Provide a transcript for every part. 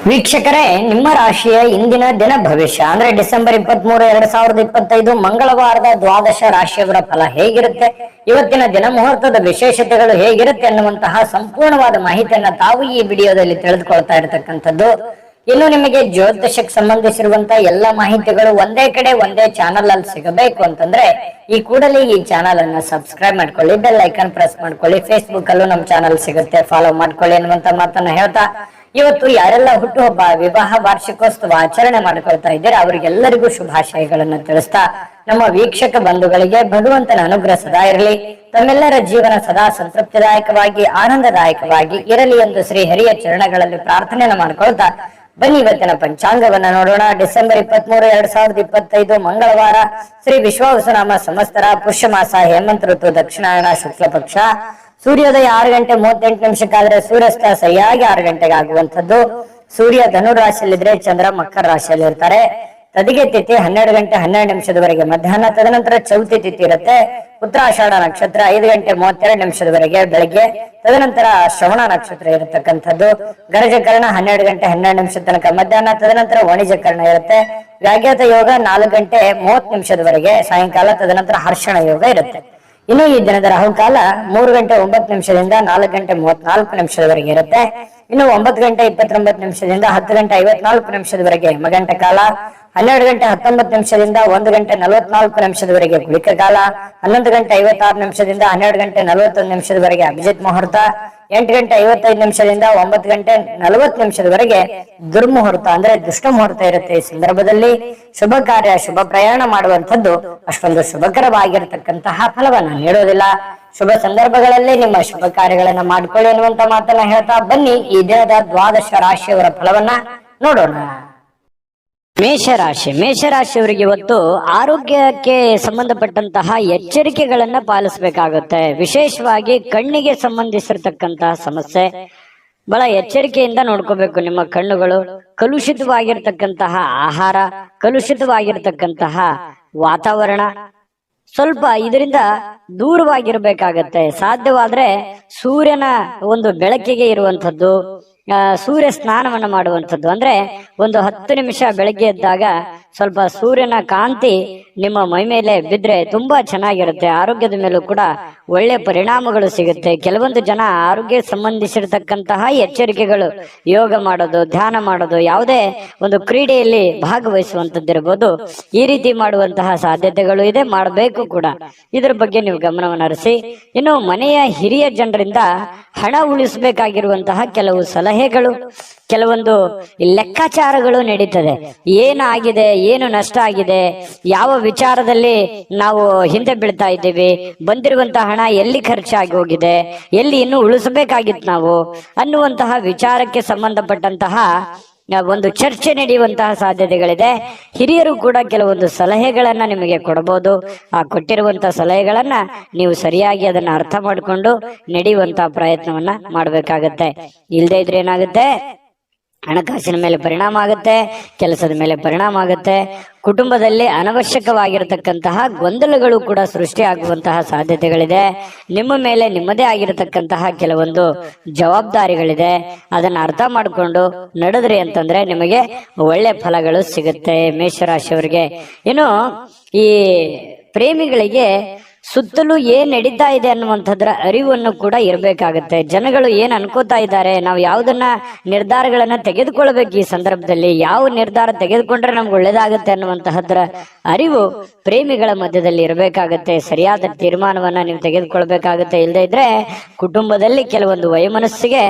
ವೀಕ್ಷಕರೇ, ನಿಮ್ಮ ರಾಶಿಯ ಇಂದಿನ ದಿನ ಭವಿಷ್ಯ ಅಂದ್ರೆ ಡಿಸೆಂಬರ್ 23, 2025 ಮಂಗಳವಾರದ ದ್ವಾದಶ ರಾಶಿಯವರ ಫಲ ಹೇಗಿರುತ್ತೆ, ಇವತ್ತಿನ ದಿನ ಮುಹೂರ್ತದ ವಿಶೇಷತೆಗಳು ಹೇಗಿರುತ್ತೆ ಅನ್ನುವಂತಹ ಸಂಪೂರ್ಣವಾದ ಮಾಹಿತಿಯನ್ನ ತಾವು ಈ ವಿಡಿಯೋದಲ್ಲಿ ತಿಳಿದುಕೊಳ್ತಾ ಇರತಕ್ಕಂಥದ್ದು. ಇನ್ನು ನಿಮಗೆ ಜ್ಯೋತಿಷಕ್ಕೆ ಸಂಬಂಧಿಸಿರುವಂತಹ ಎಲ್ಲ ಮಾಹಿತಿಗಳು ಒಂದೇ ಕಡೆ ಒಂದೇ ಚಾನಲ್ ಅಲ್ಲಿ ಸಿಗಬೇಕು ಅಂತಂದ್ರೆ ಈ ಕೂಡಲೇ ಈ ಚಾನಲ್ ಅನ್ನ ಸಬ್ಸ್ಕ್ರೈಬ್ ಮಾಡ್ಕೊಳ್ಳಿ, ಬೆಲ್ ಐಕಾನ್ ಪ್ರೆಸ್ ಮಾಡ್ಕೊಳ್ಳಿ. ಫೇಸ್ಬುಕ್ ಅಲ್ಲೂ ನಮ್ಮ ಚಾನಲ್ ಸಿಗುತ್ತೆ, ಫಾಲೋ ಮಾಡ್ಕೊಳ್ಳಿ ಅನ್ನುವಂತ ಮಾತನ್ನ ಹೇಳ್ತಾ, ಇವತ್ತು ಯಾರೆಲ್ಲ ಹುಟ್ಟುಹಬ್ಬ, ವಿವಾಹ ವಾರ್ಷಿಕೋತ್ಸವ ಆಚರಣೆ ಮಾಡ್ಕೊಳ್ತಾ ಇದ್ದಾರೆ ಅವರಿಗೆಲ್ಲರಿಗೂ ಶುಭಾಶಯಗಳನ್ನು ತಿಳಿಸ್ತಾ, ನಮ್ಮ ವೀಕ್ಷಕ ಬಂಧುಗಳಿಗೆ ಭಗವಂತನ ಅನುಗ್ರಹ ಸದಾ ಇರಲಿ, ತಮ್ಮೆಲ್ಲರ ಜೀವನ ಸದಾ ಸಂತೃಪ್ತಿದಾಯಕವಾಗಿ ಆನಂದದಾಯಕವಾಗಿ ಇರಲಿ ಎಂದು ಶ್ರೀ ಹರಿಯ ಚರಣಗಳಲ್ಲಿ ಪ್ರಾರ್ಥನೆಯನ್ನು ಮಾಡ್ಕೊಳ್ತಾ ಬನ್ನಿ ಇವತ್ತಿನ ಪಂಚಾಂಗವನ್ನ ನೋಡೋಣ. ಡಿಸೆಂಬರ್ 23, 2025 ಮಂಗಳವಾರ, ಶ್ರೀ ವಿಶ್ವಾವಸುನಾಮ ಸಂವತ್ಸರ, ಪುಷ್ಯ ಮಾಸ, ಹೇಮಂತ ಋತು, ದಕ್ಷಿಣಾಯಣ, ಶುಕ್ಲ ಪಕ್ಷ. ಸೂರ್ಯೋದಯ 6 ಗಂಟೆ 38 ನಿಮಿಷಕ್ಕಾದ್ರೆ ಸೂರ್ಯಾಸ್ತ ಸರಿಯಾಗಿ 6 ಗಂಟೆಗೆ ಆಗುವಂಥದ್ದು. ಸೂರ್ಯ ಧನು ರಾಶಿಯಲ್ಲಿದ್ರೆ ಚಂದ್ರ ಮಕರ ರಾಶಿಯಲ್ಲಿ ಇರ್ತಾರೆ. ತದಿಗೆ ತಿಥಿ 12 ಗಂಟೆ 12 ನಿಮಿಷದವರೆಗೆ ಮಧ್ಯಾಹ್ನ, ತದನಂತರ ಚೌತಿ ತಿಥಿ ಇರುತ್ತೆ. ಉತ್ತರಾಷಾಢ ನಕ್ಷತ್ರ 5 ಗಂಟೆ 32 ನಿಮಿಷದವರೆಗೆ ಬೆಳಗ್ಗೆ, ತದನಂತರ ಶ್ರವಣ ನಕ್ಷತ್ರ ಇರತಕ್ಕಂಥದ್ದು. ಗರಜಕರಣ 12 ಗಂಟೆ 12 ನಿಮಿಷ ತನಕ ಮಧ್ಯಾಹ್ನ, ತದನಂತರ ವಾಣಿಜ್ಯಕರಣ ಇರುತ್ತೆ. ವ್ಯಾಘಾತ ಯೋಗ 4 ಗಂಟೆ 30 ನಿಮಿಷದವರೆಗೆ ಸಾಯಂಕಾಲ, ತದನಂತರ ಹರ್ಷಣ ಯೋಗ ಇರುತ್ತೆ. ಇನ್ನು ಈ ದಿನದ ರಾಹುಕಾಲ 3 ಗಂಟೆ 9 ನಿಮಿಷದಿಂದ 4 ಗಂಟೆ 34 ನಿಮಿಷದವರೆಗೆ ಇರುತ್ತೆ. ಇನ್ನು 9 ಗಂಟೆ 29 ನಿಮಿಷದಿಂದ 10 ಗಂಟೆ 54 ನಿಮಿಷದವರೆಗೆ ಮಗಂಟ ಕಾಲ. 12 ಗಂಟೆ 19 ನಿಮಿಷದಿಂದ 1 ಗಂಟೆ 44 ನಿಮಿಷದವರೆಗೆ ಗುಳಿಕ ಕಾಲ. 11 ಗಂಟೆ 56 ನಿಮಿಷದಿಂದ 12 ಗಂಟೆ 41 ನಿಮಿಷದವರೆಗೆ ಅಭಿಜಿತ್ ಮುಹೂರ್ತ. 8 ಗಂಟೆ 55 ನಿಮಿಷದಿಂದ 9 ಗಂಟೆ 40 ನಿಮಿಷದವರೆಗೆ ದುರ್ಮುಹೂರ್ತ ಅಂದ್ರೆ ದುಷ್ಟ ಮುಹೂರ್ತ ಇರುತ್ತೆ. ಈ ಸಂದರ್ಭದಲ್ಲಿ ಶುಭ ಕಾರ್ಯ, ಶುಭ ಪ್ರಯಾಣ ಮಾಡುವಂಥದ್ದು ಅಷ್ಟೊಂದು ಶುಭಕರವಾಗಿರತಕ್ಕಂತಹ ಫಲವನ್ನ ನೀಡೋದಿಲ್ಲ. ಶುಭ ಸಂದರ್ಭಗಳಲ್ಲಿ ನಿಮ್ಮ ಶುಭ ಕಾರ್ಯಗಳನ್ನ ಮಾಡ್ಕೊಳ್ಳಿ ಅನ್ನುವಂತ ಮಾತನ್ನ ಹೇಳ್ತಾ ಬನ್ನಿ ಈ ದಿನದ ದ್ವಾದಶ ರಾಶಿಯವರ ಫಲವನ್ನ ನೋಡೋಣ. ಮೇಷರಾಶಿಯವರಿಗೆ ಇವತ್ತು ಆರೋಗ್ಯಕ್ಕೆ ಸಂಬಂಧಪಟ್ಟಂತಹ ಎಚ್ಚರಿಕೆಗಳನ್ನ ಪಾಲಿಸಬೇಕಾಗುತ್ತೆ. ವಿಶೇಷವಾಗಿ ಕಣ್ಣಿಗೆ ಸಂಬಂಧಿಸಿರ್ತಕ್ಕಂತಹ ಸಮಸ್ಯೆ ಬಹಳ ಎಚ್ಚರಿಕೆಯಿಂದ ನೋಡ್ಕೋಬೇಕು. ನಿಮ್ಮ ಕಣ್ಣುಗಳು ಕಲುಷಿತವಾಗಿರ್ತಕ್ಕಂತಹ ಆಹಾರ, ಕಲುಷಿತವಾಗಿರ್ತಕ್ಕಂತಹ ವಾತಾವರಣ, ಸ್ವಲ್ಪ ಇದರಿಂದ ದೂರವಾಗಿರ್ಬೇಕಾಗತ್ತೆ. ಸಾಧ್ಯವಾದ್ರೆ ಸೂರ್ಯನ ಒಂದು ಬೆಳಕಿಗೆ ಇರುವಂತದ್ದು, ಸೂರ್ಯ ಸ್ನಾನವನ್ನ ಮಾಡುವಂಥದ್ದು. ಅಂದ್ರೆ ಒಂದು 10 ನಿಮಿಷ ಬೆಳಗ್ಗೆ ಎದ್ದಾಗ ಸ್ವಲ್ಪ ಸೂರ್ಯನ ಕಾಂತಿ ನಿಮ್ಮ ಮೈ ಮೇಲೆ ಬಿದ್ರೆ ತುಂಬಾ ಚೆನ್ನಾಗಿರುತ್ತೆ. ಆರೋಗ್ಯದ ಮೇಲೂ ಕೂಡ ಒಳ್ಳೆ ಪರಿಣಾಮಗಳು ಸಿಗುತ್ತೆ. ಕೆಲವೊಂದು ಜನ ಆರೋಗ್ಯ ಸಂಬಂಧಿಸಿರ್ತಕ್ಕಂತಹ ಎಚ್ಚರಿಕೆಗಳು, ಯೋಗ ಮಾಡೋದು, ಧ್ಯಾನ ಮಾಡೋದು, ಯಾವುದೇ ಒಂದು ಕ್ರೀಡೆಯಲ್ಲಿ ಭಾಗವಹಿಸುವಂತದ್ದಿರಬಹುದು, ಈ ರೀತಿ ಮಾಡುವಂತಹ ಸಾಧ್ಯತೆಗಳು ಇದೆ, ಮಾಡಬೇಕು ಕೂಡ. ಇದ್ರ ಬಗ್ಗೆ ನೀವು ಗಮನವನ್ನು ಹರಿಸಿ. ಇನ್ನು ಮನೆಯ ಹಿರಿಯ ಜನರಿಂದ ಹಣ ಉಳಿಸಬೇಕಾಗಿರುವಂತಹ ಕೆಲವು ಸಲಹೆಗಳು, ಕೆಲವೊಂದು ಲೆಕ್ಕಾಚಾರಗಳು ನಡೀತದೆ. ಏನಾಗಿದೆ, ಏನು ನಷ್ಟ ಆಗಿದೆ, ಯಾವ ವಿಚಾರದಲ್ಲಿ ನಾವು ಹಿಂದೆ ಬೀಳ್ತಾ ಇದ್ದೀವಿ, ಬಂದಿರುವಂತಹ ಹಣ ಎಲ್ಲಿ ಖರ್ಚಾಗಿ ಹೋಗಿದೆ, ಎಲ್ಲಿ ಇನ್ನು ಉಳಿಸಬೇಕಾಗಿತ್ತು ನಾವು ಅನ್ನುವಂತಹ ವಿಚಾರಕ್ಕೆ ಸಂಬಂಧಪಟ್ಟಂತಹ ಒಂದು ಚರ್ಚೆ ನಡೆಯುವಂತಹ ಸಾಧ್ಯತೆಗಳಿದೆ. ಹಿರಿಯರು ಕೂಡ ಕೆಲವೊಂದು ಸಲಹೆಗಳನ್ನ ನಿಮಗೆ ಕೊಡಬಹುದು. ಆ ಕೊಟ್ಟಿರುವಂತಹ ಸಲಹೆಗಳನ್ನ ನೀವು ಸರಿಯಾಗಿ ಅದನ್ನ ಅರ್ಥ ಮಾಡಿಕೊಂಡು ನಡೆಯುವಂತಹ ಪ್ರಯತ್ನವನ್ನ ಮಾಡಬೇಕಾಗತ್ತೆ. ಇಲ್ಲದೆ ಇದ್ರೆ ಏನಾಗುತ್ತೆ, ಹಣಕಾಸಿನ ಮೇಲೆ ಪರಿಣಾಮ ಆಗುತ್ತೆ, ಕೆಲಸದ ಮೇಲೆ ಪರಿಣಾಮ ಆಗುತ್ತೆ. ಕುಟುಂಬದಲ್ಲಿ ಅನವಶ್ಯಕವಾಗಿರತಕ್ಕಂತಹ ಗೊಂದಲಗಳು ಕೂಡ ಸೃಷ್ಟಿಯಾಗುವಂತಹ ಸಾಧ್ಯತೆಗಳಿದೆ. ನಿಮ್ಮ ಮೇಲೆ ನಿಮ್ಮದೇ ಆಗಿರತಕ್ಕಂತಹ ಕೆಲವೊಂದು ಜವಾಬ್ದಾರಿಗಳಿದೆ. ಅದನ್ನ ಅರ್ಥ ಮಾಡಿಕೊಂಡು ನಡೆದ್ರಿ ಅಂತಂದ್ರೆ ನಿಮಗೆ ಒಳ್ಳೆ ಫಲಗಳು ಸಿಗುತ್ತೆ ಮೇಷರಾಶಿಯವರಿಗೆ. ಇನ್ನು ಈ ಪ್ರೇಮಿಗಳಿಗೆ ಸುತ್ತಲೂ ಏನ್ ನಡೀತಾ ಇದೆ ಅನ್ನುವಂಥದ್ರ ಅರಿವನ್ನು ಕೂಡ ಇರಬೇಕಾಗತ್ತೆ. ಜನಗಳು ಏನ್ ಅನ್ಕೋತಾ ಇದ್ದಾರೆ, ನಾವು ಯಾವುದನ್ನ ನಿರ್ಧಾರಗಳನ್ನ ತೆಗೆದುಕೊಳ್ಬೇಕು, ಈ ಸಂದರ್ಭದಲ್ಲಿ ಯಾವ ನಿರ್ಧಾರ ತೆಗೆದುಕೊಂಡ್ರೆ ನಮ್ಗೆ ಒಳ್ಳೇದಾಗತ್ತೆ ಅನ್ನುವಂತಹದ್ರ ಅರಿವು ಪ್ರೇಮಿಗಳ ಮಧ್ಯದಲ್ಲಿ ಇರಬೇಕಾಗತ್ತೆ. ಸರಿಯಾದ ತೀರ್ಮಾನವನ್ನ ನೀವು ತೆಗೆದುಕೊಳ್ಬೇಕಾಗತ್ತೆ. ಇಲ್ಲದೆ ಇದ್ರೆ ಕುಟುಂಬದಲ್ಲಿ ಕೆಲವೊಂದು ವೈಮನಸ್ಸಿಗೆ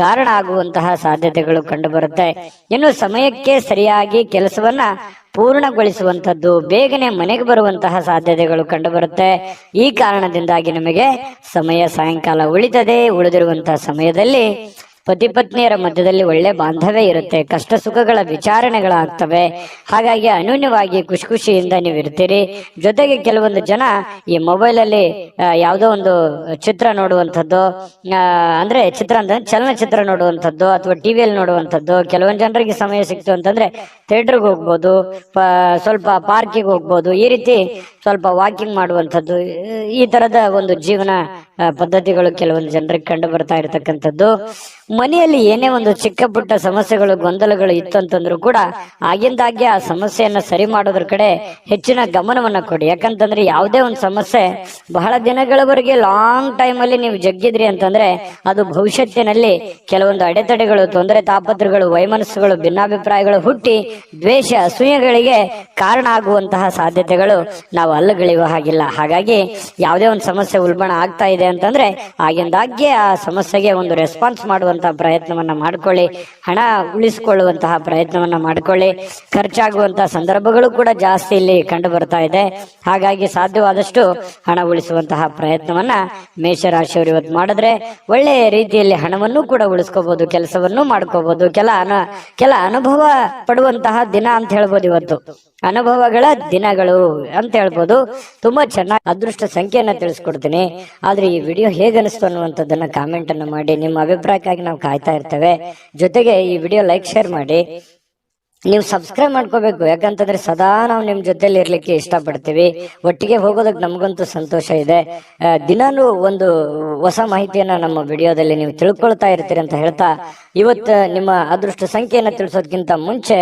ಕಾರಣ ಆಗುವಂತಹ ಸಾಧ್ಯತೆಗಳು ಕಂಡು ಬರುತ್ತೆ. ಇನ್ನು ಸಮಯಕ್ಕೆ ಸರಿಯಾಗಿ ಕೆಲಸವನ್ನ ಪೂರ್ಣಗೊಳಿಸುವಂತದ್ದು, ಬೇಗನೆ ಮನೆಗೆ ಬರುವಂತಹ ಸಾಧ್ಯತೆಗಳು ಕಂಡು ಬರುತ್ತೆ. ಈ ಕಾರಣದಿಂದಾಗಿ ನಿಮಗೆ ಸಮಯ ಸಾಯಂಕಾಲ ಉಳಿತದೆ. ಉಳಿದಿರುವಂತಹ ಸಮಯದಲ್ಲಿ ಪತಿ ಪತ್ನಿಯರ ಮಧ್ಯದಲ್ಲಿ ಒಳ್ಳೆ ಬಾಂಧವ್ಯ ಇರುತ್ತೆ. ಕಷ್ಟ ಸುಖಗಳ ವಿಚಾರಣೆಗಳಾಗ್ತವೆ. ಹಾಗಾಗಿ ಅನ್ಯೋನ್ಯವಾಗಿ ಖುಷಿ ಖುಷಿಯಿಂದ ನೀವು ಇರ್ತೀರಿ. ಜೊತೆಗೆ ಕೆಲವೊಂದು ಜನ ಈ ಮೊಬೈಲ್ ಅಲ್ಲಿ ಯಾವುದೋ ಒಂದು ಚಿತ್ರ ನೋಡುವಂಥದ್ದು, ಅಂದ್ರೆ ಚಿತ್ರ ಅಂದ್ರೆ ಚಲನಚಿತ್ರ ನೋಡುವಂಥದ್ದು ಅಥವಾ ಟಿವಿಯಲ್ಲಿ ನೋಡುವಂಥದ್ದು. ಕೆಲವೊಂದು ಜನರಿಗೆ ಸಮಯ ಸಿಕ್ತು ಅಂತಂದ್ರೆ ಥಿಯೇಟರ್ಗೆ ಹೋಗ್ಬೋದು, ಸ್ವಲ್ಪ ಪಾರ್ಕಿಗೆ ಹೋಗ್ಬೋದು. ಈ ರೀತಿ ಸ್ವಲ್ಪ ವಾಕಿಂಗ್ ಮಾಡುವಂಥದ್ದು, ಈ ತರದ ಒಂದು ಜೀವನ ಪದ್ಧತಿಗಳು ಕೆಲವೊಂದು ಜನರಿಗೆ ಕಂಡು ಬರ್ತಾ ಇರತಕ್ಕಂಥದ್ದು. ಮನೆಯಲ್ಲಿ ಏನೇ ಒಂದು ಚಿಕ್ಕ ಪುಟ್ಟ ಸಮಸ್ಯೆಗಳು ಗೊಂದಲಗಳು ಇತ್ತು ಅಂತಂದ್ರೂ ಕೂಡ ಆಗಿಂದಾಗ್ಗೆ ಆ ಸಮಸ್ಯೆಯನ್ನ ಸರಿ ಮಾಡೋದ್ರ ಕಡೆ ಹೆಚ್ಚಿನ ಗಮನವನ್ನ ಕೊಡಿ. ಯಾಕಂತಂದ್ರೆ ಯಾವುದೇ ಒಂದು ಸಮಸ್ಯೆ ಬಹಳ ದಿನಗಳವರೆಗೆ ಲಾಂಗ್ ಟೈಮ್ ಅಲ್ಲಿ ನೀವು ಜಗ್ಗಿದ್ರಿ ಅಂತಂದ್ರೆ ಅದು ಭವಿಷ್ಯತ್ತಿನಲ್ಲಿ ಕೆಲವೊಂದು ಅಡೆತಡೆಗಳು, ತೊಂದರೆ ತಾಪತ್ರಗಳು, ವೈಮನಸ್ಸುಗಳು, ಭಿನ್ನಾಭಿಪ್ರಾಯಗಳು ಹುಟ್ಟಿ ದ್ವೇಷ ಅಸೂಯೆಗಳಿಗೆ ಕಾರಣ ಆಗುವಂತಹ ಸಾಧ್ಯತೆಗಳು ನಾವು ಅಲ್ಲಗಳೆಯುವ ಹಾಗಿಲ್ಲ. ಹಾಗಾಗಿ ಯಾವುದೇ ಒಂದು ಸಮಸ್ಯೆ ಉಲ್ಬಣ ಆಗ್ತಾ ಇದೆ ಅಂತಂದ್ರೆ ಆಗಿಂದಾಗ್ಗೆ ಆ ಸಮಸ್ಯೆಗೆ ಒಂದು ರೆಸ್ಪಾನ್ಸ್ ಮಾಡುವಂತಹ ಪ್ರಯತ್ನವನ್ನ ಮಾಡ್ಕೊಳ್ಳಿ. ಹಣ ಉಳಿಸಿಕೊಳ್ಳುವಂತಹ ಪ್ರಯತ್ನವನ್ನ ಮಾಡ್ಕೊಳ್ಳಿ. ಖರ್ಚಾಗುವಂತಹ ಸಂದರ್ಭಗಳು ಕೂಡ ಜಾಸ್ತಿ ಇಲ್ಲಿ ಕಂಡು ಬರ್ತಾ ಇದೆ. ಹಾಗಾಗಿ ಸಾಧ್ಯವಾದಷ್ಟು ಹಣ ಉಳಿಸುವಂತಹ ಪ್ರಯತ್ನವನ್ನ ಮೇಷರಾಶಿಯವರು ಇವತ್ತು ಮಾಡಿದ್ರೆ ಒಳ್ಳೆಯ ರೀತಿಯಲ್ಲಿ ಹಣವನ್ನು ಕೂಡ ಉಳಿಸ್ಕೋಬಹುದು, ಕೆಲಸವನ್ನು ಮಾಡ್ಕೋಬಹುದು. ಕೆಲ ಅನುಭವ ಪಡುವಂತಹ ದಿನ ಅಂತ ಹೇಳ್ಬೋದು. ಇವತ್ತು ಅನುಭವಗಳ ದಿನಗಳು ಅಂತ ಹೇಳ್ಬೋದು. ತುಂಬಾ ಚೆನ್ನಾಗಿ ಅದೃಷ್ಟ ಸಂಖ್ಯೆಯನ್ನ ತಿಳಿಸ್ಕೊಡ್ತೀನಿ. ಆದ್ರೆ ಈ ವಿಡಿಯೋ ಹೇಗನಿಸ್ತು ಅನ್ನುವಂಥದ್ದನ್ನ ಕಾಮೆಂಟ್ ಅನ್ನು ಮಾಡಿ. ನಿಮ್ಮ ಅಭಿಪ್ರಾಯಕ್ಕಾಗಿ ನಾವು ಕಾಯ್ತಾ ಇರ್ತೇವೆ. ಜೊತೆಗೆ ಈ ವಿಡಿಯೋ ಲೈಕ್, ಶೇರ್ ಮಾಡಿ. ನೀವು ಸಬ್ಸ್ಕ್ರೈಬ್ ಮಾಡ್ಕೋಬೇಕು. ಯಾಕಂತಂದ್ರೆ ಸದಾ ನಾವು ನಿಮ್ ಜೊತೆಲಿ ಇರ್ಲಿಕ್ಕೆ ಇಷ್ಟಪಡ್ತೀವಿ. ಒಟ್ಟಿಗೆ ಹೋಗೋದಕ್ಕೆ ನಮಗಂತೂ ಸಂತೋಷ ಇದೆ. ದಿನಾನು ಒಂದು ಹೊಸ ಮಾಹಿತಿಯನ್ನ ನಮ್ಮ ವಿಡಿಯೋದಲ್ಲಿ ನೀವು ತಿಳ್ಕೊಳ್ತಾ ಇರ್ತೀರಿ ಅಂತ ಹೇಳ್ತಾ, ಇವತ್ತು ನಿಮ್ಮ ಅದೃಷ್ಟ ಸಂಖ್ಯೆಯನ್ನ ತಿಳಿಸೋದಕ್ಕಿಂತ ಮುಂಚೆ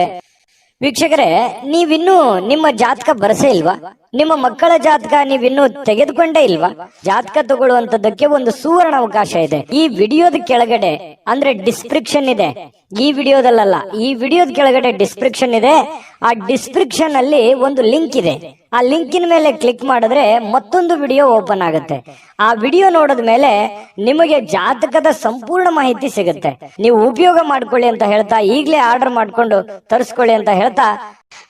ವೀಕ್ಷಕರೇ, ನೀವಿನ್ನೂ ನಿಮ್ಮ ಜಾತಕ ಬರಸೇ ಇಲ್ವಾ? ನಿಮ್ಮ ಮಕ್ಕಳ ಜಾತಕ ನೀವಿನ್ನೂ ತೆಗೆದುಕೊಂಡೇ ಇಲ್ವಾ? ಜಾತಕ ತಗೊಳ್ಳುವಂತದ್ದಕ್ಕೆ ಒಂದು ಸುವರ್ಣ ಅವಕಾಶ ಇದೆ. ಈ ವಿಡಿಯೋದ ಕೆಳಗಡೆ ಅಂದ್ರೆ ಡಿಸ್ಕ್ರಿಪ್ಷನ್ ಇದೆ. ಈ ವಿಡಿಯೋದಲ್ಲ, ಈ ವಿಡಿಯೋದ ಕೆಳಗಡೆ ಡಿಸ್ಕ್ರಿಪ್ಷನ್ ಇದೆ. ಆ ಡಿಸ್ಕ್ರಿಪ್ಷನ್ ಅಲ್ಲಿ ಒಂದು ಲಿಂಕ್ ಇದೆ. ಆ ಲಿಂಕಿನ ಮೇಲೆ ಕ್ಲಿಕ್ ಮಾಡಿದ್ರೆ ಮತ್ತೊಂದು ವಿಡಿಯೋ ಓಪನ್ ಆಗುತ್ತೆ. ಆ ವಿಡಿಯೋ ನೋಡಿದ ಮೇಲೆ ನಿಮಗೆ ಜಾತಕದ ಸಂಪೂರ್ಣ ಮಾಹಿತಿ ಸಿಗುತ್ತೆ. ನೀವು ಉಪಯೋಗ ಮಾಡ್ಕೊಳ್ಳಿ ಅಂತ ಹೇಳ್ತಾ, ಈಗಲೇ ಆರ್ಡರ್ ಮಾಡ್ಕೊಂಡು ತರಿಸ್ಕೊಳ್ಳಿ ಅಂತ ಹೇಳ್ತಾ,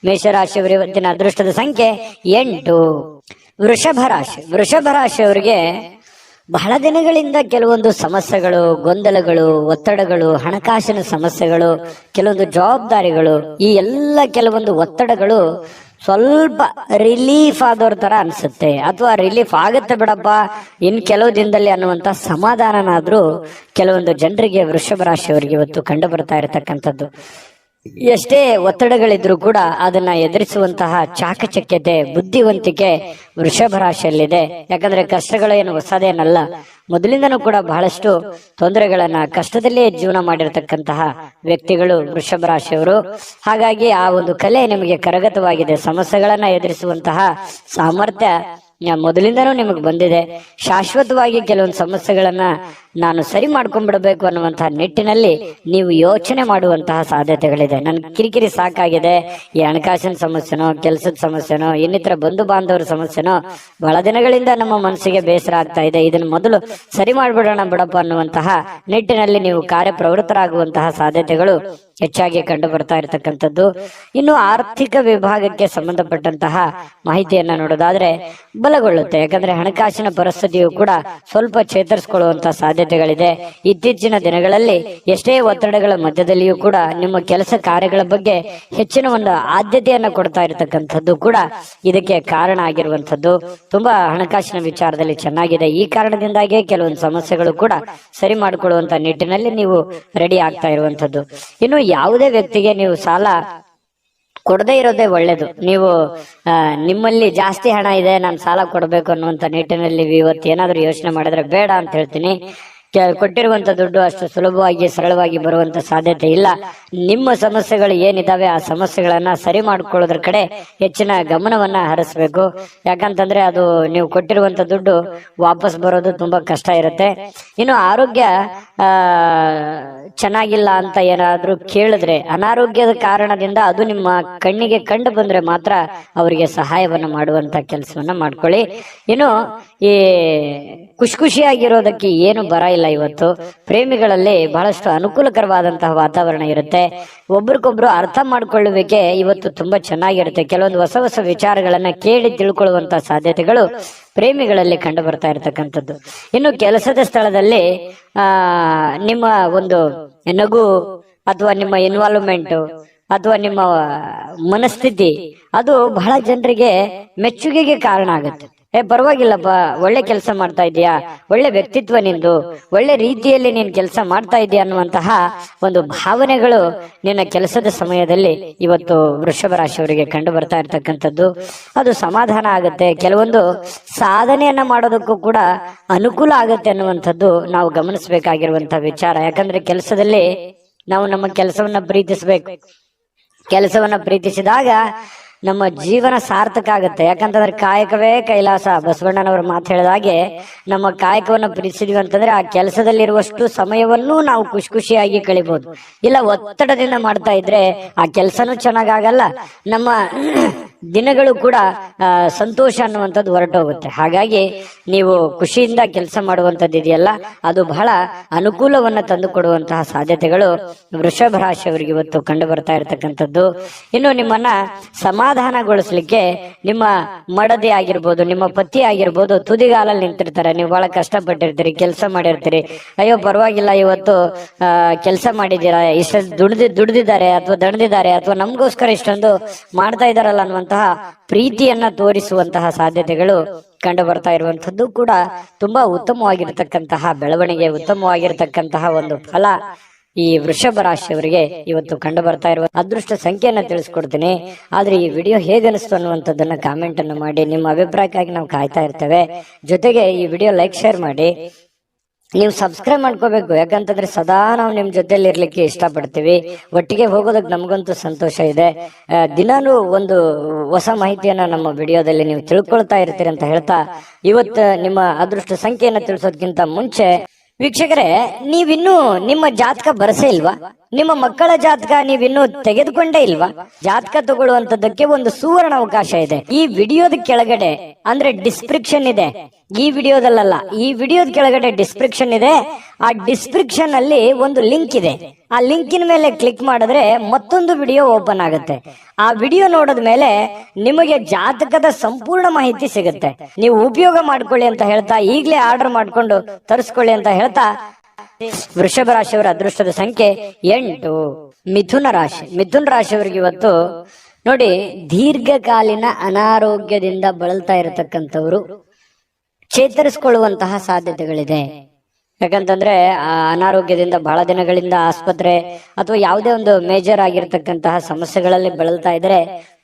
ಮೇಷರಾಶಿಯವರ ಇವತ್ತಿನ ಅದೃಷ್ಟದ ಸಂಖ್ಯೆ 8. ವೃಷಭ ರಾಶಿಯವರಿಗೆ ಬಹಳ ದಿನಗಳಿಂದ ಕೆಲವೊಂದು ಸಮಸ್ಯೆಗಳು, ಗೊಂದಲಗಳು, ಒತ್ತಡಗಳು, ಹಣಕಾಸಿನ ಸಮಸ್ಯೆಗಳು, ಕೆಲವೊಂದು ಜವಾಬ್ದಾರಿಗಳು, ಈ ಎಲ್ಲ ಕೆಲವೊಂದು ಒತ್ತಡಗಳು ಸ್ವಲ್ಪ ರಿಲೀಫ್ ಆದವ್ರ ತರ ಅನ್ಸುತ್ತೆ. ಅಥವಾ ರಿಲೀಫ್ ಆಗುತ್ತೆ ಬಿಡಪ್ಪ ಇನ್ ಕೆಲವು ದಿನದಲ್ಲಿ ಅನ್ನುವಂತ ಸಮಾಧಾನನಾದ್ರೂ ಕೆಲವೊಂದು ಜನರಿಗೆ, ವೃಷಭ ರಾಶಿಯವರಿಗೆ ಇವತ್ತು ಕಂಡು ಬರ್ತಾ ಇರತಕ್ಕಂಥದ್ದು. ಎಷ್ಟೇ ಒತ್ತಡಗಳಿದ್ರೂ ಕೂಡ ಅದನ್ನ ಎದುರಿಸುವಂತಹ ಚಾಕಚಕ್ಯತೆ, ಬುದ್ಧಿವಂತಿಕೆ ವೃಷಭ ರಾಶಿಯಲ್ಲಿದೆ. ಯಾಕಂದ್ರೆ ಕಷ್ಟಗಳು ಏನು ಹೊಸದೇನಲ್ಲ. ಮೊದಲಿಂದನೂ ಕೂಡ ಬಹಳಷ್ಟು ತೊಂದರೆಗಳನ್ನ, ಕಷ್ಟದಲ್ಲೇ ಜೀವನ ಮಾಡಿರ್ತಕ್ಕಂತಹ ವ್ಯಕ್ತಿಗಳು ವೃಷಭ ರಾಶಿಯವರು. ಹಾಗಾಗಿ ಆ ಒಂದು ಕಲೆ ನಿಮಗೆ ಕರಗತವಾಗಿದೆ. ಸಮಸ್ಯೆಗಳನ್ನ ಎದುರಿಸುವಂತಹ ಸಾಮರ್ಥ್ಯ ಮೊದಲಿಂದನೂ ನಿಮಗೆ ಬಂದಿದೆ. ಶಾಶ್ವತವಾಗಿ ಕೆಲವೊಂದು ಸಮಸ್ಯೆಗಳನ್ನ ನಾನು ಸರಿ ಮಾಡ್ಕೊಂಡ್ಬಿಡ್ಬೇಕು ಅನ್ನುವಂತಹ ನಿಟ್ಟಿನಲ್ಲಿ ನೀವು ಯೋಚನೆ ಮಾಡುವಂತಹ ಸಾಧ್ಯತೆಗಳಿದೆ. ನನ್ ಕಿರಿಕಿರಿ ಸಾಕಾಗಿದೆ, ಈ ಹಣಕಾಸಿನ ಸಮಸ್ಯೆನೋ, ಕೆಲಸದ ಸಮಸ್ಯೆನೋ, ಇನ್ನಿತರ ಬಂಧು ಬಾಂಧವರ ಸಮಸ್ಯೆನೋ ಬಹಳ ದಿನಗಳಿಂದ ನಮ್ಮ ಮನಸ್ಸಿಗೆ ಬೇಸರ ಆಗ್ತಾ ಇದೆ, ಇದನ್ನು ಮೊದಲು ಸರಿ ಮಾಡ್ಬಿಡೋಣ ಬಿಡಪ್ಪ ಅನ್ನುವಂತಹ ನಿಟ್ಟಿನಲ್ಲಿ ನೀವು ಕಾರ್ಯಪ್ರವೃತ್ತರಾಗುವಂತಹ ಸಾಧ್ಯತೆಗಳು ಹೆಚ್ಚಾಗಿ ಕಂಡು ಬರ್ತಾ ಇರತಕ್ಕಂಥದ್ದು. ಇನ್ನು ಆರ್ಥಿಕ ವಿಭಾಗಕ್ಕೆ ಸಂಬಂಧಪಟ್ಟಂತಹ ಮಾಹಿತಿಯನ್ನ ನೋಡೋದಾದ್ರೆ ಬಲಗೊಳ್ಳುತ್ತೆ. ಯಾಕಂದ್ರೆ ಹಣಕಾಸಿನ ಪರಿಸ್ಥಿತಿಯು ಕೂಡ ಸ್ವಲ್ಪ ಚೇತರಿಸಿಕೊಳ್ಳುವಂತಹ ಸಾಧ್ಯತೆಗಳಿದೆ. ಇತ್ತೀಚಿನ ದಿನಗಳಲ್ಲಿ ಎಷ್ಟೇ ಒತ್ತಡಗಳ ಮಧ್ಯದಲ್ಲಿಯೂ ಕೂಡ ನಿಮ್ಮ ಕೆಲಸ ಕಾರ್ಯಗಳ ಬಗ್ಗೆ ಹೆಚ್ಚಿನ ಒಂದು ಆದ್ಯತೆಯನ್ನ ಕೊಡ್ತಾ ಇರತಕ್ಕಂಥದ್ದು ಕೂಡ ಇದಕ್ಕೆ ಕಾರಣ ಆಗಿರುವಂತದ್ದು. ತುಂಬಾ ಹಣಕಾಸಿನ ವಿಚಾರದಲ್ಲಿ ಚೆನ್ನಾಗಿದೆ. ಈ ಕಾರಣದಿಂದಾಗಿ ಕೆಲವೊಂದು ಸಮಸ್ಯೆಗಳು ಕೂಡ ಸರಿ ಮಾಡಿಕೊಳ್ಳುವಂತ ನಿಟ್ಟಿನಲ್ಲಿ ನೀವು ರೆಡಿ ಆಗ್ತಾ ಇರುವಂತದ್ದು. ಇನ್ನು ಯಾವುದೇ ವ್ಯಕ್ತಿಗೆ ನೀವು ಸಾಲ ಕೊಡದೇ ಇರೋದೇ ಒಳ್ಳೇದು. ನೀವು ನಿಮ್ಮಲ್ಲಿ ಜಾಸ್ತಿ ಹಣ ಇದೆ, ನಾನು ಸಾಲ ಕೊಡಬೇಕು ಅನ್ನುವಂತ ನಿಟ್ಟಿನಲ್ಲಿ ಇವತ್ತು ಏನಾದ್ರೂ ಯೋಚನೆ ಮಾಡಿದ್ರೆ ಬೇಡ ಅಂತ ಹೇಳ್ತೀನಿ. ಕೊಟ್ಟಿರುವಂತ ದುಡ್ಡು ಅಷ್ಟು ಸುಲಭವಾಗಿ ಸರಳವಾಗಿ ಬರುವಂತ ಸಾಧ್ಯತೆ ಇಲ್ಲ. ನಿಮ್ಮ ಸಮಸ್ಯೆಗಳು ಏನಿದಾವೆ ಆ ಸಮಸ್ಯೆಗಳನ್ನ ಸರಿ ಮಾಡ್ಕೊಳ್ಳೋದ್ರ ಕಡೆ ಹೆಚ್ಚಿನ ಗಮನವನ್ನ ಹರಿಸ್ಬೇಕು. ಯಾಕಂತಂದ್ರೆ ಅದು ನೀವು ಕೊಟ್ಟಿರುವಂತ ದುಡ್ಡು ವಾಪಸ್ ಬರೋದು ತುಂಬಾ ಕಷ್ಟ ಇರುತ್ತೆ. ಇನ್ನು ಆರೋಗ್ಯ ಚೆನ್ನಾಗಿಲ್ಲ ಅಂತ ಏನಾದ್ರೂ ಕೇಳಿದ್ರೆ, ಅನಾರೋಗ್ಯದ ಕಾರಣದಿಂದ ಅದು ನಿಮ್ಮ ಕಣ್ಣಿಗೆ ಕಂಡು ಬಂದ್ರೆ ಮಾತ್ರ ಅವರಿಗೆ ಸಹಾಯವನ್ನ ಮಾಡುವಂತ ಕೆಲಸವನ್ನ ಮಾಡ್ಕೊಳ್ಳಿ. ಇನ್ನು ಈ ಖುಷಿಯಾಗಿರೋದಕ್ಕೆ ಏನು ಬರ ಇಲ್ಲ. ಇವತ್ತು ಪ್ರೇಮಿಗಳಲ್ಲಿ ಬಹಳಷ್ಟು ಅನುಕೂಲಕರವಾದಂತಹ ವಾತಾವರಣ ಇರುತ್ತೆ. ಒಬ್ರಿಗೊಬ್ರು ಅರ್ಥ ಮಾಡ್ಕೊಳ್ಳುವಿಕೆ ಇವತ್ತು ತುಂಬಾ ಚೆನ್ನಾಗಿರುತ್ತೆ. ಕೆಲವೊಂದು ಹೊಸ ಹೊಸ ವಿಚಾರಗಳನ್ನ ಕೇಳಿ ತಿಳ್ಕೊಳ್ಳುವಂತಹ ಸಾಧ್ಯತೆಗಳು ಪ್ರೇಮಿಗಳಲ್ಲಿ ಕಂಡು ಬರ್ತಾ ಇರತಕ್ಕಂಥದ್ದು. ಇನ್ನು ಕೆಲಸದ ಸ್ಥಳದಲ್ಲಿ ನಿಮ್ಮ ಒಂದು ನಗು ಅಥವಾ ನಿಮ್ಮ ಇನ್ವಾಲ್ವ್ಮೆಂಟ್ ಅಥವಾ ನಿಮ್ಮ ಮನಸ್ಥಿತಿ ಅದು ಬಹಳ ಜನರಿಗೆ ಮೆಚ್ಚುಗೆಗೆ ಕಾರಣ ಆಗುತ್ತೆ. ಪರವಾಗಿಲ್ಲಪ್ಪ, ಒಳ್ಳೆ ಕೆಲಸ ಮಾಡ್ತಾ ಇದೀಯಾ, ಒಳ್ಳೆ ವ್ಯಕ್ತಿತ್ವ ನಿಂದು, ಒಳ್ಳೆ ರೀತಿಯಲ್ಲಿ ನೀನ್ ಕೆಲಸ ಮಾಡ್ತಾ ಇದೀಯ ಅನ್ನುವಂತಹ ಒಂದು ಭಾವನೆಗಳು ನಿನ್ನ ಕೆಲಸದ ಸಮಯದಲ್ಲಿ ಇವತ್ತು ವೃಷಭ ರಾಶಿಯವರಿಗೆ ಕಂಡು ಬರ್ತಾ ಇರ್ತಕ್ಕಂಥದ್ದು. ಅದು ಸಮಾಧಾನ ಆಗುತ್ತೆ, ಕೆಲವೊಂದು ಸಾಧನೆಯನ್ನ ಮಾಡೋದಕ್ಕೂ ಕೂಡ ಅನುಕೂಲ ಆಗುತ್ತೆ ಅನ್ನುವಂಥದ್ದು ನಾವು ಗಮನಿಸಬೇಕಾಗಿರುವಂತಹ ವಿಚಾರ. ಯಾಕಂದ್ರೆ ಕೆಲಸದಲ್ಲಿ ನಾವು ನಮ್ಮ ಕೆಲಸವನ್ನ ಪ್ರೀತಿಸಬೇಕು. ಕೆಲಸವನ್ನ ಪ್ರೀತಿಸಿದಾಗ ನಮ್ಮ ಜೀವನ ಸಾರ್ಥಕ ಆಗುತ್ತೆ. ಯಾಕಂತಂದ್ರೆ ಕಾಯಕವೇ ಕೈಲಾಸ, ಬಸವಣ್ಣನವರು ಮಾತು ಹೇಳಿದ ಹಾಗೆ ನಮ್ಮ ಕಾಯಕವನ್ನ ಪ್ರೀತಿಸಿದ್ವಿ ಅಂತಂದ್ರೆ ಆ ಕೆಲಸದಲ್ಲಿರುವಷ್ಟು ಸಮಯವನ್ನು ನಾವು ಖುಷಿ ಖುಷಿಯಾಗಿ ಕಳಿಬಹುದು. ಇಲ್ಲ ಒತ್ತಡದಿಂದ ಮಾಡ್ತಾ ಇದ್ರೆ ಆ ಕೆಲಸನೂ ಚೆನ್ನಾಗಾಗಲ್ಲ, ನಮ್ಮ ದಿನಗಳು ಕೂಡ ಸಂತೋಷ ಅನ್ನುವಂಥದ್ದು ಹೊರಟೋಗುತ್ತೆ. ಹಾಗಾಗಿ ನೀವು ಖುಷಿಯಿಂದ ಕೆಲಸ ಮಾಡುವಂಥದ್ದು ಇದೆಯಲ್ಲ, ಅದು ಬಹಳ ಅನುಕೂಲವನ್ನ ತಂದು ಕೊಡುವಂತಹ ಸಾಧ್ಯತೆಗಳು ವೃಷಭ ರಾಶಿಯವರಿಗೆ ಇವತ್ತು ಕಂಡು ಬರ್ತಾ ಇರತಕ್ಕಂಥದ್ದು. ಇನ್ನು ನಿಮ್ಮನ್ನ ಸಮಾಧಾನಗೊಳಿಸ್ಲಿಕ್ಕೆ ನಿಮ್ಮ ಮಡದಿ ಆಗಿರ್ಬೋದು, ನಿಮ್ಮ ಪತಿ ಆಗಿರ್ಬೋದು ತುದಿಗಾಲಲ್ಲಿ ನಿಂತಿರ್ತಾರೆ. ನೀವು ಬಹಳ ಕಷ್ಟಪಟ್ಟಿರ್ತೀರಿ, ಕೆಲಸ ಮಾಡಿರ್ತೀರಿ, ಅಯ್ಯೋ ಪರವಾಗಿಲ್ಲ ಇವತ್ತು ಕೆಲಸ ಮಾಡಿದ್ದೀರಾ, ಇಷ್ಟೊಂದು ದುಡ್ದಿದ್ದಾರೆ ಅಥವಾ ದಣದಿದ್ದಾರೆ ಅಥವಾ ನಮಗೋಸ್ಕರ ಇಷ್ಟೊಂದು ಮಾಡ್ತಾ ಇದಾರಲ್ಲ ಅನ್ನುವಂತಹ ಪ್ರೀತಿಯನ್ನ ತೋರಿಸುವಂತಹ ಸಾಧ್ಯತೆಗಳು ಕಂಡು ಬರ್ತಾ ಇರುವಂತದ್ದು ಕೂಡ ತುಂಬಾ ಉತ್ತಮವಾಗಿರ್ತಕ್ಕಂತಹ ಬೆಳವಣಿಗೆ, ಉತ್ತಮವಾಗಿರ್ತಕ್ಕಂತಹ ಒಂದು ಫಲ ಈ ವೃಷಭ ರಾಶಿಯವರಿಗೆ ಇವತ್ತು ಕಂಡು ಬರ್ತಾ ಇರುವ ಅದೃಷ್ಟ ಸಂಖ್ಯೆಯನ್ನ ತಿಳಿಸ್ಕೊಡ್ತೀನಿ. ಆದ್ರೆ ಈ ವಿಡಿಯೋ ಹೇಗನಿಸ್ತು ಅನ್ನುವಂಥದ್ದನ್ನ ಕಾಮೆಂಟ್ ಅನ್ನು ಮಾಡಿ, ನಿಮ್ಮ ಅಭಿಪ್ರಾಯಕ್ಕಾಗಿ ನಾವು ಕಾಯ್ತಾ ಇರ್ತೇವೆ. ಜೊತೆಗೆ ಈ ವಿಡಿಯೋ ಲೈಕ್ ಶೇರ್ ಮಾಡಿ, ನೀವು ಸಬ್ಸ್ಕ್ರೈಬ್ ಮಾಡ್ಕೋಬೇಕು. ಯಾಕಂತಂದ್ರೆ ಸದಾ ನಾವು ನಿಮ್ ಜೊತೆಲಿ ಇರ್ಲಿಕ್ಕೆ ಇಷ್ಟಪಡ್ತೀವಿ, ಒಟ್ಟಿಗೆ ಹೋಗೋದಕ್ಕೆ ನಮಗಂತೂ ಸಂತೋಷ ಇದೆ. ದಿನಾನು ಒಂದು ಹೊಸ ಮಾಹಿತಿಯನ್ನ ನಮ್ಮ ವಿಡಿಯೋದಲ್ಲಿ ನೀವು ತಿಳ್ಕೊಳ್ತಾ ಇರ್ತೀರಿ ಅಂತ ಹೇಳ್ತಾ, ಇವತ್ತು ನಿಮ್ಮ ಅದೃಷ್ಟ ಸಂಖ್ಯೆಯನ್ನ ತಿಳಿಸೋದಕ್ಕಿಂತ ಮುಂಚೆ ವೀಕ್ಷಕರೇ, ನೀವಿನ್ನೂ ನಿಮ್ಮ ಜಾತಕ ಬರಸೇ ಇಲ್ವಾ? ನಿಮ್ಮ ಮಕ್ಕಳ ಜಾತಕ ನೀವಿನ್ನೂ ತೆಗೆದುಕೊಂಡೇ ಇಲ್ವಾ? ಜಾತಕ ತಗೊಳ್ಳುವಂತದ್ದಕ್ಕೆ ಒಂದು ಸುವರ್ಣ ಅವಕಾಶ ಇದೆ. ಈ ವಿಡಿಯೋದ ಕೆಳಗಡೆ ಅಂದ್ರೆ ಡಿಸ್ಕ್ರಿಪ್ಷನ್ ಇದೆ, ಈ ವಿಡಿಯೋದಲ್ಲ, ಈ ವಿಡಿಯೋದ ಕೆಳಗಡೆ ಡಿಸ್ಕ್ರಿಪ್ಷನ್ ಇದೆ. ಆ ಡಿಸ್ಕ್ರಿಪ್ಷನ್ ಅಲ್ಲಿ ಒಂದು ಲಿಂಕ್ ಇದೆ. ಆ ಲಿಂಕಿನ ಮೇಲೆ ಕ್ಲಿಕ್ ಮಾಡಿದ್ರೆ ಮತ್ತೊಂದು ವಿಡಿಯೋ ಓಪನ್ ಆಗುತ್ತೆ. ಆ ವಿಡಿಯೋ ನೋಡಿದ ಮೇಲೆ ನಿಮಗೆ ಜಾತಕದ ಸಂಪೂರ್ಣ ಮಾಹಿತಿ ಸಿಗುತ್ತೆ. ನೀವು ಉಪಯೋಗ ಮಾಡ್ಕೊಳ್ಳಿ ಅಂತ ಹೇಳ್ತಾ, ಈಗಲೇ ಆರ್ಡರ್ ಮಾಡ್ಕೊಂಡು ತರಿಸ್ಕೊಳ್ಳಿ ಅಂತ ಹೇಳ್ತಾ, ವೃಷಭ ರಾಶಿಯವರ ಅದೃಷ್ಟದ ಸಂಖ್ಯೆ 8. ಮಿಥುನ ರಾಶಿ. ಮಿಥುನ ರಾಶಿಯವರಿಗೆ ಇವತ್ತು ನೋಡಿ, ದೀರ್ಘಕಾಲೀನ ಅನಾರೋಗ್ಯದಿಂದ ಬಳಲ್ತಾ ಇರತಕ್ಕಂಥವ್ರು ಚೇತರಿಸಿಕೊಳ್ಳುವಂತಹ ಸಾಧ್ಯತೆಗಳಿದೆ. ಯಾಕಂತಂದ್ರೆ ಆ ಅನಾರೋಗ್ಯದಿಂದ ಬಹಳ ದಿನಗಳಿಂದ ಆಸ್ಪತ್ರೆ ಅಥವಾ ಯಾವುದೇ ಒಂದು ಮೇಜರ್ ಆಗಿರ್ತಕ್ಕಂತಹ ಸಮಸ್ಯೆಗಳಲ್ಲಿ ಬಳಲ್ತಾ ಇದ್ರೆ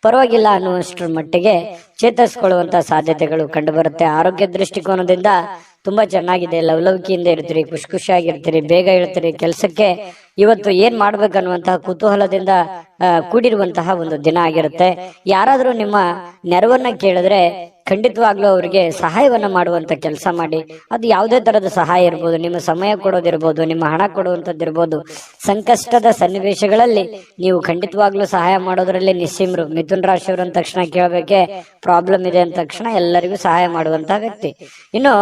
ಪರವಾಗಿಲ್ಲ ಅನ್ನುವಷ್ಟರ ಮಟ್ಟಿಗೆ ಚೇತರಿಸಿಕೊಳ್ಳುವಂತಹ ಸಾಧ್ಯತೆಗಳು ಕಂಡು ಬರುತ್ತೆ. ಆರೋಗ್ಯ ದೃಷ್ಟಿಕೋನದಿಂದ ತುಂಬಾ ಚೆನ್ನಾಗಿದೆ. ಲವಲವಿಕೆಯಿಂದ ಇರ್ತೀರಿ, ಖುಷಿ ಖುಷಿಯಾಗಿರ್ತೀರಿ, ಬೇಗ ಹೇಳ್ತೀರಿ. ಕೆಲಸಕ್ಕೆ ಇವತ್ತು ಏನ್ ಮಾಡ್ಬೇಕನ್ನುವಂತಹ ಕುತೂಹಲದಿಂದ ಕೂಡಿರುವಂತಹ ಒಂದು ದಿನ ಆಗಿರುತ್ತೆ. ಯಾರಾದ್ರೂ ನಿಮ್ಮ ನೆರವನ್ನ ಕೇಳಿದ್ರೆ ಖಂಡಿತವಾಗ್ಲೂ ಅವರಿಗೆ ಸಹಾಯವನ್ನ ಮಾಡುವಂತ ಕೆಲಸ ಮಾಡಿ. ಅದು ಯಾವುದೇ ತರದ ಸಹಾಯ ಇರ್ಬೋದು, ನಿಮ್ಮ ಸಮಯ ಕೊಡೋದಿರ್ಬೋದು, ನಿಮ್ಮ ಹಣ ಕೊಡುವಂತದ್ದಿರ್ಬೋದು. ಸಂಕಷ್ಟದ ಸನ್ನಿವೇಶಗಳಲ್ಲಿ ನೀವು ಖಂಡಿತವಾಗ್ಲೂ ಸಹಾಯ ಮಾಡೋದ್ರಲ್ಲಿ ನಿಸ್ಸೀಮರು. ಮಿಥುನ್ ರಾಶಿಯವರು ಅಂದ ತಕ್ಷಣ ಕೇಳಬೇಕೆ, ಪ್ರಾಬ್ಲಮ್ ಇದೆ ಅಂದ ತಕ್ಷಣ ಎಲ್ಲರಿಗೂ ಸಹಾಯ ಮಾಡುವಂತಹ ವ್ಯಕ್ತಿ. ಇನ್ನು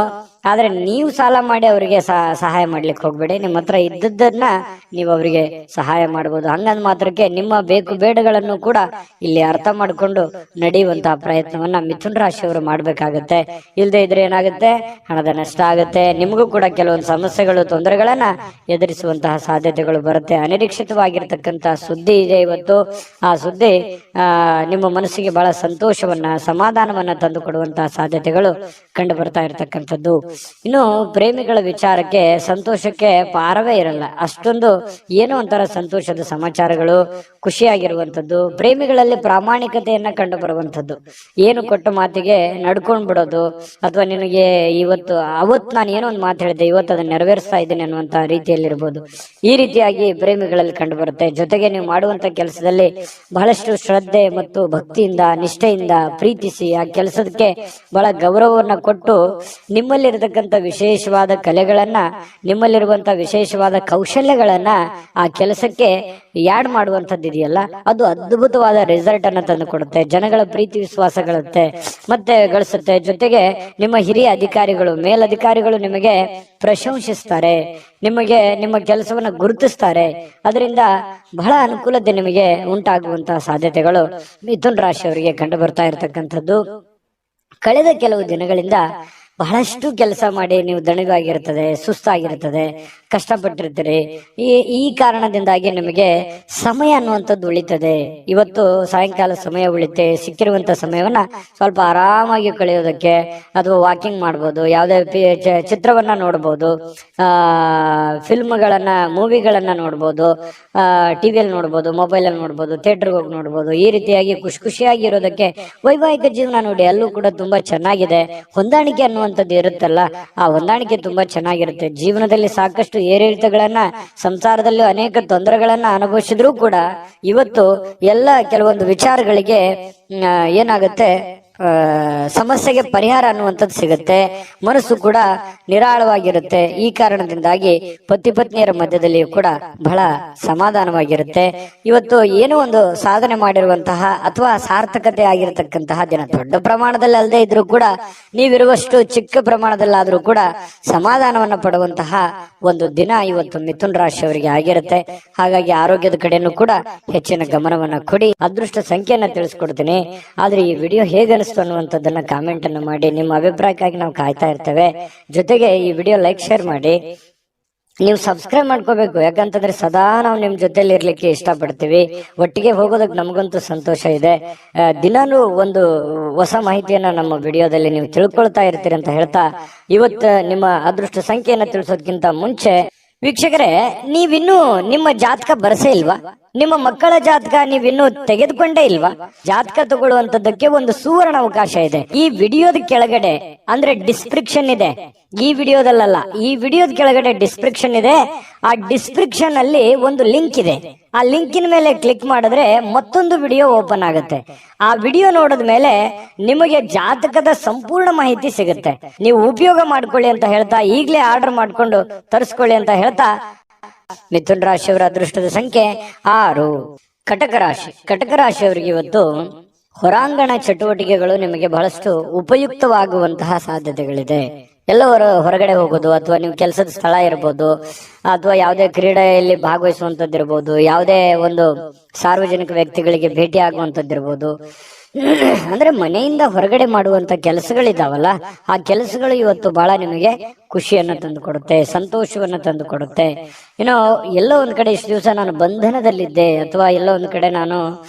ಆದ್ರೆ ನೀವು ಸಾಲ ಮಾಡಿ ಅವರಿಗೆ ಸಹಾಯ ಮಾಡ್ಲಿಕ್ಕೆ ಹೋಗ್ಬೇಡಿ. ನಿಮ್ಮ ಹತ್ರ ಇದ್ದದ್ದನ್ನ ನೀವು ಅವರಿಗೆ ಸಹಾಯ ಮಾಡಬಹುದು. ಹಂಗಂದ್ ಮಾತ್ರಕ್ಕೆ ನಿಮ್ಮ ಬೇಕು ಬೇಡಗಳನ್ನು ಕೂಡ ಇಲ್ಲಿ ಅರ್ಥ ಮಾಡಿಕೊಂಡು ನಡೆಯುವಂತಹ ಪ್ರಯತ್ನವನ್ನ ಮಿಥುನ್ ರಾಶಿಯವರು ಮಾಡ್ಬೇಕಾಗತ್ತೆ. ಇಲ್ಲದೆ ಇದ್ರೆ ಏನಾಗುತ್ತೆ, ಹಣದ ನಷ್ಟ ಆಗುತ್ತೆ. ನಿಮಗೂ ಕೂಡ ಕೆಲವೊಂದು ಸಮಸ್ಯೆಗಳು, ತೊಂದರೆಗಳನ್ನ ಎದುರಿಸುವಂತಹ ಸಾಧ್ಯತೆಗಳು ಬರುತ್ತೆ. ಅನಿರೀಕ್ಷಿತವಾಗಿರ್ತಕ್ಕಂತಹ ಸುದ್ದಿ ಇದೆ ಇವತ್ತು. ಆ ಸುದ್ದಿ ನಿಮ್ಮ ಮನಸ್ಸಿಗೆ ಬಹಳ ಸಂತೋಷವನ್ನ, ಸಮಾಧಾನವನ್ನ ತಂದು ಕೊಡುವಂತಹ ಸಾಧ್ಯತೆಗಳು ಕಂಡು ಬರ್ತಾ ಇರತಕ್ಕಂಥದ್ದು. ಇನ್ನು ಪ್ರೇಮಿಗಳ ವಿಚಾರಕ್ಕೆ ಸಂತೋಷಕ್ಕೆ ಪಾರವೇ ಇರಲ್ಲ. ಅಷ್ಟೊಂದು ಏನೋ ಒಂಥರ ಸಂತೋಷದ ಸಮಾಚಾರಗಳು, ಖುಷಿಯಾಗಿರುವಂತದ್ದು. ಪ್ರೇಮಿಗಳಲ್ಲಿ ಪ್ರಾಮಾಣಿಕತೆಯನ್ನ ಕಂಡು ಬರುವಂತದ್ದು. ಏನು ಕೊಟ್ಟ ಮಾತಿಗೆ ನಡ್ಕೊಂಡ್ ಬಿಡೋದು, ಅಥವಾ ನಿನಗೆ ಅವತ್ತು ನಾನು ಏನೋ ಒಂದು ಮಾತು ಹೇಳಿದೆ, ಇವತ್ತು ಅದನ್ನ ನೆರವೇರಿಸ್ತಾ ಇದ್ದೀನಿ ಅನ್ನುವಂತ ರೀತಿಯಲ್ಲಿರ್ಬೋದು. ಈ ರೀತಿಯಾಗಿ ಪ್ರೇಮಿಗಳಲ್ಲಿ ಕಂಡು ಬರುತ್ತೆ. ಜೊತೆಗೆ ನೀವು ಮಾಡುವಂತ ಕೆಲಸದಲ್ಲಿ ಬಹಳಷ್ಟು ಶ್ರದ್ಧೆ ಮತ್ತು ಭಕ್ತಿಯಿಂದ, ನಿಷ್ಠೆಯಿಂದ ಪ್ರೀತಿಸಿ ಆ ಕೆಲಸಕ್ಕೆ ಬಹಳ ಗೌರವವನ್ನ ಕೊಟ್ಟು ನಿಮ್ಮಲ್ಲಿರತಕ್ಕಂಥ ವಿಶೇಷವಾದ ಕಲೆಗಳನ್ನ, ನಿಮ್ಮಲ್ಲಿರುವಂತ ವಿಶೇಷವಾದ ಕೌಶಲ್ಯಗಳನ್ನ ಆ ಕೆಲಸಕ್ಕೆ ಯಾಡ್ ಮಾಡುವಂತದ್ದು ಇದೆಯಲ್ಲ, ಅದು ಅದ್ಭುತವಾದ ರಿಸಲ್ಟ್ ಅನ್ನ ತಂದು ಕೊಡುತ್ತೆ. ಜನಗಳ ಪ್ರೀತಿ ವಿಶ್ವಾಸ ಮತ್ತೆ ಗಳಿಸುತ್ತೆ. ಜೊತೆಗೆ ನಿಮ್ಮ ಹಿರಿಯ ಅಧಿಕಾರಿಗಳು, ಮೇಲಧಿಕಾರಿಗಳು ನಿಮಗೆ ಪ್ರಶಂಸಿಸ್ತಾರೆ, ನಿಮಗೆ ನಿಮ್ಮ ಕೆಲಸವನ್ನ ಗುರುತಿಸ್ತಾರೆ. ಅದರಿಂದ ಬಹಳ ಅನುಕೂಲತೆ ನಿಮಗೆ ಉಂಟಾಗುವಂತಹ ಸಾಧ್ಯತೆಗಳು ಮಿಥುನ್ ರಾಶಿಯವರಿಗೆ ಕಂಡು ಬರ್ತಾ ಇರತಕ್ಕಂಥದ್ದು. ಕಳೆದ ಕೆಲವು ದಿನಗಳಿಂದ ಬಹಳಷ್ಟು ಕೆಲಸ ಮಾಡಿ ನೀವು ದಣಿವಾಗಿರ್ತದೆ, ಸುಸ್ತಾಗಿರ್ತದೆ, ಕಷ್ಟಪಟ್ಟಿರ್ತೀರಿ. ಈ ಕಾರಣದಿಂದಾಗಿ ನಿಮಗೆ ಸಮಯ ಅನ್ನುವಂಥದ್ದು ಉಳಿತದೆ. ಇವತ್ತು ಸಾಯಂಕಾಲ ಸಮಯ ಉಳಿತೆ, ಸಿಕ್ಕಿರುವಂತ ಸಮಯವನ್ನ ಸ್ವಲ್ಪ ಆರಾಮಾಗಿ ಕಳೆಯೋದಕ್ಕೆ ಅಥವಾ ವಾಕಿಂಗ್ ಮಾಡ್ಬೋದು, ಯಾವುದೇ ಚಿತ್ರವನ್ನ ನೋಡ್ಬೋದು, ಫಿಲ್ಮ್ಗಳನ್ನ ಮೂವಿಗಳನ್ನ ನೋಡ್ಬೋದು, ಟಿವಿಯಲ್ಲಿ ನೋಡ್ಬೋದು, ಮೊಬೈಲ್ ಅಲ್ಲಿ ನೋಡ್ಬೋದು, ಥಿಯೇಟರ್ಗೆ ಹೋಗಿ ನೋಡ್ಬೋದು. ಈ ರೀತಿಯಾಗಿ ಖುಷಿಯಾಗಿ ಇರೋದಕ್ಕೆ ವೈವಾಹಿಕ ಜೀವನ ನೋಡಿ ಅಲ್ಲೂ ಕೂಡ ತುಂಬಾ ಚೆನ್ನಾಗಿದೆ. ಹೊಂದಾಣಿಕೆ ಅನ್ನುವಂಥದ್ದು ಇರುತ್ತಲ್ಲ, ಆ ಹೊಂದಾಣಿಕೆ ತುಂಬಾ ಚೆನ್ನಾಗಿರುತ್ತೆ. ಜೀವನದಲ್ಲಿ ಸಾಕಷ್ಟು ಏರಿಳಿತಗಳನ್ನ, ಸಂಸಾರದಲ್ಲೂ ಅನೇಕ ತೊಂದರೆಗಳನ್ನ ಅನುಭವಿಸಿದ್ರು ಕೂಡ ಇವತ್ತು ಎಲ್ಲ ಕೆಲವೊಂದು ವಿಚಾರಗಳಿಗೆ ಏನಾಗುತ್ತೆ, ಸಮಸ್ಯೆಗೆ ಪರಿಹಾರ ಅನ್ನುವಂಥದ್ದು ಸಿಗುತ್ತೆ. ಮನಸ್ಸು ಕೂಡ ನಿರಾಳವಾಗಿರುತ್ತೆ. ಈ ಕಾರಣದಿಂದಾಗಿ ಪತಿ ಪತ್ನಿಯರ ಮಧ್ಯದಲ್ಲಿಯೂ ಕೂಡ ಬಹಳ ಸಮಾಧಾನವಾಗಿರುತ್ತೆ. ಇವತ್ತು ಏನೋ ಒಂದು ಸಾಧನೆ ಮಾಡಿರುವಂತಹ ಅಥವಾ ಸಾರ್ಥಕತೆ ಆಗಿರತಕ್ಕಂತಹ ದಿನ, ದೊಡ್ಡ ಪ್ರಮಾಣದಲ್ಲಿ ಅಲ್ಲದೆ ಇದ್ರೂ ಕೂಡ ನೀವಿರುವಷ್ಟು ಚಿಕ್ಕ ಪ್ರಮಾಣದಲ್ಲಾದ್ರೂ ಕೂಡ ಸಮಾಧಾನವನ್ನ ಪಡುವಂತಹ ಒಂದು ದಿನ ಇವತ್ತು ಮಿಥುನ ರಾಶಿಯವರಿಗೆ ಆಗಿರುತ್ತೆ. ಹಾಗಾಗಿ ಆರೋಗ್ಯದ ಕಡೆನೂ ಕೂಡ ಹೆಚ್ಚಿನ ಗಮನವನ್ನ ಕೊಡಿ. ಅದೃಷ್ಟ ಸಂಖ್ಯೆಯನ್ನ ತಿಳಿಸ್ಕೊಡ್ತೀನಿ. ಆದ್ರೆ ಈ ವಿಡಿಯೋ ಹೇಗೆ ಅನ್ನುವಂಥದ್ದನ್ನ ಕಾಮೆಂಟ್ ಅನ್ನು ಮಾಡಿ. ನಿಮ್ಮ ಅಭಿಪ್ರಾಯಕ್ಕಾಗಿ ನಾವು ಕಾಯ್ತಾ ಇರ್ತೇವೆ. ಜೊತೆಗೆ ಈ ವಿಡಿಯೋ ಲೈಕ್ ಶೇರ್ ಮಾಡಿ. ನೀವು ಸಬ್ಸ್ಕ್ರೈಬ್ ಮಾಡ್ಕೋಬೇಕು, ಯಾಕಂತಂದ್ರೆ ಸದಾ ನಾವು ನಿಮ್ ಜೊತೆಲಿ ಇರ್ಲಿಕ್ಕೆ ಇಷ್ಟಪಡ್ತೀವಿ. ಒಟ್ಟಿಗೆ ಹೋಗೋದಕ್ಕೆ ನಮಗಂತೂ ಸಂತೋಷ ಇದೆ. ದಿನಾನು ಒಂದು ಹೊಸ ಮಾಹಿತಿಯನ್ನ ನಮ್ಮ ವಿಡಿಯೋದಲ್ಲಿ ನೀವು ತಿಳ್ಕೊಳ್ತಾ ಇರ್ತೀರಿ ಅಂತ ಹೇಳ್ತಾ, ಇವತ್ತು ನಿಮ್ಮ ಅದೃಷ್ಟ ಸಂಖ್ಯೆಯನ್ನ ತಿಳಿಸೋದಕ್ಕಿಂತ ಮುಂಚೆ ವೀಕ್ಷಕರೇ, ನೀವಿನ್ನೂ ನಿಮ್ಮ ಜಾತಕ ಬರಸೇ ಇಲ್ವಾ? ನಿಮ್ಮ ಮಕ್ಕಳ ಜಾತಕ ನೀವಿನ್ನೂ ತೆಗೆದುಕೊಂಡೇ ಇಲ್ವಾ? ಜಾತಕ ತಗೊಳ್ಳುವಂತದ್ದಕ್ಕೆ ಒಂದು ಸುವರ್ಣ ಅವಕಾಶ ಇದೆ. ಈ ವಿಡಿಯೋದ ಕೆಳಗಡೆ ಅಂದ್ರೆ ಡಿಸ್ಕ್ರಿಪ್ಷನ್ ಇದೆ. ಈ ವಿಡಿಯೋದಲ್ಲ, ಈ ವಿಡಿಯೋದ ಕೆಳಗಡೆ ಡಿಸ್ಕ್ರಿಪ್ಷನ್ ಇದೆ. ಆ ಡಿಸ್ಕ್ರಿಪ್ಷನ್ ಅಲ್ಲಿ ಒಂದು ಲಿಂಕ್ ಇದೆ. ಆ ಲಿಂಕಿನ ಮೇಲೆ ಕ್ಲಿಕ್ ಮಾಡಿದ್ರೆ ಮತ್ತೊಂದು ವಿಡಿಯೋ ಓಪನ್ ಆಗುತ್ತೆ. ಆ ವಿಡಿಯೋ ನೋಡಿದ ಮೇಲೆ ನಿಮಗೆ ಜಾತಕದ ಸಂಪೂರ್ಣ ಮಾಹಿತಿ ಸಿಗುತ್ತೆ. ನೀವು ಉಪಯೋಗ ಮಾಡ್ಕೊಳ್ಳಿ ಅಂತ ಹೇಳ್ತಾ, ಈಗಲೇ ಆರ್ಡರ್ ಮಾಡ್ಕೊಂಡು ತರಿಸ್ಕೊಳ್ಳಿ ಅಂತ ಹೇಳ್ತಾ, ಮಿಥುನ ರಾಶಿಯವರ ಅದೃಷ್ಟದ ಸಂಖ್ಯೆ 6. ಕಟಕ ರಾಶಿ. ಕಟಕ ರಾಶಿಯವರಿಗೆ ಇವತ್ತು ಹೊರಾಂಗಣ ಚಟುವಟಿಕೆಗಳು ನಿಮಗೆ ಬಹಳಷ್ಟು ಉಪಯುಕ್ತವಾಗುವಂತಹ ಸಾಧ್ಯತೆಗಳಿದೆ. ಎಲ್ಲವರ ಹೊರಗಡೆ ಹೋಗೋದು, ಅಥವಾ ನೀವು ಕೆಲಸದ ಸ್ಥಳ ಇರ್ಬೋದು, ಅಥವಾ ಯಾವುದೇ ಕ್ರೀಡೆಯಲ್ಲಿ ಭಾಗವಹಿಸುವಂತದ್ದು ಇರ್ಬೋದು, ಯಾವುದೇ ಒಂದು ಸಾರ್ವಜನಿಕ ವ್ಯಕ್ತಿಗಳಿಗೆ ಭೇಟಿ ಆಗುವಂತದ್ದಿರ್ಬೋದು, ಅಂದ್ರೆ ಮನೆಯಿಂದ ಹೊರಗಡೆ ಮಾಡುವಂತ ಕೆಲಸಗಳಿದಾವಲ್ಲ, ಆ ಕೆಲಸಗಳು ಇವತ್ತು ಬಹಳ ನಿಮಗೆ ಖುಷಿಯನ್ನು ತಂದು ಕೊಡುತ್ತೆ, ಸಂತೋಷವನ್ನು ತಂದು ಕೊಡುತ್ತೆ. ಏನೋ ಎಲ್ಲೋ ಒಂದ್ ಕಡೆ ಇಷ್ಟು ದಿವಸ ನಾನು ಬಂಧನದಲ್ಲಿದ್ದೆ, ಅಥವಾ ಎಲ್ಲೋ ಒಂದ್ ಕಡೆ ನಾನು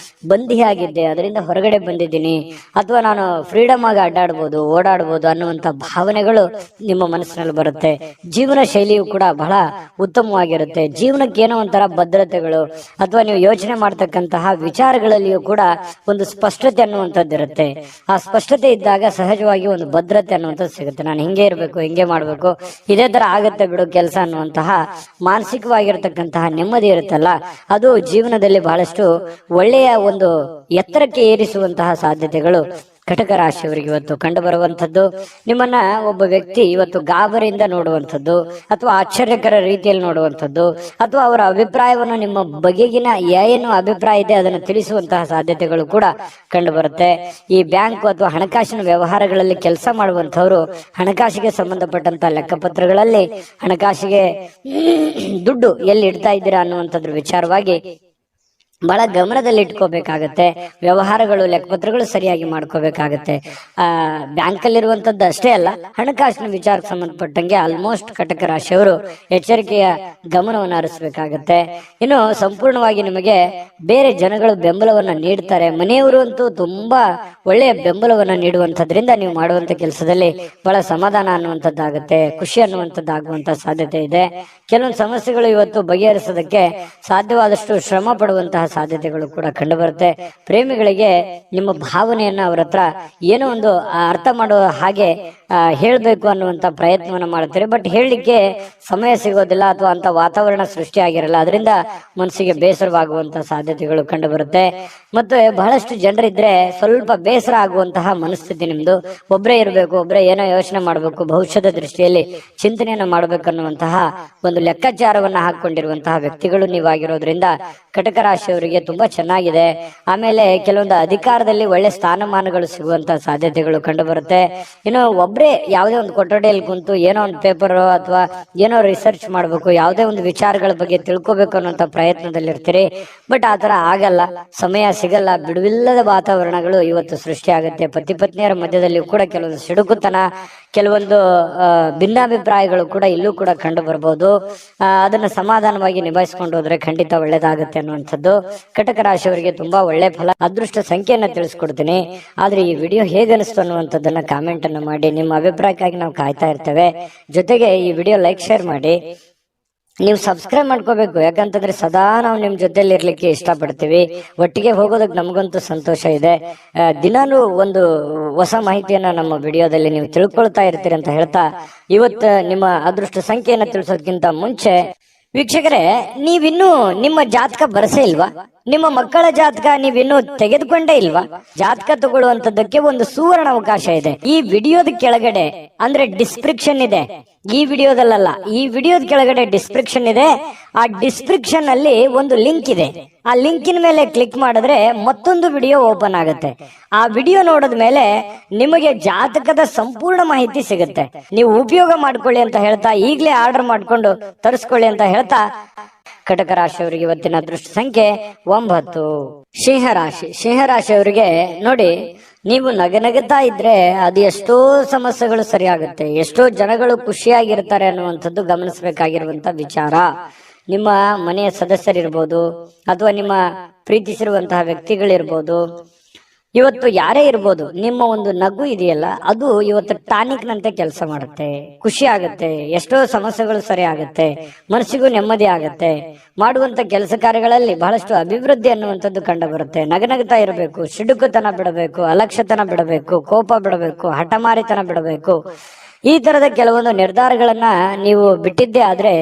ಬಂದಿಯಾಗಿದ್ದೆ, ಅದರಿಂದ ಹೊರಗಡೆ ಬಂದಿದ್ದೀನಿ, ಅಥವಾ ನಾನು ಫ್ರೀಡಮ್ ಆಗಿ ಅಡ್ಡಾಡ್ಬೋದು, ಓಡಾಡ್ಬೋದು ಅನ್ನುವಂತ ಭಾವನೆಗಳು ನಿಮ್ಮ ಮನಸ್ಸಿನಲ್ಲಿ ಬರುತ್ತೆ. ಜೀವನ ಶೈಲಿಯು ಕೂಡ ಬಹಳ ಉತ್ತಮವಾಗಿರುತ್ತೆ. ಜೀವನಕ್ಕೆ ಏನೋ ಒಂಥರ ಭದ್ರತೆಗಳು, ಅಥವಾ ನೀವು ಯೋಚನೆ ಮಾಡ್ತಕ್ಕಂತಹ ವಿಚಾರಗಳಲ್ಲಿಯೂ ಕೂಡ ಒಂದು ಸ್ಪಷ್ಟತೆ ಅನ್ನುವಂಥದ್ದಿರುತ್ತೆ. ಆ ಸ್ಪಷ್ಟತೆ ಇದ್ದಾಗ ಸಹಜವಾಗಿ ಒಂದು ಭದ್ರತೆ ಅನ್ನುವಂಥದ್ದು ಸಿಗುತ್ತೆ. ನಾನು ಹಿಂಗೆ ಇರಬೇಕು, ಹಿಂಗೆ ಮಾಡ್ಬೇಕು, ಇದೇ ತರ ಆಗತ್ತೆ ಬಿಡು ಕೆಲಸ ಅನ್ನುವಂತಹ ಮಾನಸಿಕವಾಗಿರ್ತಕ್ಕಂತಹ ನೆಮ್ಮದಿ ಇರುತ್ತಲ್ಲ, ಅದು ಜೀವನದಲ್ಲಿ ಬಹಳಷ್ಟು ಒಳ್ಳೆಯ ಒಂದು ಎತ್ತರಕ್ಕೆ ಏರಿಸುವಂತಹ ಸಾಧ್ಯತೆಗಳು ಕಟಕ ರಾಶಿಯವರಿಗೆ ಇವತ್ತು ಕಂಡು ಬರುವಂತದ್ದು. ನಿಮ್ಮನ್ನ ಒಬ್ಬ ವ್ಯಕ್ತಿ ಇವತ್ತು ಗಾಬರಿಯಿಂದ ನೋಡುವಂಥದ್ದು, ಅಥವಾ ಆಶ್ಚರ್ಯಕರ ರೀತಿಯಲ್ಲಿ ನೋಡುವಂಥದ್ದು, ಅಥವಾ ಅವರ ಅಭಿಪ್ರಾಯವನ್ನು ನಿಮ್ಮ ಬಗೆಗಿನ ಏನು ಅಭಿಪ್ರಾಯ ಇದೆ ಅದನ್ನು ತಿಳಿಸುವಂತಹ ಸಾಧ್ಯತೆಗಳು ಕೂಡ ಕಂಡು ಬರುತ್ತೆ. ಈ ಬ್ಯಾಂಕ್ ಅಥವಾ ಹಣಕಾಸಿನ ವ್ಯವಹಾರಗಳಲ್ಲಿ ಕೆಲಸ ಮಾಡುವಂತವರು ಹಣಕಾಸಿಗೆ ಸಂಬಂಧಪಟ್ಟಂತ ಲೆಕ್ಕಪತ್ರಗಳಲ್ಲಿ ಹಣಕಾಸಿಗೆ ದುಡ್ಡು ಎಲ್ಲಿ ಇಡ್ತಾ ಇದ್ದೀರಾ ಅನ್ನುವಂಥದ್ರ ವಿಚಾರವಾಗಿ ಬಹಳ ಗಮನದಲ್ಲಿ ಇಟ್ಕೋಬೇಕಾಗತ್ತೆ. ವ್ಯವಹಾರಗಳು, ಲೆಕ್ಕಪತ್ರಗಳು ಸರಿಯಾಗಿ ಮಾಡ್ಕೋಬೇಕಾಗತ್ತೆ. ಬ್ಯಾಂಕಲ್ಲಿರುವಂತದ್ದು ಅಷ್ಟೇ ಅಲ್ಲ, ಹಣಕಾಸಿನ ವಿಚಾರಕ್ಕೆ ಸಂಬಂಧಪಟ್ಟಂಗೆ ಆಲ್ಮೋಸ್ಟ್ ಕಟಕ ರಾಶಿಯವರು ಎಚ್ಚರಿಕೆಯ ಗಮನವನ್ನು ಹರಿಸಬೇಕಾಗತ್ತೆ. ಇನ್ನು ಸಂಪೂರ್ಣವಾಗಿ ನಿಮಗೆ ಬೇರೆ ಜನಗಳು ಬೆಂಬಲವನ್ನ ನೀಡ್ತಾರೆ. ಮನೆಯವರು ಅಂತೂ ತುಂಬಾ ಒಳ್ಳೆಯ ಬೆಂಬಲವನ್ನ ನೀಡುವಂತದ್ರಿಂದ ನೀವು ಮಾಡುವಂತ ಕೆಲಸದಲ್ಲಿ ಬಹಳ ಸಮಾಧಾನ ಅನ್ನುವಂಥದ್ದಾಗುತ್ತೆ, ಖುಷಿ ಅನ್ನುವಂಥದ್ದಾಗುವಂತ ಸಾಧ್ಯತೆ ಇದೆ. ಕೆಲವೊಂದು ಸಮಸ್ಯೆಗಳು ಇವತ್ತು ಬಗೆಹರಿಸೋದಕ್ಕೆ ಸಾಧ್ಯವಾದಷ್ಟು ಶ್ರಮ ಪಡುವಂತಹ ಸಾಧ್ಯತೆಗಳು ಕೂಡ ಕಂಡು ಬರುತ್ತೆ. ಪ್ರೇಮಿಗಳಿಗೆ ನಿಮ್ಮ ಭಾವನೆಯನ್ನ ಅವರ ಹತ್ರ ಏನೋ ಒಂದು ಅರ್ಥ ಮಾಡುವ ಹಾಗೆ ಹೇಳ್ಬೇಕು ಅನ್ನುವಂತ ಪ್ರಯತ್ನವನ್ನ ಮಾಡ್ತಾರೆ. ಬಟ್ ಹೇಳಲಿಕ್ಕೆ ಸಮಯ ಸಿಗೋದಿಲ್ಲ, ಅಥವಾ ಅಂತ ವಾತಾವರಣ ಸೃಷ್ಟಿ ಆಗಿರಲ್ಲ. ಅದರಿಂದ ಮನಸ್ಸಿಗೆ ಬೇಸರವಾಗುವಂತ ಸಾಧ್ಯತೆಗಳು ಕಂಡು ಬರುತ್ತೆ. ಮತ್ತೆ ಬಹಳಷ್ಟು ಜನರಿದ್ರೆ ಸ್ವಲ್ಪ ಬೇಸರ ಆಗುವಂತಹ ಮನಸ್ಥಿತಿ ನಿಮ್ದು. ಒಬ್ಬರೇ ಇರಬೇಕು, ಒಬ್ಬರೇ ಏನೋ ಯೋಚನೆ ಮಾಡಬೇಕು, ಭವಿಷ್ಯದ ದೃಷ್ಟಿಯಲ್ಲಿ ಚಿಂತನೆಯನ್ನ ಮಾಡಬೇಕು ಅನ್ನುವಂತಹ ಒಂದು ಲೆಕ್ಕಾಚಾರವನ್ನ ಹಾಕೊಂಡಿರುವಂತಹ ವ್ಯಕ್ತಿಗಳು ನೀವಾಗಿರೋದ್ರಿಂದ ಕಟಕ ರಾಶಿಯವರಿಗೆ ತುಂಬಾ ಚೆನ್ನಾಗಿದೆ. ಆಮೇಲೆ ಕೆಲವೊಂದು ಅಧಿಕಾರದಲ್ಲಿ ಒಳ್ಳೆ ಸ್ಥಾನಮಾನಗಳು ಸಿಗುವಂತ ಸಾಧ್ಯತೆಗಳು ಕಂಡು ಬರುತ್ತೆ. ಇನ್ನು ಒಬ್ಬರೇ ಒಬ್ಬರೇ ಯಾವುದೇ ಒಂದು ಕೊಠಡಿಯಲ್ಲಿ ಕುಂತು ಏನೋ ಒಂದು ಪೇಪರ್ ಅಥವಾ ಏನೋ ರಿಸರ್ಚ್ ಮಾಡ್ಬೇಕು, ಯಾವುದೇ ಒಂದು ವಿಚಾರಗಳ ಬಗ್ಗೆ ತಿಳ್ಕೊಬೇಕು ಅನ್ನೋಂಥ ಪ್ರಯತ್ನದಲ್ಲಿರ್ತೀರಿ. ಬಟ್ ಆತರ ಆಗಲ್ಲ, ಸಮಯ ಸಿಗಲ್ಲ, ಬಿಡುವಿಲ್ಲದ ವಾತಾವರಣಗಳು ಇವತ್ತು ಸೃಷ್ಟಿ ಆಗುತ್ತೆ. ಪತಿ ಪತ್ನಿಯರ ಮಧ್ಯದಲ್ಲಿ ಕೂಡ ಕೆಲವೊಂದು ಸಿಡುಕುತನ, ಕೆಲವೊಂದು ಭಿನ್ನಾಭಿಪ್ರಾಯಗಳು ಕೂಡ ಇಲ್ಲೂ ಕೂಡ ಕಂಡು ಬರ್ಬೋದು. ಅದನ್ನ ಸಮಾಧಾನವಾಗಿ ನಿಭಾಯಿಸ್ಕೊಂಡು ಹೋದ್ರೆ ಖಂಡಿತ ಒಳ್ಳೇದಾಗುತ್ತೆ ಅನ್ನುವಂಥದ್ದು ಕಟಕ ರಾಶಿಯವರಿಗೆ ತುಂಬಾ ಒಳ್ಳೆ ಫಲ. ಅದೃಷ್ಟ ಸಂಖ್ಯೆಯನ್ನ ತಿಳಿಸ್ಕೊಡ್ತೀನಿ. ಆದ್ರೆ ಈ ವಿಡಿಯೋ ಹೇಗನಿಸ್ತು ಅನ್ನುವಂಥದ್ದನ್ನ ಕಾಮೆಂಟ್ ಅನ್ನು ಮಾಡಿ. ನಿಮ್ಮ ಅಭಿಪ್ರಾಯಕ್ಕಾಗಿ ನಾವು ಕಾಯ್ತಾ ಇರ್ತೇವೆ. ಜೊತೆಗೆ ಈ ವಿಡಿಯೋ ಲೈಕ್ ಶೇರ್ ಮಾಡಿ. ನೀವು ಸಬ್ಸ್ಕ್ರೈಬ್ ಮಾಡ್ಕೋಬೇಕು, ಯಾಕಂತಂದ್ರೆ ಸದಾ ನಾವು ನಿಮ್ ಜೊತೆಲಿ ಇರ್ಲಿಕ್ಕೆ ಇಷ್ಟಪಡ್ತೀವಿ. ಒಟ್ಟಿಗೆ ಹೋಗೋದಕ್ಕೆ ನಮಗಂತೂ ಸಂತೋಷ ಇದೆ. ದಿನಾನು ಒಂದು ಹೊಸ ಮಾಹಿತಿಯನ್ನ ನಮ್ಮ ವಿಡಿಯೋದಲ್ಲಿ ನೀವು ತಿಳ್ಕೊಳ್ತಾ ಇರ್ತೀರಿ ಅಂತ ಹೇಳ್ತಾ, ಇವತ್ತು ನಿಮ್ಮ ಅದೃಷ್ಟ ಸಂಖ್ಯೆಯನ್ನ ತಿಳಿಸೋದಕ್ಕಿಂತ ಮುಂಚೆ ವೀಕ್ಷಕರೇ, ನೀವಿನ್ನೂ ನಿಮ್ಮ ಜಾತಕ ಬರಸೇ ಇಲ್ವಾ? ನಿಮ್ಮ ಮಕ್ಕಳ ಜಾತಕ ನೀವಿನ್ನೂ ತೆಗೆದುಕೊಂಡೇ ಇಲ್ವಾ? ಜಾತಕ ತಗೊಳ್ಳುವಂತದ್ದಕ್ಕೆ ಒಂದು ಸುವರ್ಣ ಅವಕಾಶ ಇದೆ. ಈ ವಿಡಿಯೋದ ಕೆಳಗಡೆ ಅಂದ್ರೆ ಡಿಸ್ಕ್ರಿಪ್ಷನ್ ಇದೆ, ಈ ವಿಡಿಯೋದಲ್ಲ, ಈ ವಿಡಿಯೋದ ಕೆಳಗಡೆ ಡಿಸ್ಕ್ರಿಪ್ಷನ್ ಇದೆ. ಆ ಡಿಸ್ಕ್ರಿಪ್ಷನ್ ಅಲ್ಲಿ ಒಂದು ಲಿಂಕ್ ಇದೆ. ಆ ಲಿಂಕಿನ ಮೇಲೆ ಕ್ಲಿಕ್ ಮಾಡಿದ್ರೆ ಮತ್ತೊಂದು ವಿಡಿಯೋ ಓಪನ್ ಆಗುತ್ತೆ. ಆ ವಿಡಿಯೋ ನೋಡಿದ ಮೇಲೆ ನಿಮಗೆ ಜಾತಕದ ಸಂಪೂರ್ಣ ಮಾಹಿತಿ ಸಿಗುತ್ತೆ. ನೀವು ಉಪಯೋಗ ಮಾಡ್ಕೊಳ್ಳಿ ಅಂತ ಹೇಳ್ತಾ, ಈಗಲೇ ಆರ್ಡರ್ ಮಾಡ್ಕೊಂಡು ತರಿಸ್ಕೊಳ್ಳಿ ಅಂತ ಹೇಳ್ತಾ, ಕಟಕ ರಾಶಿಯವರಿಗೆ ಇವತ್ತಿನ ಅದೃಷ್ಟ ಸಂಖ್ಯೆ 9. ಸಿಂಹರಾಶಿ. ಸಿಂಹರಾಶಿಯವರಿಗೆ ನೋಡಿ, ನೀವು ನಗನಗುತ್ತಾ ಇದ್ರೆ ಅದು ಎಷ್ಟೋ ಸಮಸ್ಯೆಗಳು ಸರಿಯಾಗುತ್ತೆ, ಎಷ್ಟೋ ಜನಗಳು ಖುಷಿಯಾಗಿರ್ತಾರೆ ಅನ್ನುವಂಥದ್ದು ಗಮನಿಸಬೇಕಾಗಿರುವಂತ ವಿಚಾರ. ನಿಮ್ಮ ಮನೆಯ ಸದಸ್ಯರಿರ್ಬೋದು ಅಥವಾ ನಿಮ್ಮ ಪ್ರೀತಿಸಿರುವಂತಹ ವ್ಯಕ್ತಿಗಳಿರ್ಬೋದು, ಇವತ್ತು ಯಾರೇ ಇರ್ಬೋದು, ನಿಮ್ಮ ಒಂದು ನಗು ಇದೆಯಲ್ಲ ಅದು ಇವತ್ತು ಟಾನಿಕ್ ನಂತೆ ಕೆಲಸ ಮಾಡುತ್ತೆ. ಖುಷಿ ಆಗುತ್ತೆ, ಎಷ್ಟೋ ಸಮಸ್ಯೆಗಳು ಸರಿ ಆಗುತ್ತೆ, ಮನಸ್ಸಿಗೂ ನೆಮ್ಮದಿ ಆಗುತ್ತೆ. ಮಾಡುವಂತ ಕೆಲಸ ಕಾರ್ಯಗಳಲ್ಲಿ ಬಹಳಷ್ಟು ಅಭಿವೃದ್ಧಿ ಅನ್ನುವಂಥದ್ದು ಕಂಡು ಬರುತ್ತೆ. ನಗನಗ್ತಾ ಇರಬೇಕು, ಸಿಡುಕುತನ ಬಿಡಬೇಕು, ಅಲಕ್ಷ್ಯತನ ಬಿಡಬೇಕು, ಕೋಪ ಬಿಡಬೇಕು, ಹಠಮಾರಿತನ ಬಿಡಬೇಕು. ಈ ತರದ ಕೆಲವೊಂದು ನಿರ್ಧಾರಗಳನ್ನ ನೀವು ಬಿಟ್ಟಿದ್ದೇ ಆದ್ರೆ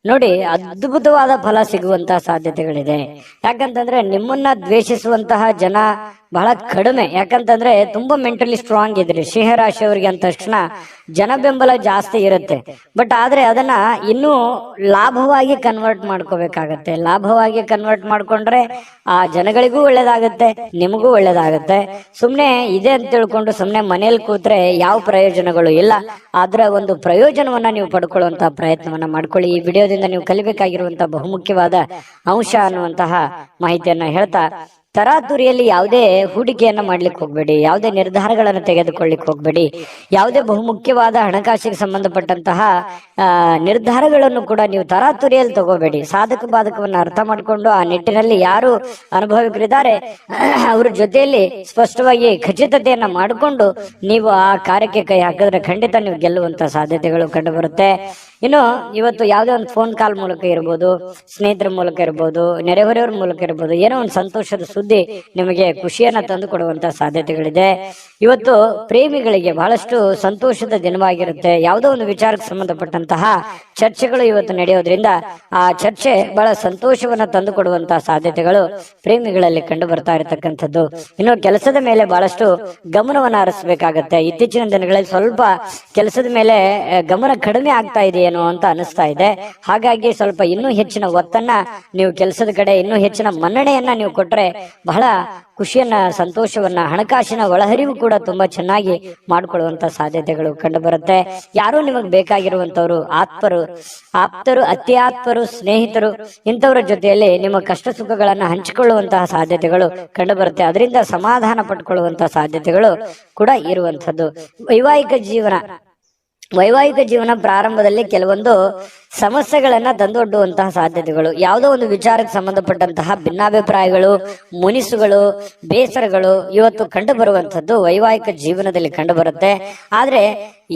ನೋಡಿ, ಅದ್ಭುತವಾದ ಫಲ ಸಿಗುವಂತಹ ಸಾಧ್ಯತೆಗಳಿದೆ. ಯಾಕಂತಂದ್ರೆ ನಿಮ್ಮನ್ನ ದ್ವೇಷಿಸುವಂತಹ ಜನ ಬಹಳ ಕಡಿಮೆ. ಯಾಕಂತಂದ್ರೆ ತುಂಬಾ ಮೆಂಟಲಿ ಸ್ಟ್ರಾಂಗ್ ಇದ್ರಿ ಸಿಂಹರಾಶಿಯವರಿಗೆ ಅಂದ ತಕ್ಷಣ ಜನ ಬೆಂಬಲ ಜಾಸ್ತಿ ಇರುತ್ತೆ. ಬಟ್ ಆದ್ರೆ ಅದನ್ನ ಇನ್ನೂ ಲಾಭವಾಗಿ ಕನ್ವರ್ಟ್ ಮಾಡ್ಕೋಬೇಕಾಗತ್ತೆ. ಲಾಭವಾಗಿ ಕನ್ವರ್ಟ್ ಮಾಡ್ಕೊಂಡ್ರೆ ಆ ಜನಗಳಿಗೂ ಒಳ್ಳೇದಾಗತ್ತೆ, ನಿಮಗೂ ಒಳ್ಳೇದಾಗತ್ತೆ. ಸುಮ್ನೆ ಇದೆ ಅಂತ ತಿಳ್ಕೊಂಡು ಸುಮ್ನೆ ಮನೇಲಿ ಕೂತ್ರೆ ಯಾವ ಪ್ರಯೋಜನಗಳು ಇಲ್ಲ. ಅದರ ಒಂದು ಪ್ರಯೋಜನವನ್ನ ನೀವು ಪಡ್ಕೊಳ್ಳುವಂತಹ ಪ್ರಯತ್ನವನ್ನ ಮಾಡ್ಕೊಳ್ಳಿ. ಈ ವಿಡಿಯೋದಿಂದ ನೀವು ಕಲಿಬೇಕಾಗಿರುವಂತಹ ಬಹುಮುಖ್ಯವಾದ ಅಂಶ ಅನ್ನುವಂತಹ ಮಾಹಿತಿಯನ್ನ ಹೇಳ್ತಾ, ತರಾತುರಿಯಲ್ಲಿ ಯಾವುದೇ ಹೂಡಿಕೆಯನ್ನ ಮಾಡ್ಲಿಕ್ಕೆ ಹೋಗ್ಬೇಡಿ, ಯಾವುದೇ ನಿರ್ಧಾರಗಳನ್ನು ತೆಗೆದುಕೊಳ್ಳಿಕ್ ಹೋಗ್ಬೇಡಿ. ಯಾವುದೇ ಬಹುಮುಖ್ಯವಾದ ಹಣಕಾಸಿಗೆ ಸಂಬಂಧಪಟ್ಟಂತಹ ನಿರ್ಧಾರಗಳನ್ನು ಕೂಡ ನೀವು ತರಾತುರಿಯಲ್ಲಿ ತಗೋಬೇಡಿ. ಸಾಧಕ ಬಾಧಕವನ್ನ ಅರ್ಥ ಮಾಡಿಕೊಂಡು ಆ ನಿಟ್ಟಿನಲ್ಲಿ ಯಾರು ಅನುಭವಿಕರಿದ್ದಾರೆ ಅವ್ರ ಜೊತೆಯಲ್ಲಿ ಸ್ಪಷ್ಟವಾಗಿ ಖಚಿತತೆಯನ್ನ ಮಾಡಿಕೊಂಡು ನೀವು ಆ ಕಾರ್ಯಕ್ಕೆ ಕೈ ಹಾಕಿದ್ರೆ ಖಂಡಿತ ನೀವು ಗೆಲ್ಲುವಂತ ಸಾಧ್ಯತೆಗಳು ಕಂಡು ಬರುತ್ತೆ. ಇನ್ನು ಇವತ್ತು ಯಾವುದೇ ಒಂದು ಫೋನ್ ಕಾಲ್ ಮೂಲಕ ಇರ್ಬೋದು, ಸ್ನೇಹಿತರ ಮೂಲಕ ಇರ್ಬೋದು, ನೆರೆಹೊರೆಯವರ ಮೂಲಕ ಇರ್ಬೋದು, ಏನೋ ಒಂದು ಸಂತೋಷದ ಸುದ್ದಿ ನಿಮಗೆ ಖುಷಿಯನ್ನ ತಂದು ಕೊಡುವಂತ ಸಾಧ್ಯತೆಗಳಿದೆ. ಇವತ್ತು ಪ್ರೇಮಿಗಳಿಗೆ ಬಹಳಷ್ಟು ಸಂತೋಷದ ದಿನವಾಗಿರುತ್ತೆ. ಯಾವುದೋ ಒಂದು ವಿಚಾರಕ್ಕೆ ಸಂಬಂಧಪಟ್ಟಂತಹ ಚರ್ಚೆಗಳು ಇವತ್ತು ನಡೆಯೋದ್ರಿಂದ ಆ ಚರ್ಚೆ ಬಹಳ ಸಂತೋಷವನ್ನ ತಂದು ಕೊಡುವಂತಹ ಸಾಧ್ಯತೆಗಳು ಪ್ರೇಮಿಗಳಲ್ಲಿ ಕಂಡು ಬರ್ತಾ ಇರತಕ್ಕಂಥದ್ದು. ಇನ್ನು ಕೆಲಸದ ಮೇಲೆ ಬಹಳಷ್ಟು ಗಮನವನ್ನ ಹರಿಸಬೇಕಾಗತ್ತೆ. ಇತ್ತೀಚಿನ ದಿನಗಳಲ್ಲಿ ಸ್ವಲ್ಪ ಕೆಲಸದ ಮೇಲೆ ಗಮನ ಕಡಿಮೆ ಆಗ್ತಾ ಇದೆಯೇನೋ ಅಂತ ಅನಿಸ್ತಾ ಇದೆ. ಹಾಗಾಗಿ ಸ್ವಲ್ಪ ಇನ್ನೂ ಹೆಚ್ಚಿನ ಒತ್ತನ್ನ ನೀವು ಕೆಲಸದ ಕಡೆ ಇನ್ನೂ ಹೆಚ್ಚಿನ ಮನ್ನಣೆಯನ್ನ ನೀವು ಕೊಟ್ರೆ ಬಹಳ ಖುಷಿಯನ್ನ, ಸಂತೋಷವನ್ನ, ಹಣಕಾಸಿನ ಒಳಹರಿವು ಕೂಡ ತುಂಬಾ ಚೆನ್ನಾಗಿ ಮಾಡಿಕೊಳ್ಳುವಂತ ಸಾಧ್ಯತೆಗಳು ಕಂಡು ಬರುತ್ತೆ. ಯಾರು ನಿಮಗೆ ಬೇಕಾಗಿರುವಂತವ್ರು, ಆಪ್ತರು, ಅತಿ ಆಪ್ತರು, ಸ್ನೇಹಿತರು, ಇಂಥವರ ಜೊತೆಯಲ್ಲಿ ನಿಮ್ಮ ಕಷ್ಟ ಸುಖಗಳನ್ನ ಹಂಚಿಕೊಳ್ಳುವಂತಹ ಸಾಧ್ಯತೆಗಳು ಕಂಡು ಬರುತ್ತೆ. ಅದರಿಂದ ಸಮಾಧಾನ ಪಡ್ಕೊಳ್ಳುವಂತಹ ಸಾಧ್ಯತೆಗಳು ಕೂಡ ಇರುವಂತದ್ದು. ವೈವಾಹಿಕ ಜೀವನ ಪ್ರಾರಂಭದಲ್ಲಿ ಕೆಲವೊಂದು ಸಮಸ್ಯೆಗಳನ್ನ ತಂದೊಡ್ಡುವಂತಹ ಸಾಧ್ಯತೆಗಳು, ಯಾವುದೋ ಒಂದು ವಿಚಾರಕ್ಕೆ ಸಂಬಂಧಪಟ್ಟಂತಹ ಭಿನ್ನಾಭಿಪ್ರಾಯಗಳು, ಮುನಿಸುಗಳು, ಬೇಸರಗಳು ಇವತ್ತು ಕಂಡು ಬರುವಂತದ್ದು ವೈವಾಹಿಕ ಜೀವನದಲ್ಲಿ ಕಂಡು ಬರುತ್ತೆ. ಆದ್ರೆ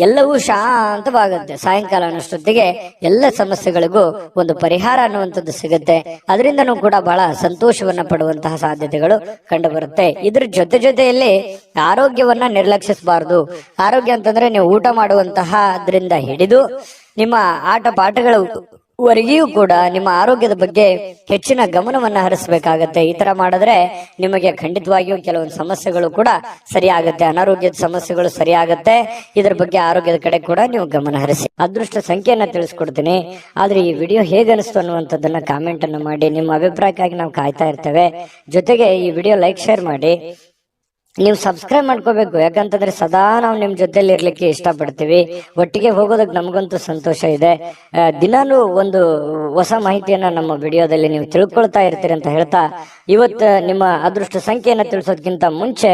ಎಲ್ಲವೂ ಶಾಂತವಾಗುತ್ತೆ. ಸಾಯಂಕಾಲ ಅನ್ನೋಷ್ಟೊತ್ತಿಗೆ ಎಲ್ಲ ಸಮಸ್ಯೆಗಳಿಗೂ ಒಂದು ಪರಿಹಾರ ಅನ್ನುವಂಥದ್ದು ಸಿಗುತ್ತೆ. ಅದರಿಂದನೂ ಕೂಡ ಬಹಳ ಸಂತೋಷವನ್ನ ಪಡುವಂತಹ ಸಾಧ್ಯತೆಗಳು ಕಂಡು ಬರುತ್ತೆ. ಇದ್ರ ಜೊತೆಯಲ್ಲಿ ಆರೋಗ್ಯವನ್ನ ನಿರ್ಲಕ್ಷಿಸಬಾರದು. ಆರೋಗ್ಯ ಅಂತಂದ್ರೆ ನೀವು ಊಟ ಮಾಡುವಂತಹ ಅದರಿಂದ ಹಿಡಿದು ನಿಮ್ಮ ಆಟ ಪಾಠಗಳವರೆಗೂ ಕೂಡ ನಿಮ್ಮ ಆರೋಗ್ಯದ ಬಗ್ಗೆ ಹೆಚ್ಚಿನ ಗಮನವನ್ನ ಹರಿಸಬೇಕಾಗತ್ತೆ. ಈ ತರ ಮಾಡಿದ್ರೆ ನಿಮಗೆ ಖಂಡಿತವಾಗಿಯೂ ಕೆಲವೊಂದು ಸಮಸ್ಯೆಗಳು ಕೂಡ ಸರಿಯಾಗುತ್ತೆ, ಅನಾರೋಗ್ಯದ ಸಮಸ್ಯೆಗಳು ಸರಿಯಾಗತ್ತೆ. ಇದರ ಬಗ್ಗೆ ಆರೋಗ್ಯದ ಕಡೆ ಕೂಡ ನೀವು ಗಮನ ಹರಿಸಿ. ಅದೃಷ್ಟ ಸಂಖ್ಯೆಯನ್ನ ತಿಳಿಸ್ಕೊಡ್ತೀನಿ. ಆದ್ರೆ ಈ ವಿಡಿಯೋ ಹೇಗನಿಸ್ತು ಅನ್ನುವಂಥದ್ದನ್ನ ಕಾಮೆಂಟ್ ಅನ್ನು ಮಾಡಿ. ನಿಮ್ಮ ಅಭಿಪ್ರಾಯಕ್ಕಾಗಿ ನಾವು ಕಾಯ್ತಾ ಇರ್ತೇವೆ. ಜೊತೆಗೆ ಈ ವಿಡಿಯೋ ಲೈಕ್ ಶೇರ್ ಮಾಡಿ. ನೀವು ಸಬ್ಸ್ಕ್ರೈಬ್ ಮಾಡ್ಕೋಬೇಕು. ಯಾಕಂತಂದ್ರೆ ಸದಾ ನಾವು ನಿಮ್ ಜೊತೆಲಿ ಇರ್ಲಿಕ್ಕೆ ಇಷ್ಟಪಡ್ತೀವಿ. ಒಟ್ಟಿಗೆ ಹೋಗೋದಕ್ಕೆ ನಮಗಂತೂ ಸಂತೋಷ ಇದೆ. ದಿನಾನು ಒಂದು ಹೊಸ ಮಾಹಿತಿಯನ್ನ ನಮ್ಮ ವಿಡಿಯೋದಲ್ಲಿ ನೀವು ತಿಳ್ಕೊಳ್ತಾ ಇರ್ತೀರಿ ಅಂತ ಹೇಳ್ತಾ, ಇವತ್ತು ನಿಮ್ಮ ಅದೃಷ್ಟ ಸಂಖ್ಯೆಯನ್ನ ತಿಳಿಸೋದಕ್ಕಿಂತ ಮುಂಚೆ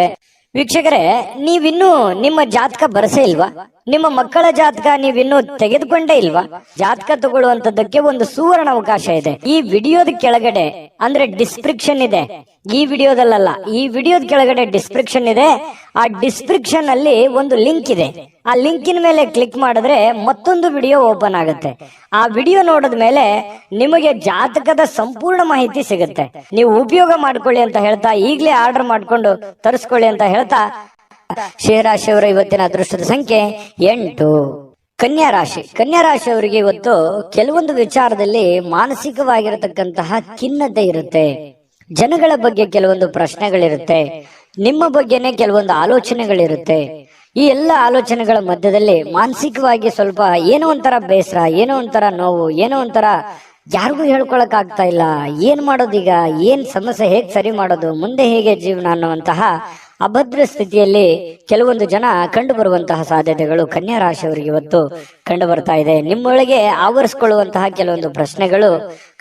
ವೀಕ್ಷಕರೇ, ನೀವಿನ್ನೂ ನಿಮ್ಮ ಜಾತಕ ಬರಸೇ ಇಲ್ವಾ? ನಿಮ್ಮ ಮಕ್ಕಳ ಜಾತಕ ನೀವಿನ್ನೂ ತೆಗೆದುಕೊಂಡೇ ಇಲ್ವಾ? ಜಾತಕ ತಗೊಳ್ಳುವಂತದ್ದಕ್ಕೆ ಒಂದು ಸುವರ್ಣ ಅವಕಾಶ ಇದೆ. ಈ ವಿಡಿಯೋದ ಕೆಳಗಡೆ ಅಂದ್ರೆ ಡಿಸ್ಕ್ರಿಪ್ಷನ್ ಇದೆ. ಈ ವಿಡಿಯೋದಲ್ಲ, ಈ ವಿಡಿಯೋದ ಕೆಳಗಡೆ ಡಿಸ್ಕ್ರಿಪ್ಷನ್ ಇದೆ. ಆ ಡಿಸ್ಕ್ರಿಪ್ಷನ್ ಅಲ್ಲಿ ಒಂದು ಲಿಂಕ್ ಇದೆ. ಆ ಲಿಂಕಿನ ಮೇಲೆ ಕ್ಲಿಕ್ ಮಾಡಿದ್ರೆ ಮತ್ತೊಂದು ವಿಡಿಯೋ ಓಪನ್ ಆಗುತ್ತೆ. ಆ ವಿಡಿಯೋ ನೋಡಿದ ಮೇಲೆ ನಿಮಗೆ ಜಾತಕದ ಸಂಪೂರ್ಣ ಮಾಹಿತಿ ಸಿಗುತ್ತೆ. ನೀವು ಉಪಯೋಗ ಮಾಡ್ಕೊಳ್ಳಿ ಅಂತ ಹೇಳ್ತಾ, ಈಗಲೇ ಆರ್ಡರ್ ಮಾಡ್ಕೊಂಡು ತರಿಸ್ಕೊಳ್ಳಿ ಅಂತ ಹೇಳ್ತಾ, ಶೇರಾಶಿಯವರ ಇವತ್ತಿನ ಅದೃಷ್ಟದ ಸಂಖ್ಯೆ 8. ಕನ್ಯಾ ರಾಶಿ. ಕನ್ಯಾ ರಾಶಿಯವರಿಗೆ ಇವತ್ತು ಕೆಲವೊಂದು ವಿಚಾರದಲ್ಲಿ ಮಾನಸಿಕವಾಗಿರತಕ್ಕಂತಹ ಖಿನ್ನತೆ ಇರುತ್ತೆ. ಜನಗಳ ಬಗ್ಗೆ ಕೆಲವೊಂದು ಪ್ರಶ್ನೆಗಳಿರುತ್ತೆ. ನಿಮ್ಮ ಬಗ್ಗೆನೆ ಕೆಲವೊಂದು ಆಲೋಚನೆಗಳಿರುತ್ತೆ. ಈ ಎಲ್ಲ ಆಲೋಚನೆಗಳ ಮಧ್ಯದಲ್ಲಿ ಮಾನಸಿಕವಾಗಿ ಸ್ವಲ್ಪ ಏನೋ ಒಂಥರ ಬೇಸರ, ಏನೋ ಒಂಥರ ನೋವು, ಏನೋ ಒಂಥರ ಯಾರಿಗೂ ಹೇಳ್ಕೊಳಕ್ ಆಗ್ತಾ ಇಲ್ಲ. ಏನ್ ಮಾಡೋದೀಗ, ಏನ್ ಸಮಸ್ಯೆ, ಹೇಗ್ ಸರಿ ಮಾಡೋದು, ಮುಂದೆ ಹೇಗೆ ಜೀವನ ಅನ್ನುವಂತಹ ಅಭದ್ರ ಸ್ಥಿತಿಯಲ್ಲಿ ಕೆಲವೊಂದು ಜನ ಕಂಡು ಬರುವಂತಹ ಸಾಧ್ಯತೆಗಳು ಕನ್ಯಾ ರಾಶಿಯವರಿಗೆ ಇವತ್ತು ಕಂಡು ಬರ್ತಾ ಇದೆ. ನಿಮ್ಮೊಳಗೆ ಆವರಿಸಿಕೊಳ್ಳುವಂತಹ ಕೆಲವೊಂದು ಪ್ರಶ್ನೆಗಳು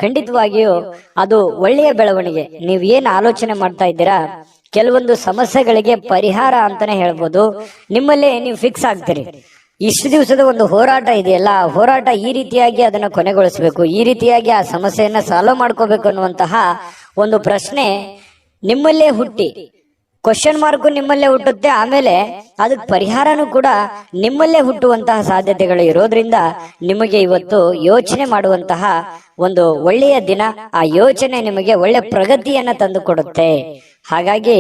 ಖಂಡಿತವಾಗಿಯೂ ಅದು ಒಳ್ಳೆಯ ಬೆಳವಣಿಗೆ. ನೀವ್ ಏನ್ ಆಲೋಚನೆ ಮಾಡ್ತಾ ಇದ್ದೀರಾ, ಕೆಲವೊಂದು ಸಮಸ್ಯೆಗಳಿಗೆ ಪರಿಹಾರ ಅಂತಾನೆ ಹೇಳ್ಬೋದು. ನಿಮ್ಮಲ್ಲೇ ನೀವು ಫಿಕ್ಸ್ ಆಗ್ತೀರಿ. ಇಷ್ಟು ದಿವಸದ ಒಂದು ಹೋರಾಟ ಇದೆಯಲ್ಲ, ಹೋರಾಟ ಈ ರೀತಿಯಾಗಿ ಅದನ್ನ ಕೊನೆಗೊಳಿಸಬೇಕು, ಈ ರೀತಿಯಾಗಿ ಆ ಸಮಸ್ಯೆಯನ್ನ ಸಾಲ್ವ್ ಮಾಡ್ಕೋಬೇಕು ಅನ್ನುವಂತಹ ಒಂದು ಪ್ರಶ್ನೆ ನಿಮ್ಮಲ್ಲೇ ಹುಟ್ಟಿ, ಕ್ವಶನ್ ಮಾರ್ಕ್ ನಿಮ್ಮಲ್ಲೇ ಹುಟ್ಟುತ್ತೆ. ಆಮೇಲೆ ಅದಕ್ಕೆ ಪರಿಹಾರನೂ ಕೂಡ ನಿಮ್ಮಲ್ಲೇ ಹುಟ್ಟುವಂತಹ ಸಾಧ್ಯತೆಗಳು ಇರೋದ್ರಿಂದ ನಿಮಗೆ ಇವತ್ತು ಯೋಚನೆ ಮಾಡುವಂತಹ ಒಂದು ಒಳ್ಳೆಯ ದಿನ. ಆ ಯೋಚನೆ ನಿಮಗೆ ಒಳ್ಳೆ ಪ್ರಗತಿಯನ್ನ ತಂದು ಕೊಡುತ್ತೆ. ಹಾಗಾಗಿ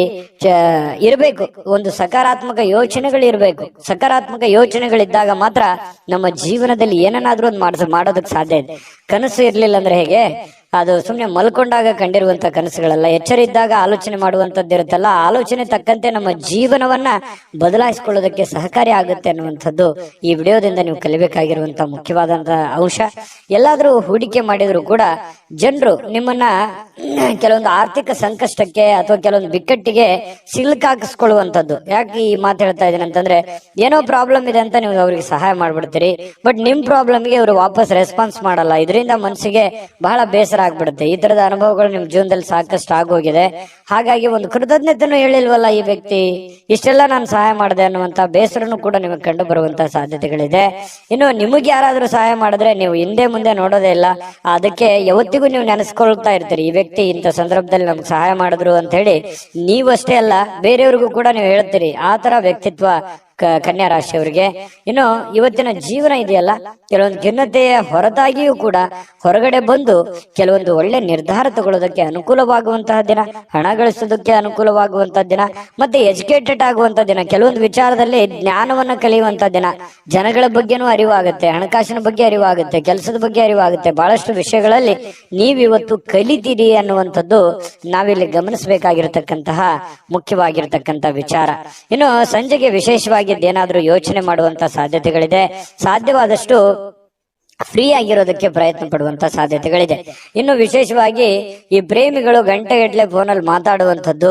ಇರಬೇಕು, ಒಂದು ಸಕಾರಾತ್ಮಕ ಯೋಚನೆಗಳು ಇರಬೇಕು. ಸಕಾರಾತ್ಮಕ ಯೋಚನೆಗಳಿದ್ದಾಗ ಮಾತ್ರ ನಮ್ಮ ಜೀವನದಲ್ಲಿ ಏನನ್ನಾದ್ರೂ ಒಂದು ಮಾಡೋದಕ್ಕೆ ಸಾಧ್ಯ ಇದೆ. ಕನಸು ಇರ್ಲಿಲ್ಲ ಅಂದ್ರೆ ಹೇಗೆ, ಅದು ಸುಮ್ನೆ ಮಲ್ಕೊಂಡಾಗ ಕಂಡಿರುವಂತ ಕನಸುಗಳಲ್ಲ. ಎಚ್ಚರ ಇದ್ದಾಗ ಆಲೋಚನೆ ಮಾಡುವಂತದ್ದು ಇರುತ್ತಲ್ಲ, ಆಲೋಚನೆ ತಕ್ಕಂತೆ ನಮ್ಮ ಜೀವನವನ್ನ ಬದಲಾಯಿಸಿಕೊಳ್ಳೋದಕ್ಕೆ ಸಹಕಾರಿ ಆಗುತ್ತೆ ಅನ್ನುವಂಥದ್ದು ಈ ವಿಡಿಯೋದಿಂದ ನೀವು ಕಲಿಬೇಕಾಗಿರುವಂತಹ ಮುಖ್ಯವಾದಂತಹ ಅಂಶ. ಎಲ್ಲಾದ್ರೂ ಹೂಡಿಕೆ ಮಾಡಿದ್ರು ಕೂಡ ಜನರು ನಿಮ್ಮನ್ನ ಕೆಲವೊಂದು ಆರ್ಥಿಕ ಸಂಕಷ್ಟಕ್ಕೆ ಅಥವಾ ಕೆಲವೊಂದು ಬಿಕ್ಕಟ್ಟಿಗೆ ಸಿಲುಕಾಕಿಸ್ಕೊಳ್ಳುವಂಥದ್ದು. ಯಾಕೆ ಈ ಮಾತು ಹೇಳ್ತಾ ಇದ್ದೀನಿ ಅಂತಂದ್ರೆ, ಏನೋ ಪ್ರಾಬ್ಲಮ್ ಇದೆ ಅಂತ ನೀವು ಅವ್ರಿಗೆ ಸಹಾಯ ಮಾಡ್ಬಿಡ್ತೀರಿ, ಬಟ್ ನಿಮ್ ಪ್ರಾಬ್ಲಮ್ಗೆ ಅವರು ವಾಪಸ್ ರೆಸ್ಪಾನ್ಸ್ ಮಾಡಲ್ಲ. ಇದರಿಂದ ಮನಸ್ಸಿಗೆ ಬಹಳ ಬೇಸರ ಆಗ್ಬಿಡುತ್ತೆ. ಈ ತರದ ಅನುಭವಗಳು ನಿಮ್ ಜೀವನದಲ್ಲಿ ಸಾಕಷ್ಟು ಆಗೋಗಿದೆ. ಹಾಗಾಗಿ ಒಂದು ಕೃತಜ್ಞತೆನೂ ಹೇಳಿಲ್ವಲ್ಲ ಈ ವ್ಯಕ್ತಿ, ಇಷ್ಟೆಲ್ಲ ನಾನು ಸಹಾಯ ಮಾಡಿದೆ ಅನ್ನುವಂತ ಬೇಸರನು ಕೂಡ ನಿಮಗೆ ಕಂಡು ಬರುವಂತಹ ಸಾಧ್ಯತೆಗಳಿದೆ. ಇನ್ನು ನಿಮಗೆ ಯಾರಾದ್ರೂ ಸಹಾಯ ಮಾಡಿದ್ರೆ ನೀವು ಹಿಂದೆ ಮುಂದೆ ನೋಡೋದೇ ಇಲ್ಲ. ಅದಕ್ಕೆ ಯಾವತ್ತಿಗೂ ನೀವು ನೆನೆಸ್ಕೊಳ್ತಾ ಇರ್ತೀರಿ, ಈ ವ್ಯಕ್ತಿ ಇಂಥ ಸಂದರ್ಭದಲ್ಲಿ ನಮ್ಗೆ ಸಹಾಯ ಮಾಡಿದ್ರು ಅಂತ ಹೇಳಿ. ನೀವಷ್ಟೇ ಅಲ್ಲ, ಬೇರೆಯವ್ರಿಗೂ ಕೂಡ ನೀವು ಹೇಳ್ತೀರಿ. ಆ ತರ ವ್ಯಕ್ತಿತ್ವ ಕನ್ಯಾ ರಾಶಿಯವರಿಗೆ. ಇನ್ನು ಇವತ್ತಿನ ಜೀವನ ಇದೆಯಲ್ಲ, ಕೆಲವೊಂದು ಖಿನ್ನತೆಯ ಹೊರತಾಗಿಯೂ ಕೂಡ ಹೊರಗಡೆ ಬಂದು ಕೆಲವೊಂದು ಒಳ್ಳೆ ನಿರ್ಧಾರ ತಗೊಳ್ಳೋದಕ್ಕೆ ಅನುಕೂಲವಾಗುವಂತಹ ದಿನ, ಹಣ ಗಳಿಸೋದಕ್ಕೆ ಅನುಕೂಲವಾಗುವಂತಹ ದಿನ, ಮತ್ತೆ ಎಜುಕೇಟೆಡ್ ಆಗುವಂತಹ ದಿನ, ಕೆಲವೊಂದು ವಿಚಾರದಲ್ಲಿ ಜ್ಞಾನವನ್ನ ಕಲಿಯುವಂತಹ ದಿನ. ಜನಗಳ ಬಗ್ಗೆನೂ ಅರಿವಾಗುತ್ತೆ, ಹಣಕಾಸಿನ ಬಗ್ಗೆ ಅರಿವಾಗುತ್ತೆ, ಕೆಲಸದ ಬಗ್ಗೆ ಅರಿವಾಗುತ್ತೆ. ಬಹಳಷ್ಟು ವಿಷಯಗಳಲ್ಲಿ ನೀವಿವತ್ತು ಕಲಿತೀರಿ ಅನ್ನುವಂಥದ್ದು ನಾವಿಲ್ಲಿ ಗಮನಿಸಬೇಕಾಗಿರತಕ್ಕಂತಹ ಮುಖ್ಯವಾಗಿರತಕ್ಕಂತ ವಿಚಾರ. ಇನ್ನು ಸಂಜೆಗೆ ವಿಶೇಷವಾಗಿ ಏನಾದ್ರೂ ಯೋಚನೆ ಮಾಡುವಂತ ಸಾಧ್ಯತೆಗಳಿದೆ. ಸಾಧ್ಯವಾದಷ್ಟು ಫ್ರೀ ಆಗಿರೋದಕ್ಕೆ ಪ್ರಯತ್ನ ಪಡುವಂತ ಸಾಧ್ಯತೆಗಳಿದೆ. ಇನ್ನು ವಿಶೇಷವಾಗಿ ಈ ಪ್ರೇಮಿಗಳು ಗಂಟೆಗಟ್ಟಲೆ ಫೋನಲ್ಲಿ ಮಾತಾಡುವಂಥದ್ದು,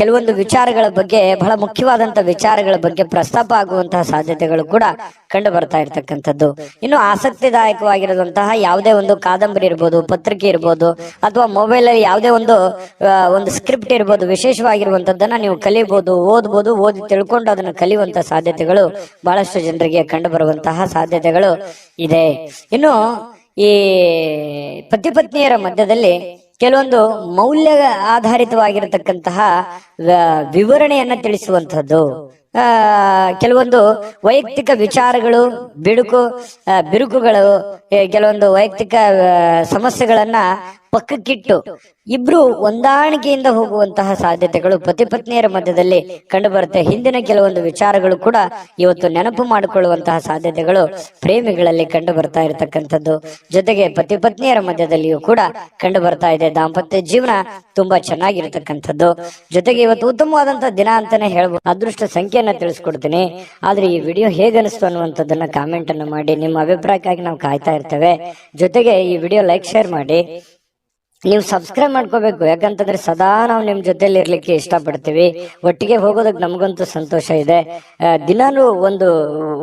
ಕೆಲವೊಂದು ವಿಚಾರಗಳ ಬಗ್ಗೆ, ಬಹಳ ಮುಖ್ಯವಾದಂತ ವಿಚಾರಗಳ ಬಗ್ಗೆ ಪ್ರಸ್ತಾಪ ಆಗುವಂತಹ ಸಾಧ್ಯತೆಗಳು ಕೂಡ ಕಂಡು ಬರ್ತಾ ಇರತಕ್ಕಂಥದ್ದು. ಇನ್ನು ಆಸಕ್ತಿದಾಯಕವಾಗಿರುವಂತಹ ಯಾವುದೇ ಒಂದು ಕಾದಂಬರಿ ಇರ್ಬೋದು, ಪತ್ರಿಕೆ ಇರ್ಬೋದು, ಅಥವಾ ಮೊಬೈಲ್ ಅಲ್ಲಿ ಯಾವುದೇ ಒಂದು ಸ್ಕ್ರಿಪ್ಟ್ ಇರ್ಬೋದು, ವಿಶೇಷವಾಗಿರುವಂತದ್ದನ್ನ ನೀವು ಕಲಿಬಹುದು, ಓದ್ಬೋದು. ಓದಿ ತಿಳ್ಕೊಂಡು ಅದನ್ನು ಕಲಿಯುವಂತಹ ಸಾಧ್ಯತೆಗಳು ಬಹಳಷ್ಟು ಜನರಿಗೆ ಕಂಡು ಬರುವಂತಹ ಸಾಧ್ಯತೆಗಳು ಇದೆ. ಇನ್ನು ಈ ಪತಿ ಪತ್ನಿಯರ ಮಧ್ಯದಲ್ಲಿ ಕೆಲವೊಂದು ಮೌಲ್ಯ ಆಧಾರಿತವಾಗಿರತಕ್ಕಂತಹ ವಿವರಣೆಯನ್ನ ತಿಳಿಸುವಂತಹದ್ದು, ಕೆಲವೊಂದು ವೈಯಕ್ತಿಕ ವಿಚಾರಗಳು, ಬಿರುಕುಗಳು, ಕೆಲವೊಂದು ವೈಯಕ್ತಿಕ ಸಮಸ್ಯೆಗಳನ್ನ ಪಕ್ಕಕ್ಕಿಟ್ಟು ಇಬ್ರು ಹೊಂದಾಣಿಕೆಯಿಂದ ಹೋಗುವಂತಹ ಸಾಧ್ಯತೆಗಳು ಪತಿ ಪತ್ನಿಯರ ಮಧ್ಯದಲ್ಲಿ ಕಂಡು ಬರುತ್ತೆ. ಹಿಂದಿನ ಕೆಲವೊಂದು ವಿಚಾರಗಳು ಕೂಡ ಇವತ್ತು ನೆನಪು ಮಾಡಿಕೊಳ್ಳುವಂತಹ ಸಾಧ್ಯತೆಗಳು ಪ್ರೇಮಿಗಳಲ್ಲಿ ಕಂಡು ಬರ್ತಾ ಇರತಕ್ಕಂಥದ್ದು. ಜೊತೆಗೆ ಪತಿ ಪತ್ನಿಯರ ಮಧ್ಯದಲ್ಲಿಯೂ ಕೂಡ ಕಂಡು ಬರ್ತಾ ಇದೆ. ದಾಂಪತ್ಯ ಜೀವನ ತುಂಬಾ ಚೆನ್ನಾಗಿರ್ತಕ್ಕಂಥದ್ದು. ಜೊತೆಗೆ ಇವತ್ತು ಉತ್ತಮವಾದಂತಹ ದಿನ ಅಂತಾನೆ ಹೇಳ್ಬೋದು. ಅದೃಷ್ಟ ಸಂಖ್ಯೆಯನ್ನ ತಿಳಿಸ್ಕೊಡ್ತೀನಿ. ಆದ್ರೆ ಈ ವಿಡಿಯೋ ಹೇಗನಿಸ್ತು ಅನ್ನುವಂಥದ್ದನ್ನ ಕಾಮೆಂಟ್ ಅನ್ನು ಮಾಡಿ. ನಿಮ್ಮ ಅಭಿಪ್ರಾಯಕ್ಕಾಗಿ ನಾವು ಕಾಯ್ತಾ ಇರ್ತೇವೆ. ಜೊತೆಗೆ ಈ ವಿಡಿಯೋ ಲೈಕ್, ಶೇರ್ ಮಾಡಿ. ನೀವು ಸಬ್ಸ್ಕ್ರೈಬ್ ಮಾಡ್ಕೋಬೇಕು. ಯಾಕಂತಂದ್ರೆ ಸದಾ ನಾವು ನಿಮ್ ಜೊತೆಲಿ ಇರ್ಲಿಕ್ಕೆ ಇಷ್ಟಪಡ್ತೀವಿ. ಒಟ್ಟಿಗೆ ಹೋಗೋದಕ್ಕೆ ನಮಗಂತೂ ಸಂತೋಷ ಇದೆ. ದಿನಾನು ಒಂದು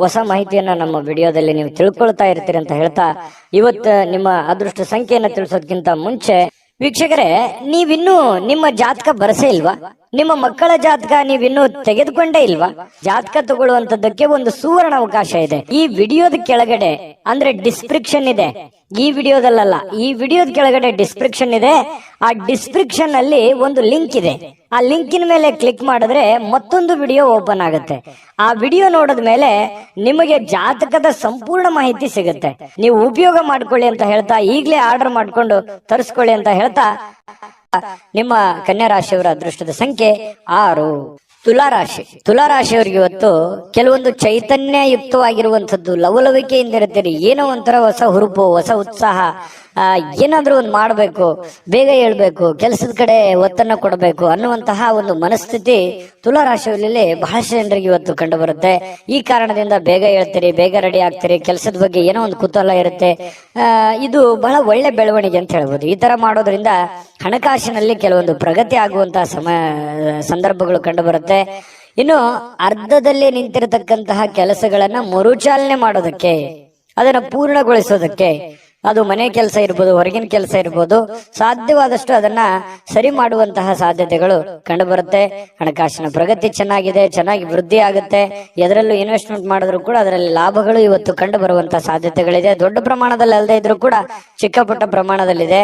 ಹೊಸ ಮಾಹಿತಿಯನ್ನ ನಮ್ಮ ವಿಡಿಯೋದಲ್ಲಿ ನೀವು ತಿಳ್ಕೊಳ್ತಾ ಇರ್ತೀರಿ ಅಂತ ಹೇಳ್ತಾ, ಇವತ್ತು ನಿಮ್ಮ ಅದೃಷ್ಟ ಸಂಖ್ಯೆಯನ್ನ ತಿಳಿಸೋದಕ್ಕಿಂತ ಮುಂಚೆ ವೀಕ್ಷಕರೇ, ನೀವಿನ್ನೂ ನಿಮ್ಮ ಜಾತಕ ಬರಸೇ ಇಲ್ವಾ? ನಿಮ್ಮ ಮಕ್ಕಳ ಜಾತಕ ನೀವಿನ್ನೂ ತೆಗೆದುಕೊಂಡೇ ಇಲ್ವಾ? ಜಾತಕ ತಗೊಳ್ಳುವಂತದ್ದಕ್ಕೆ ಒಂದು ಸುವರ್ಣ ಅವಕಾಶ ಇದೆ. ಈ ವಿಡಿಯೋದ ಕೆಳಗಡೆ ಅಂದ್ರೆ ಡಿಸ್ಕ್ರಿಪ್ಷನ್ ಇದೆ. ಈ ವಿಡಿಯೋದಲ್ಲ, ಈ ವಿಡಿಯೋದ ಕೆಳಗಡೆ ಡಿಸ್ಕ್ರಿಪ್ಷನ್ ಇದೆ. ಆ ಡಿಸ್ಕ್ರಿಪ್ಷನ್ ಅಲ್ಲಿ ಒಂದು ಲಿಂಕ್ ಇದೆ. ಆ ಲಿಂಕಿನ ಮೇಲೆ ಕ್ಲಿಕ್ ಮಾಡಿದ್ರೆ ಮತ್ತೊಂದು ವಿಡಿಯೋ ಓಪನ್ ಆಗುತ್ತೆ. ಆ ವಿಡಿಯೋ ನೋಡಿದ ಮೇಲೆ ನಿಮಗೆ ಜಾತಕದ ಸಂಪೂರ್ಣ ಮಾಹಿತಿ ಸಿಗುತ್ತೆ. ನೀವು ಉಪಯೋಗ ಮಾಡ್ಕೊಳ್ಳಿ ಅಂತ ಹೇಳ್ತಾ, ಈಗಲೇ ಆರ್ಡರ್ ಮಾಡ್ಕೊಂಡು ತರಿಸ್ಕೊಳ್ಳಿ ಅಂತ ಹೇಳ್ತಾ, ನಿಮ್ಮ ಕನ್ಯಾ ರಾಶಿಯವರ ಅದೃಷ್ಟದ ಸಂಖ್ಯೆ 6. ತುಲಾರಾಶಿ. ತುಲಾರಾಶಿಯವರಿಗೆ ಇವತ್ತು ಕೆಲವೊಂದು ಚೈತನ್ಯಯುಕ್ತವಾಗಿರುವಂತದ್ದು, ಲವಲವಿಕೆಯಿಂದ ಇರ್ತೀರಿ. ಏನೋ ಒಂಥರ ಹೊಸ ಹುರುಪು, ಹೊಸ ಉತ್ಸಾಹ, ಏನಾದ್ರೂ ಒಂದು ಮಾಡಬೇಕು, ಬೇಗ ಹೇಳ್ಬೇಕು, ಕೆಲಸದ ಕಡೆ ಒತ್ತನ್ನು ಕೊಡಬೇಕು ಅನ್ನುವಂತಹ ಒಂದು ಮನಸ್ಥಿತಿ ತುಲಾರಾಶಿಯಲ್ಲಿ ಬಹಳಷ್ಟು ಜನರಿಗೆ ಇವತ್ತು ಕಂಡು ಬರುತ್ತೆ. ಈ ಕಾರಣದಿಂದ ಬೇಗ ಹೇಳ್ತೀರಿ, ಬೇಗ ರೆಡಿ ಆಗ್ತೀರಿ, ಕೆಲಸದ ಬಗ್ಗೆ ಏನೋ ಒಂದು ಕುತೂಹಲ ಇರುತ್ತೆ. ಇದು ಬಹಳ ಒಳ್ಳೆ ಬೆಳವಣಿಗೆ ಅಂತ ಹೇಳ್ಬೋದು. ಈ ತರ ಮಾಡೋದ್ರಿಂದ ಹಣಕಾಸಿನಲ್ಲಿ ಕೆಲವೊಂದು ಪ್ರಗತಿ ಆಗುವಂತಹ ಸಂದರ್ಭಗಳು ಕಂಡು ಬರುತ್ತೆ. ಇನ್ನು ಅರ್ಧದಲ್ಲಿ ನಿಂತಿರತಕ್ಕಂತಹ ಕೆಲಸಗಳನ್ನ ಮರುಚಾಲನೆ ಮಾಡೋದಕ್ಕೆ, ಅದನ್ನ ಪೂರ್ಣಗೊಳಿಸೋದಕ್ಕೆ, ಅದು ಮನೆ ಕೆಲಸ ಇರ್ಬೋದು, ಹೊರಗಿನ ಕೆಲಸ ಇರ್ಬೋದು, ಸಾಧ್ಯವಾದಷ್ಟು ಅದನ್ನ ಸರಿ ಮಾಡುವಂತಹ ಸಾಧ್ಯತೆಗಳು ಕಂಡು ಬರುತ್ತೆ. ಹಣಕಾಸಿನ ಪ್ರಗತಿ ಚೆನ್ನಾಗಿ ವೃದ್ಧಿ ಆಗುತ್ತೆ. ಎದರಲ್ಲೂ ಇನ್ವೆಸ್ಟ್ಮೆಂಟ್ ಮಾಡಿದ್ರು ಕೂಡ ಅದರಲ್ಲಿ ಲಾಭಗಳು ಇವತ್ತು ಕಂಡು ಬರುವಂತಹ ಸಾಧ್ಯತೆಗಳಿದೆ. ದೊಡ್ಡ ಪ್ರಮಾಣದಲ್ಲಿ ಅಲ್ಲದೆ ಇದ್ರೂ ಕೂಡ ಚಿಕ್ಕ ಪುಟ್ಟ ಪ್ರಮಾಣದಲ್ಲಿದೆ.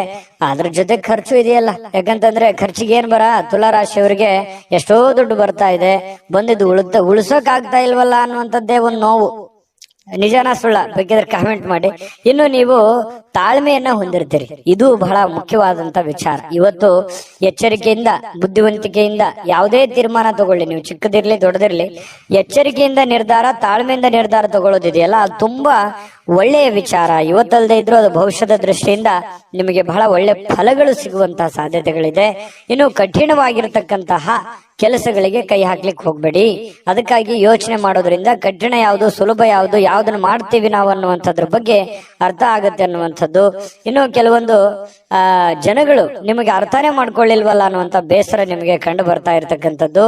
ಅದ್ರ ಜೊತೆ ಖರ್ಚು ಇದೆಯಲ್ಲ. ಯಾಕಂತಂದ್ರೆ ಖರ್ಚಿಗೆ ಏನ್ ಬರ, ತುಲಾರಾಶಿಯವರಿಗೆ ಎಷ್ಟೋ ದುಡ್ಡು ಬರ್ತಾ ಇದೆ, ಬಂದಿದ್ದು ಉಳಿಸೋಕ್ ಆಗ್ತಾ ಇಲ್ವಲ್ಲ ಅನ್ನುವಂಥದ್ದೇ ಒಂದು ನೋವು. ನಿಜಾನ ಸುಳ್ಳ ಬೇಕಿದ್ರೆ ಕಾಮೆಂಟ್ ಮಾಡಿ. ಇನ್ನು ನೀವು ತಾಳ್ಮೆಯನ್ನ ಹೊಂದಿರ್ತೀರಿ, ಇದು ಬಹಳ ಮುಖ್ಯವಾದಂತ ವಿಚಾರ. ಇವತ್ತು ಎಚ್ಚರಿಕೆಯಿಂದ, ಬುದ್ಧಿವಂತಿಕೆಯಿಂದ ಯಾವುದೇ ತೀರ್ಮಾನ ತಗೊಳ್ಳಿ, ನೀವು ಚಿಕ್ಕದಿರ್ಲಿ ದೊಡ್ಡದಿರ್ಲಿ, ಎಚ್ಚರಿಕೆಯಿಂದ ನಿರ್ಧಾರ, ತಾಳ್ಮೆಯಿಂದ ನಿರ್ಧಾರ ತಗೊಳ್ಳೋದಿದೆಯಲ್ಲ, ಅದು ತುಂಬಾ ಒಳ್ಳೆಯ ವಿಚಾರ. ಇವತ್ತಲ್ಲದೆ ಇದ್ರು ಅದು ಭವಿಷ್ಯದ ದೃಷ್ಟಿಯಿಂದ ನಿಮಗೆ ಬಹಳ ಒಳ್ಳೆ ಫಲಗಳು ಸಿಗುವಂತಹ ಸಾಧ್ಯತೆಗಳಿದೆ. ಇನ್ನು ಕಠಿಣವಾಗಿರತಕ್ಕಂತಹ ಕೆಲಸಗಳಿಗೆ ಕೈ ಹಾಕ್ಲಿಕ್ಕೆ ಹೋಗ್ಬೇಡಿ. ಅದಕ್ಕಾಗಿ ಯೋಚನೆ ಮಾಡೋದ್ರಿಂದ ಕಠಿಣ ಯಾವುದು, ಸುಲಭ ಯಾವುದು, ಯಾವ್ದನ್ನ ಮಾಡ್ತೀವಿ ನಾವು ಅನ್ನುವಂಥದ್ರ ಬಗ್ಗೆ ಅರ್ಥ ಆಗುತ್ತೆ ಅನ್ನುವಂಥದ್ದು. ಇನ್ನು ಕೆಲವೊಂದು ಜನಗಳು ನಿಮಗೆ ಅರ್ಥನೇ ಮಾಡ್ಕೊಳ್ಳಿಲ್ವಲ್ಲ ಅನ್ನುವಂಥ ಬೇಸರ ನಿಮಗೆ ಕಂಡು ಬರ್ತಾ ಇರತಕ್ಕಂಥದ್ದು.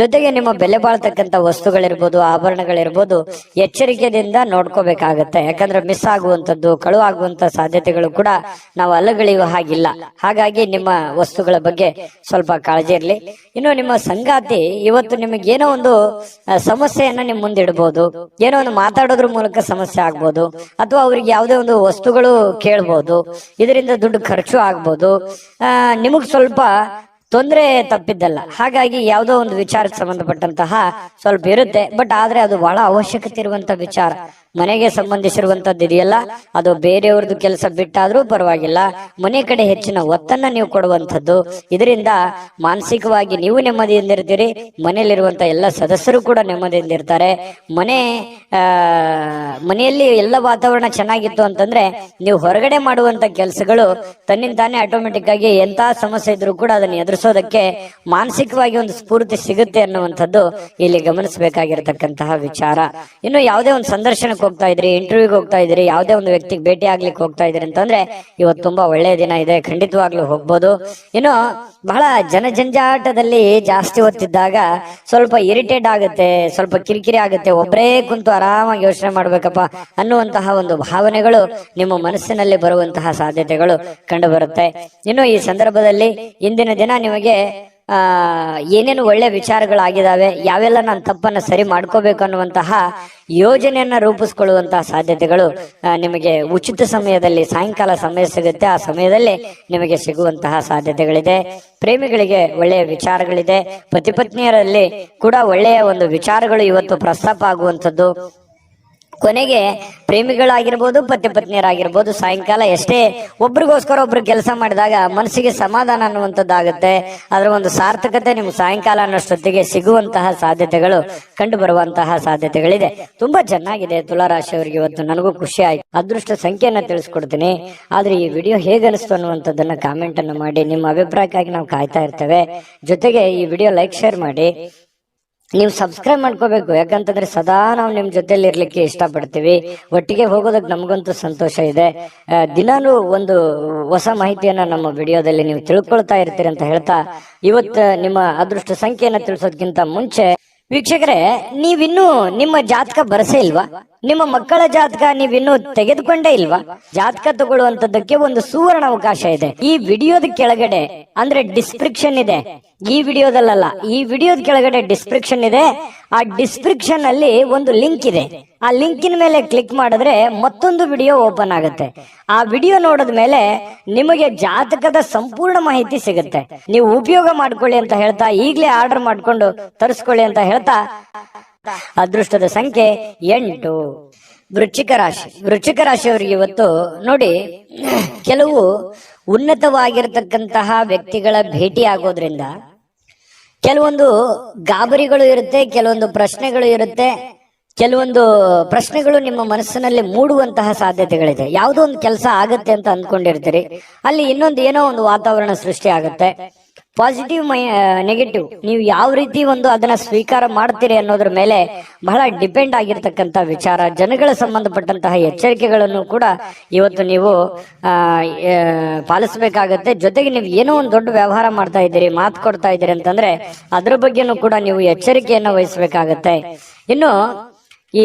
ಜೊತೆಗೆ ನಿಮ್ಮ ಬೆಲೆ ಬಾಳ್ತಕ್ಕಂಥ ವಸ್ತುಗಳಿರ್ಬೋದು, ಆಭರಣಗಳಿರ್ಬೋದು, ಎಚ್ಚರಿಕೆಯಿಂದ ನೋಡ್ಕೋಬೇಕಾಗತ್ತೆ. ಯಾಕಂದ್ರೆ ಮಿಸ್ ಆಗುವಂಥದ್ದು, ಕಳು ಆಗುವಂತ ಸಾಧ್ಯತೆಗಳು ಕೂಡ ನಾವು ಅಲ್ಲಗಳೆಯುವ ಹಾಗಿಲ್ಲ. ಹಾಗಾಗಿ ನಿಮ್ಮ ವಸ್ತುಗಳ ಬಗ್ಗೆ ಸ್ವಲ್ಪ ಕಾಳಜಿ ಇರಲಿ. ಇನ್ನು ನಿಮ್ಮ ಸಂಗಾತಿ ಇವತ್ತು ನಿಮಗೆ ಏನೋ ಒಂದು ಸಮಸ್ಯೆಯನ್ನ ನಿಮ್ ಮುಂದಿಡ್ಬೋದು. ಏನೋ ಒಂದು ಮಾತಾಡೋದ್ರ ಮೂಲಕ ಸಮಸ್ಯೆ ಆಗ್ಬೋದು, ಅಥವಾ ಅವ್ರಿಗೆ ಯಾವುದೇ ಒಂದು ವಸ್ತುಗಳು ಕೇಳ್ಬೋದು. ಇದರಿಂದ ದುಡ್ಡು ಖರ್ಚು ಆಗ್ಬೋದು. ನಿಮಗ್ ಸ್ವಲ್ಪ ತೊಂದರೆ ತಪ್ಪಿದ್ದಲ್ಲ. ಹಾಗಾಗಿ ಯಾವುದೋ ಒಂದು ವಿಚಾರಕ್ಕೆ ಸಂಬಂಧಪಟ್ಟಂತಹ ಸ್ವಲ್ಪ ಇರುತ್ತೆ. ಬಟ್ ಆದ್ರೆ ಅದು ಬಹಳ ಅವಶ್ಯಕತೆ ಇರುವಂತ ವಿಚಾರ. ಮನೆಗೆ ಸಂಬಂಧಿಸಿರುವಂತದ್ದು ಇದೆಯಲ್ಲ, ಅದು ಬೇರೆಯವ್ರದ್ದು ಕೆಲಸ ಬಿಟ್ಟಾದ್ರೂ ಪರವಾಗಿಲ್ಲ, ಮನೆ ಕಡೆ ಹೆಚ್ಚಿನ ಒತ್ತನ್ನ ನೀವು ಕೊಡುವಂಥದ್ದು. ಇದರಿಂದ ಮಾನಸಿಕವಾಗಿ ನೀವು ನೆಮ್ಮದಿಯಿಂದ ಇರ್ತೀರಿ, ಮನೆಯಲ್ಲಿರುವಂತ ಎಲ್ಲ ಸದಸ್ಯರು ಕೂಡ ನೆಮ್ಮದಿಯಿಂದ ಇರ್ತಾರೆ. ಮನೆಯಲ್ಲಿ ಎಲ್ಲ ವಾತಾವರಣ ಚೆನ್ನಾಗಿತ್ತು ಅಂತಂದ್ರೆ ನೀವು ಹೊರಗಡೆ ಮಾಡುವಂತ ಕೆಲಸಗಳು ತನ್ನಿಂದಾನೇ ಆಟೋಮೆಟಿಕ್ ಆಗಿ ಎಂತ ಸಮಸ್ಯೆ ಇದ್ರೂ ಕೂಡ ಅದನ್ನ ಎದುರಿಸೋದಕ್ಕೆ ಮಾನಸಿಕವಾಗಿ ಒಂದು ಸ್ಫೂರ್ತಿ ಸಿಗುತ್ತೆ ಅನ್ನುವಂಥದ್ದು ಇಲ್ಲಿ ಗಮನಿಸಬೇಕಾಗಿರತಕ್ಕಂತಹ ವಿಚಾರ. ಇನ್ನು ಯಾವುದೇ ಒಂದು ಸಂದರ್ಶನಕ್ಕೆ ಹೋಗ್ತಾ ಇದ್ರಿ, ಇಂಟರ್ವ್ಯೂಗೆ ಹೋಗ್ತಾ ಇದ್ರಿ, ಯಾವುದೇ ಒಂದು ವ್ಯಕ್ತಿಗೆ ಭೇಟಿ ಆಗ್ಲಿಕ್ಕೆ ಹೋಗ್ತಾ ಇದ್ರಿ ಅಂತಂದ್ರೆ ಇವತ್ತು ತುಂಬಾ ಒಳ್ಳೆಯ ದಿನ ಇದೆ, ಖಂಡಿತವಾಗ್ಲೂ ಹೋಗ್ಬೋದು. ಇನ್ನು ಬಹಳ ಜನಜಂಜಾಟದಲ್ಲಿ ಜಾಸ್ತಿ ಹೊತ್ತಿದ್ದಾಗ ಸ್ವಲ್ಪ ಇರಿಟೇಟ್ ಆಗುತ್ತೆ, ಸ್ವಲ್ಪ ಕಿರಿಕಿರಿ ಆಗುತ್ತೆ, ಒಬ್ಬರೇ ಕುಂತು ಆರಾಮಾಗಿ ಯೋಚನೆ ಮಾಡ್ಬೇಕಪ್ಪ ಅನ್ನುವಂತಹ ಒಂದು ಭಾವನೆಗಳು ನಿಮ್ಮ ಮನಸ್ಸಿನಲ್ಲಿ ಬರುವಂತಹ ಸಾಧ್ಯತೆಗಳು ಕಂಡು ಬರುತ್ತೆ. ಇನ್ನು ಈ ಸಂದರ್ಭದಲ್ಲಿ ಇಂದಿನ ದಿನ ನಿಮಗೆ ಏನೇನು ಒಳ್ಳೆ ವಿಚಾರಗಳಾಗಿದ್ದಾವೆ, ಯಾವೆಲ್ಲ ನಾನು ತಪ್ಪನ್ನ ಸರಿ ಮಾಡ್ಕೋಬೇಕು ಅನ್ನುವಂತಹ ಯೋಜನೆಯನ್ನ ರೂಪಿಸ್ಕೊಳ್ಳುವಂತಹ ಸಾಧ್ಯತೆಗಳು ನಿಮಗೆ ಉಚಿತ ಸಮಯದಲ್ಲಿ, ಸಾಯಂಕಾಲ ಸಮಯ ಸಿಗುತ್ತೆ, ಆ ಸಮಯದಲ್ಲಿ ನಿಮಗೆ ಸಿಗುವಂತಹ ಸಾಧ್ಯತೆಗಳಿದೆ. ಪ್ರೇಮಿಗಳಿಗೆ ಒಳ್ಳೆಯ ವಿಚಾರಗಳಿದೆ. ಪತಿ ಪತ್ನಿಯರಲ್ಲಿ ಕೂಡ ಒಳ್ಳೆಯ ಒಂದು ವಿಚಾರಗಳು ಇವತ್ತು ಪ್ರಸ್ತಾಪ ಆಗುವಂಥದ್ದು. ಕೊನೆಗೆ ಪ್ರೇಮಿಗಳಾಗಿರ್ಬೋದು, ಪತಿ ಪತ್ನಿಯರಾಗಿರ್ಬೋದು, ಸಾಯಂಕಾಲ ಎಷ್ಟೇ ಒಬ್ರಿಗೋಸ್ಕರ ಒಬ್ರು ಕೆಲಸ ಮಾಡಿದಾಗ ಮನಸ್ಸಿಗೆ ಸಮಾಧಾನ ಅನ್ನುವಂಥದ್ದಾಗುತ್ತೆ. ಅದರ ಒಂದು ಸಾರ್ಥಕತೆ ನಿಮ್ಗೆ ಸಾಯಂಕಾಲ ಅನ್ನೋಷ್ಟೊತ್ತಿಗೆ ಸಿಗುವಂತಹ ಸಾಧ್ಯತೆಗಳು ಕಂಡು ಬರುವಂತಹ ಸಾಧ್ಯತೆಗಳಿದೆ. ತುಂಬಾ ಚೆನ್ನಾಗಿದೆ ತುಲಾರಾಶಿಯವರಿಗೆ ಇವತ್ತು. ನನಗೂ ಖುಷಿ ಆಯ್ತು. ಅದೃಷ್ಟ ಸಂಖ್ಯೆಯನ್ನ ತಿಳಿಸ್ಕೊಡ್ತೀನಿ. ಆದ್ರೆ ಈ ವಿಡಿಯೋ ಹೇಗೆ ಅನಿಸ್ತು ಅನ್ನುವಂಥದ್ದನ್ನ ಕಾಮೆಂಟ್ ಅನ್ನು ಮಾಡಿ. ನಿಮ್ಮ ಅಭಿಪ್ರಾಯಕ್ಕಾಗಿ ನಾವು ಕಾಯ್ತಾ ಇರ್ತೇವೆ. ಜೊತೆಗೆ ಈ ವಿಡಿಯೋ ಲೈಕ್, ಶೇರ್ ಮಾಡಿ. ನೀವು ಸಬ್ಸ್ಕ್ರೈಬ್ ಮಾಡ್ಕೋಬೇಕು. ಯಾಕಂತಂದ್ರೆ ಸದಾ ನಾವು ನಿಮ್ ಜೊತೆಲಿ ಇರ್ಲಿಕ್ಕೆ ಇಷ್ಟಪಡ್ತೀವಿ. ಒಟ್ಟಿಗೆ ಹೋಗೋದಕ್ಕೆ ನಮಗಂತೂ ಸಂತೋಷ ಇದೆ. ದಿನಾನು ಒಂದು ಹೊಸ ಮಾಹಿತಿಯನ್ನ ನಮ್ಮ ವಿಡಿಯೋದಲ್ಲಿ ನೀವು ತಿಳ್ಕೊಳ್ತಾ ಇರ್ತೀರಿ ಅಂತ ಹೇಳ್ತಾ, ಇವತ್ತು ನಿಮ್ಮ ಅದೃಷ್ಟ ಸಂಖ್ಯೆಯನ್ನ ತಿಳಿಸೋದಕ್ಕಿಂತ ಮುಂಚೆ ವೀಕ್ಷಕರೇ, ನೀವಿನ್ನೂ ನಿಮ್ಮ ಜಾತಕ ಬರಸೇ ಇಲ್ವಾ? ನಿಮ್ಮ ಮಕ್ಕಳ ಜಾತಕ ನೀವಿನ್ನೂ ತೆಗೆದುಕೊಂಡೇ ಇಲ್ವಾ? ಜಾತಕ ತಗೊಳ್ಳುವಂತದ್ದಕ್ಕೆ ಒಂದು ಸುವರ್ಣ ಅವಕಾಶ ಇದೆ. ಈ ವಿಡಿಯೋದ ಕೆಳಗಡೆ ಅಂದ್ರೆ ಡಿಸ್ಕ್ರಿಪ್ಷನ್ ಇದೆ. ಈ ವಿಡಿಯೋದಲ್ಲ, ಈ ವಿಡಿಯೋದ ಕೆಳಗಡೆ ಡಿಸ್ಕ್ರಿಪ್ಷನ್ ಇದೆ. ಆ ಡಿಸ್ಕ್ರಿಪ್ಷನ್ ಅಲ್ಲಿ ಒಂದು ಲಿಂಕ್ ಇದೆ. ಆ ಲಿಂಕಿನ ಮೇಲೆ ಕ್ಲಿಕ್ ಮಾಡಿದ್ರೆ ಮತ್ತೊಂದು ವಿಡಿಯೋ ಓಪನ್ ಆಗುತ್ತೆ. ಆ ವಿಡಿಯೋ ನೋಡಿದ ಮೇಲೆ ನಿಮಗೆ ಜಾತಕದ ಸಂಪೂರ್ಣ ಮಾಹಿತಿ ಸಿಗುತ್ತೆ. ನೀವು ಉಪಯೋಗ ಮಾಡ್ಕೊಳ್ಳಿ ಅಂತ ಹೇಳ್ತಾ, ಈಗಲೇ ಆರ್ಡರ್ ಮಾಡ್ಕೊಂಡು ತರಿಸ್ಕೊಳ್ಳಿ ಅಂತ ಹೇಳ್ತಾ, ಅದೃಷ್ಟದ ಸಂಖ್ಯೆ 8. ವೃಶ್ಚಿಕ ರಾಶಿ. ವೃಶ್ಚಿಕ ರಾಶಿಯವರಿಗೆ ಇವತ್ತು ನೋಡಿ, ಕೆಲವು ಉನ್ನತವಾಗಿರತಕ್ಕಂತಹ ವ್ಯಕ್ತಿಗಳ ಭೇಟಿ ಆಗೋದ್ರಿಂದ ಕೆಲವೊಂದು ಗಾಬರಿಗಳು ಇರುತ್ತೆ, ಕೆಲವೊಂದು ಪ್ರಶ್ನೆಗಳು ಇರುತ್ತೆ. ಕೆಲವೊಂದು ಪ್ರಶ್ನೆಗಳು ನಿಮ್ಮ ಮನಸ್ಸಿನಲ್ಲಿ ಮೂಡುವಂತಹ ಸಾಧ್ಯತೆಗಳಿದೆ. ಯಾವುದೋ ಒಂದು ಕೆಲಸ ಆಗತ್ತೆ ಅಂತ ಅಂದ್ಕೊಂಡಿರ್ತೀರಿ, ಅಲ್ಲಿ ಇನ್ನೊಂದು ಏನೋ ಒಂದು ವಾತಾವರಣ ಸೃಷ್ಟಿ ಆಗುತ್ತೆ. ಪಾಸಿಟಿವ್ ನೆಗೆಟಿವ್ ನೀವು ಯಾವ ರೀತಿ ಒಂದು ಅದನ್ನ ಸ್ವೀಕಾರ ಮಾಡ್ತೀರಿ ಅನ್ನೋದ್ರ ಮೇಲೆ ಬಹಳ ಡಿಪೆಂಡ್ ಆಗಿರ್ತಕ್ಕಂಥ ವಿಚಾರ. ಜನಗಳ ಸಂಬಂಧಪಟ್ಟಂತಹ ಎಚ್ಚರಿಕೆಗಳನ್ನು ಕೂಡ ಇವತ್ತು ನೀವು ಪಾಲಿಸಬೇಕಾಗತ್ತೆ. ಜೊತೆಗೆ ನೀವು ಏನೋ ಒಂದು ದೊಡ್ಡ ವ್ಯವಹಾರ ಮಾಡ್ತಾ ಇದ್ದೀರಿ, ಮಾತು ಕೊಡ್ತಾ ಇದ್ದೀರಿ ಅಂತಂದ್ರೆ ಅದ್ರ ಬಗ್ಗೆನೂ ಕೂಡ ನೀವು ಎಚ್ಚರಿಕೆಯನ್ನು ವಹಿಸಬೇಕಾಗತ್ತೆ. ಇನ್ನು ಈ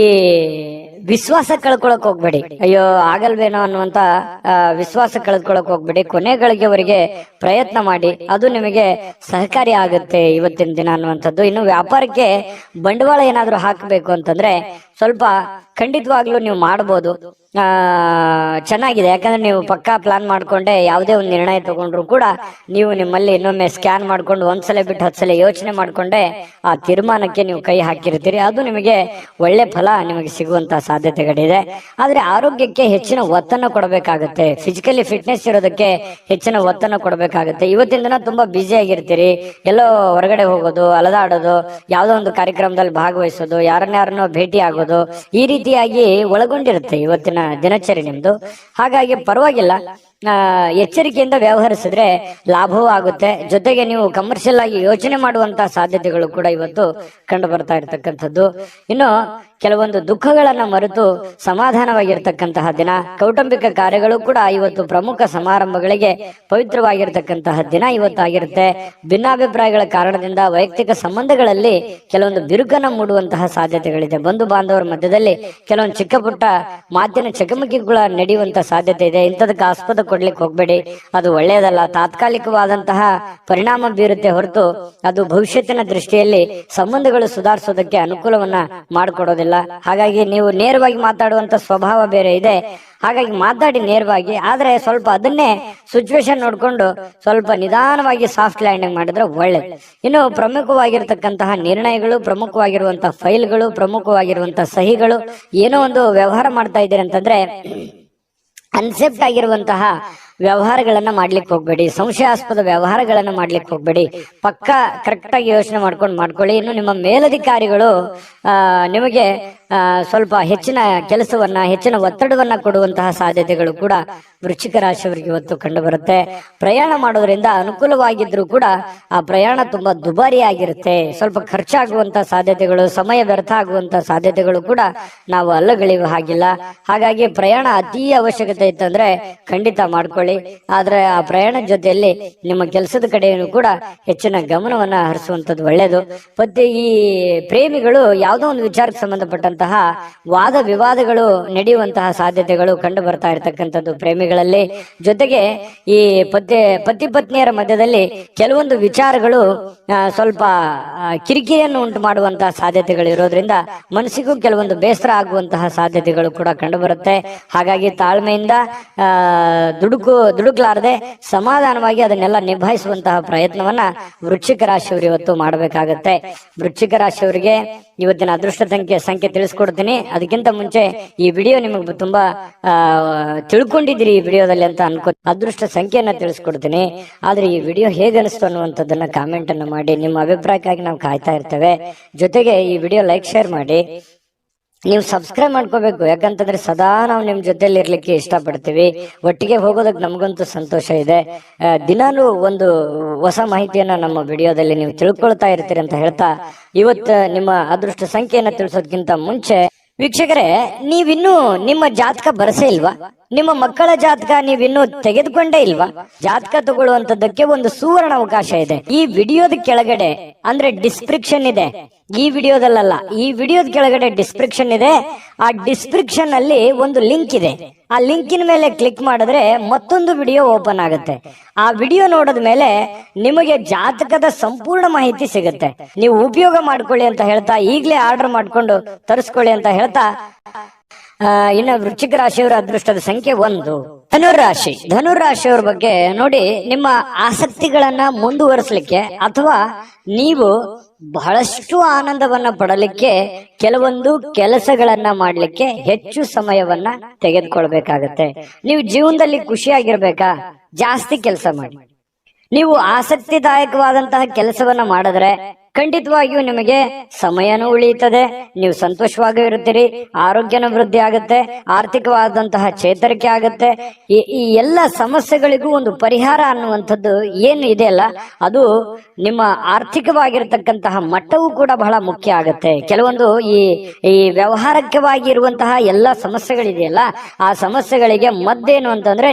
ವಿಶ್ವಾಸ ಕಳ್ಕೊಳಕ್ ಹೋಗ್ಬೇಡಿ. ಅಯ್ಯೋ ಆಗಲ್ವೇನೋ ಅನ್ನುವಂತ ವಿಶ್ವಾಸ ಕಳ್ಕೊಳಕ್ ಹೋಗ್ಬೇಡಿ. ಕೊನೆಗಳಿಗೆವರೆಗೆ ಪ್ರಯತ್ನ ಮಾಡಿ, ಅದು ನಿಮಗೆ ಸಹಕಾರಿ ಆಗುತ್ತೆ ಇವತ್ತಿನ ದಿನ ಅನ್ನುವಂಥದ್ದು. ಇನ್ನು ವ್ಯಾಪಾರಕ್ಕೆ ಬಂಡವಾಳ ಏನಾದ್ರೂ ಹಾಕಬೇಕು ಅಂತಂದ್ರೆ ಸ್ವಲ್ಪ ಖಂಡಿತವಾಗ್ಲೂ ನೀವು ಮಾಡ್ಬೋದು. ಚೆನ್ನಾಗಿದೆ. ಯಾಕಂದ್ರೆ ನೀವು ಪಕ್ಕಾ ಪ್ಲಾನ್ ಮಾಡ್ಕೊಂಡೆ ಯಾವುದೇ ಒಂದು ನಿರ್ಣಯ ತಗೊಂಡ್ರು ಕೂಡ ನೀವು ನಿಮ್ಮಲ್ಲಿ ಇನ್ನೊಮ್ಮೆ ಸ್ಕ್ಯಾನ್ ಮಾಡ್ಕೊಂಡು ಒಂದ್ಸಲ ಬಿಟ್ಟು 10 ಸಲ ಯೋಚನೆ ಮಾಡ್ಕೊಂಡೆ ಆ ತೀರ್ಮಾನಕ್ಕೆ ನೀವು ಕೈ ಹಾಕಿರ್ತೀರಿ. ಅದು ನಿಮಗೆ ಒಳ್ಳೆ ಫಲ ನಿಮಗೆ ಸಿಗುವಂತ ಸಾಧ್ಯತೆಗಳಿದೆ. ಆದ್ರೆ ಆರೋಗ್ಯಕ್ಕೆ ಹೆಚ್ಚಿನ ಒತ್ತನ್ನು ಕೊಡಬೇಕಾಗುತ್ತೆ. ಫಿಸಿಕಲಿ ಫಿಟ್ನೆಸ್ ಇರೋದಕ್ಕೆ ಹೆಚ್ಚಿನ ಒತ್ತನ್ನು ಕೊಡಬೇಕಾಗುತ್ತೆ. ಇವತ್ತಿನ ದಿನ ತುಂಬಾ ಬ್ಯುಸಿ ಆಗಿರ್ತೀರಿ. ಎಲ್ಲೋ ಹೊರಗಡೆ ಹೋಗೋದು, ಅಲದಾಡೋದು, ಯಾವುದೋ ಒಂದು ಕಾರ್ಯಕ್ರಮದಲ್ಲಿ ಭಾಗವಹಿಸೋದು, ಯಾರನ್ನಾರನ್ನೋ ಭೇಟಿ ಆಗೋದು, ಈ ರೀತಿಯಾಗಿ ಒಳಗೊಂಡಿರುತ್ತೆ ಇವತ್ತಿನ ದಿನಚರಿ ನಿಮ್ದು. ಹಾಗಾಗಿ ಪರವಾಗಿಲ್ಲ, ಎಚ್ಚರಿಕೆಯಿಂದ ವ್ಯವಹರಿಸಿದ್ರೆ ಲಾಭವೂ ಆಗುತ್ತೆ. ಜೊತೆಗೆ ನೀವು ಕಮರ್ಷಿಯಲ್ ಆಗಿ ಯೋಚನೆ ಮಾಡುವಂತಹ ಸಾಧ್ಯತೆಗಳು ಕೂಡ ಇವತ್ತು ಕಂಡು ಬರ್ತಾ ಇರತಕ್ಕಂಥದ್ದು. ಇನ್ನು ಕೆಲವೊಂದು ದುಃಖಗಳನ್ನ ಮರೆತು ಸಮಾಧಾನವಾಗಿರ್ತಕ್ಕಂತಹ ದಿನ. ಕೌಟುಂಬಿಕ ಕಾರ್ಯಗಳು ಕೂಡ ಇವತ್ತು ಪ್ರಮುಖ ಸಮಾರಂಭಗಳಿಗೆ ಪವಿತ್ರವಾಗಿರ್ತಕ್ಕಂತಹ ದಿನ ಇವತ್ತಾಗಿರುತ್ತೆ. ಭಿನ್ನಾಭಿಪ್ರಾಯಗಳ ಕಾರಣದಿಂದ ವೈಯಕ್ತಿಕ ಸಂಬಂಧಗಳಲ್ಲಿ ಕೆಲವೊಂದು ಬಿರುಕನ್ನು ಮೂಡುವಂತಹ ಸಾಧ್ಯತೆಗಳಿದೆ. ಬಂಧು ಬಾಂಧವರ ಮಧ್ಯದಲ್ಲಿ ಕೆಲವೊಂದು ಚಿಕ್ಕ ಪುಟ್ಟ ಮಾತಿನ ಚಕಮಕಿಗಳ ನಡೆಯುವಂತಹ ಸಾಧ್ಯತೆ ಇದೆ. ಇಂಥದಕ್ಕೆ ಆಸ್ಪದ ಕೊಡ್ಲಿಕ್ಕೆ ಹೋಗ್ಬೇಡಿ, ಅದು ಒಳ್ಳೆಯದಲ್ಲ. ತಾತ್ಕಾಲಿಕವಾದಂತಹ ಪರಿಣಾಮ ಬೀರುತ್ತೆ ಹೊರತು ಅದು ಭವಿಷ್ಯತ್ತಿನ ದೃಷ್ಟಿಯಲ್ಲಿ ಸಂಬಂಧಗಳು ಸುಧಾರಿಸೋದಕ್ಕೆ ಅನುಕೂಲವನ್ನ ಮಾಡಿಕೊಡೋದಿಲ್ಲ. ಹಾಗಾಗಿ ನೀವು ನೇರವಾಗಿ ಮಾತಾಡುವಂತ ಸ್ವಭಾವ ಬೇರೆ ಇದೆ. ಹಾಗಾಗಿ ಮಾತಾಡಿ ನೇರವಾಗಿ, ಆದ್ರೆ ಸ್ವಲ್ಪ ಅದನ್ನೇ ಸಿಚುವೇಶನ್ ನೋಡ್ಕೊಂಡು ಸ್ವಲ್ಪ ನಿಧಾನವಾಗಿ ಸಾಫ್ಟ್ ಲ್ಯಾಂಡಿಂಗ್ ಮಾಡಿದ್ರೆ ಒಳ್ಳೇದು. ಇನ್ನು ಪ್ರಮುಖವಾಗಿರ್ತಕ್ಕಂತಹ ನಿರ್ಣಯಗಳು, ಪ್ರಮುಖವಾಗಿರುವಂತಹ ಫೈಲ್ಗಳು, ಪ್ರಮುಖವಾಗಿರುವಂತಹ ಸಹಿಗಳು, ಏನೋ ಒಂದು ವ್ಯವಹಾರ ಮಾಡ್ತಾ ಇದ್ದೀರಿ ಅಂತಂದ್ರೆ ಅನ್ಸೆಪ್ಟ್ ಆಗಿರುವಂತಹ ವ್ಯವಹಾರಗಳನ್ನ ಮಾಡ್ಲಿಕ್ಕೆ ಹೋಗ್ಬೇಡಿ. ಸಂಶಯಾಸ್ಪದ ವ್ಯವಹಾರಗಳನ್ನ ಮಾಡ್ಲಿಕ್ಕೆ ಹೋಗ್ಬೇಡಿ. ಪಕ್ಕ ಕರೆಕ್ಟ್ ಆಗಿ ಯೋಚನೆ ಮಾಡ್ಕೊಳ್ಳಿ. ಇನ್ನು ನಿಮ್ಮ ಮೇಲಧಿಕಾರಿಗಳು ನಿಮಗೆ ಸ್ವಲ್ಪ ಹೆಚ್ಚಿನ ಕೆಲಸವನ್ನ, ಹೆಚ್ಚಿನ ಒತ್ತಡವನ್ನ ಕೊಡುವಂತಹ ಸಾಧ್ಯತೆಗಳು ಕೂಡ ವೃಶ್ಚಿಕ ರಾಶಿಯವರಿಗೆ ಇವತ್ತು ಕಂಡು ಬರುತ್ತೆ. ಪ್ರಯಾಣ ಮಾಡೋದ್ರಿಂದ ಅನುಕೂಲವಾಗಿದ್ರು ಕೂಡ ಆ ಪ್ರಯಾಣ ತುಂಬಾ ದುಬಾರಿ ಆಗಿರುತ್ತೆ. ಸ್ವಲ್ಪ ಖರ್ಚಾಗುವಂತಹ ಸಾಧ್ಯತೆಗಳು, ಸಮಯ ವ್ಯರ್ಥ ಆಗುವಂತಹ ಸಾಧ್ಯತೆಗಳು ಕೂಡ ನಾವು ಅಲ್ಲಗಳೆಯುವ ಹಾಗಿಲ್ಲ. ಹಾಗಾಗಿ ಪ್ರಯಾಣ ಅತಿ ಅವಶ್ಯಕತೆ ಇತ್ತಂದ್ರೆ ಖಂಡಿತ ಮಾಡ್ಕೊಳ್ಳಿ. ಆದ್ರೆ ಆ ಪ್ರಯಾಣದ ಜೊತೆಯಲ್ಲಿ ನಿಮ್ಮ ಕೆಲಸದ ಕಡೆಯೂ ಕೂಡ ಹೆಚ್ಚಿನ ಗಮನವನ್ನ ಹರಿಸುವಂತದ್ದು ಒಳ್ಳೆಯದು. ಮತ್ತೆ ಈ ಪ್ರೇಮಿಗಳು ಯಾವುದೋ ಒಂದು ವಿಚಾರಕ್ಕೆ ಸಂಬಂಧಪಟ್ಟಂತಹ ವಾದ ವಿವಾದಗಳು ನಡೆಯುವಂತಹ ಸಾಧ್ಯತೆಗಳು ಕಂಡು ಬರ್ತಾ ಇರತಕ್ಕಂಥದ್ದು ಪ್ರೇಮಿಗಳಲ್ಲಿ. ಜೊತೆಗೆ ಈ ಪತಿ ಪತ್ನಿಯರ ಮಧ್ಯದಲ್ಲಿ ಕೆಲವೊಂದು ವಿಚಾರಗಳು ಸ್ವಲ್ಪ ಕಿರಿಕಿರಿಯನ್ನು ಉಂಟು ಮಾಡುವಂತಹ ಸಾಧ್ಯತೆಗಳು ಇರೋದ್ರಿಂದ ಮನಸ್ಸಿಗೂ ಕೆಲವೊಂದು ಬೇಸರ ಆಗುವಂತಹ ಸಾಧ್ಯತೆಗಳು ಕೂಡ ಕಂಡು ಬರುತ್ತೆ. ಹಾಗಾಗಿ ತಾಳ್ಮೆಯಿಂದ ದುಡುಕ್ಲಾರದೆ ಸಮಾಧಾನವಾಗಿ ಅದನ್ನೆಲ್ಲ ನಿಭಾಯಿಸುವಂತಹ ಪ್ರಯತ್ನವನ್ನ ವೃಶ್ಚಿಕ ರಾಶಿಯವರು ಇವತ್ತು ಮಾಡಬೇಕಾಗತ್ತೆ. ವೃಶ್ಚಿಕ ರಾಶಿಯವರಿಗೆ ಇವತ್ತಿನ ಅದೃಷ್ಟ ಸಂಖ್ಯೆ ತಿಳಿಸ್ಕೊಡ್ತೀನಿ. ಅದಕ್ಕಿಂತ ಮುಂಚೆ ಈ ವಿಡಿಯೋ ನಿಮಗೆ ತುಂಬಾ ತಿಳ್ಕೊಂಡಿದ್ದೀರಿ ಈ ವಿಡಿಯೋದಲ್ಲಿ ಅಂತ ಅನ್ಕೋ, ಅದೃಷ್ಟ ಸಂಖ್ಯೆಯನ್ನ ತಿಳಿಸ್ಕೊಡ್ತೀನಿ. ಆದ್ರೆ ಈ ವಿಡಿಯೋ ಹೇಗೆ ಅನಿಸ್ತು ಅನ್ನುವಂಥದ್ದನ್ನ ಕಾಮೆಂಟ್ ಅನ್ನು ಮಾಡಿ. ನಿಮ್ಮ ಅಭಿಪ್ರಾಯಕ್ಕಾಗಿ ನಾವು ಕಾಯ್ತಾ ಇರ್ತೇವೆ. ಜೊತೆಗೆ ಈ ವಿಡಿಯೋ ಲೈಕ್, ಶೇರ್ ಮಾಡಿ. ನೀವು ಸಬ್ಸ್ಕ್ರೈಬ್ ಮಾಡ್ಕೋಬೇಕು. ಯಾಕಂತಂದ್ರೆ ಸದಾ ನಾವು ನಿಮ್ ಜೊತೆಲಿ ಇರ್ಲಿಕ್ಕೆ ಇಷ್ಟಪಡ್ತೀವಿ. ಒಟ್ಟಿಗೆ ಹೋಗೋದಕ್ಕೆ ನಮಗಂತೂ ಸಂತೋಷ ಇದೆ. ದಿನಾಲೂ ಒಂದು ಹೊಸ ಮಾಹಿತಿಯನ್ನ ನಮ್ಮ ವಿಡಿಯೋದಲ್ಲಿ ನೀವು ತಿಳ್ಕೊಳ್ತಾ ಇರ್ತೀರಿ ಅಂತ ಹೇಳ್ತಾ, ಇವತ್ತು ನಿಮ್ಮ ಅದೃಷ್ಟ ಸಂಖ್ಯೆಯನ್ನ ತಿಳಿಸೋದಕ್ಕಿಂತ ಮುಂಚೆ ವೀಕ್ಷಕರೇ, ನೀವಿನ್ನೂ ನಿಮ್ಮ ಜಾತಕ ಬರಸೇ ಇಲ್ವಾ? ನಿಮ್ಮ ಮಕ್ಕಳ ಜಾತಕ ನೀವಿನ್ನೂ ತೆಗೆದುಕೊಂಡೇ ಇಲ್ವಾ? ಜಾತಕ ತಗೊಳ್ಳುವಂತದ್ದಕ್ಕೆ ಒಂದು ಸುವರ್ಣ ಅವಕಾಶ ಇದೆ. ಈ ವಿಡಿಯೋದ ಕೆಳಗಡೆ ಅಂದ್ರೆ ಡಿಸ್ಕ್ರಿಪ್ಷನ್ ಇದೆ. ಈ ವಿಡಿಯೋದಲ್ಲ, ಈ ವಿಡಿಯೋದ ಕೆಳಗಡೆ ಡಿಸ್ಕ್ರಿಪ್ಷನ್ ಇದೆ. ಆ ಡಿಸ್ಕ್ರಿಪ್ಷನ್ ಅಲ್ಲಿ ಒಂದು ಲಿಂಕ್ ಇದೆ. ಆ ಲಿಂಕಿನ ಮೇಲೆ ಕ್ಲಿಕ್ ಮಾಡಿದ್ರೆ ಮತ್ತೊಂದು ವಿಡಿಯೋ ಓಪನ್ ಆಗುತ್ತೆ. ಆ ವಿಡಿಯೋ ನೋಡಿದ ಮೇಲೆ ನಿಮಗೆ ಜಾತಕದ ಸಂಪೂರ್ಣ ಮಾಹಿತಿ ಸಿಗುತ್ತೆ. ನೀವು ಉಪಯೋಗ ಮಾಡ್ಕೊಳ್ಳಿ ಅಂತ ಹೇಳ್ತಾ, ಈಗಲೇ ಆರ್ಡರ್ ಮಾಡ್ಕೊಂಡು ತರಿಸ್ಕೊಳ್ಳಿ ಅಂತ ಹೇಳ್ತಾ, ಇನ್ನು ವೃಶ್ಚಿಕ ರಾಶಿಯವರ ಅದೃಷ್ಟದ ಸಂಖ್ಯೆ 1. ಧನುರಾಶಿ. ಧನುರಾಶಿಯವರ ಬಗ್ಗೆ ನೋಡಿ, ನಿಮ್ಮ ಆಸಕ್ತಿಗಳನ್ನ ಮುಂದುವರಿಸಲಿಕ್ಕೆ ಅಥವಾ ನೀವು ಬಹಳಷ್ಟು ಆನಂದವನ್ನ ಪಡಲಿಕ್ಕೆ ಕೆಲವೊಂದು ಕೆಲಸಗಳನ್ನ ಮಾಡ್ಲಿಕ್ಕೆ ಹೆಚ್ಚು ಸಮಯವನ್ನ ತೆಗೆದುಕೊಳ್ಬೇಕಾಗತ್ತೆ. ನೀವು ಜೀವನದಲ್ಲಿ ಖುಷಿಯಾಗಿರ್ಬೇಕಾ? ಜಾಸ್ತಿ ಕೆಲಸ ಮಾಡಿ. ನೀವು ಆಸಕ್ತಿದಾಯಕವಾದಂತಹ ಕೆಲಸವನ್ನ ಮಾಡಿದ್ರೆ ಖಂಡಿತವಾಗಿಯೂ ನಿಮಗೆ ಸಮಯನೂ ಉಳಿಯುತ್ತದೆ, ನೀವು ಸಂತೋಷವಾಗಿ ಇರುತ್ತೀರಿ, ಆರೋಗ್ಯನೂ ವೃದ್ಧಿ ಆಗುತ್ತೆ, ಆರ್ಥಿಕವಾದಂತಹ ಚೇತರಿಕೆ ಆಗುತ್ತೆ. ಈ ಎಲ್ಲ ಸಮಸ್ಯೆಗಳಿಗೂ ಒಂದು ಪರಿಹಾರ ಅನ್ನುವಂಥದ್ದು ಏನು ಇದೆಯಲ್ಲ, ಅದು ನಿಮ್ಮ ಆರ್ಥಿಕವಾಗಿರತಕ್ಕಂತಹ ಮಟ್ಟವೂ ಕೂಡ ಬಹಳ ಮುಖ್ಯ ಆಗುತ್ತೆ. ಕೆಲವೊಂದು ಈ ವ್ಯವಹಾರಕವಾಗಿ ಇರುವಂತಹ ಎಲ್ಲ ಸಮಸ್ಯೆಗಳಿದೆಯಲ್ಲ, ಆ ಸಮಸ್ಯೆಗಳಿಗೆ ಮದ್ದೇನು ಅಂತಂದ್ರೆ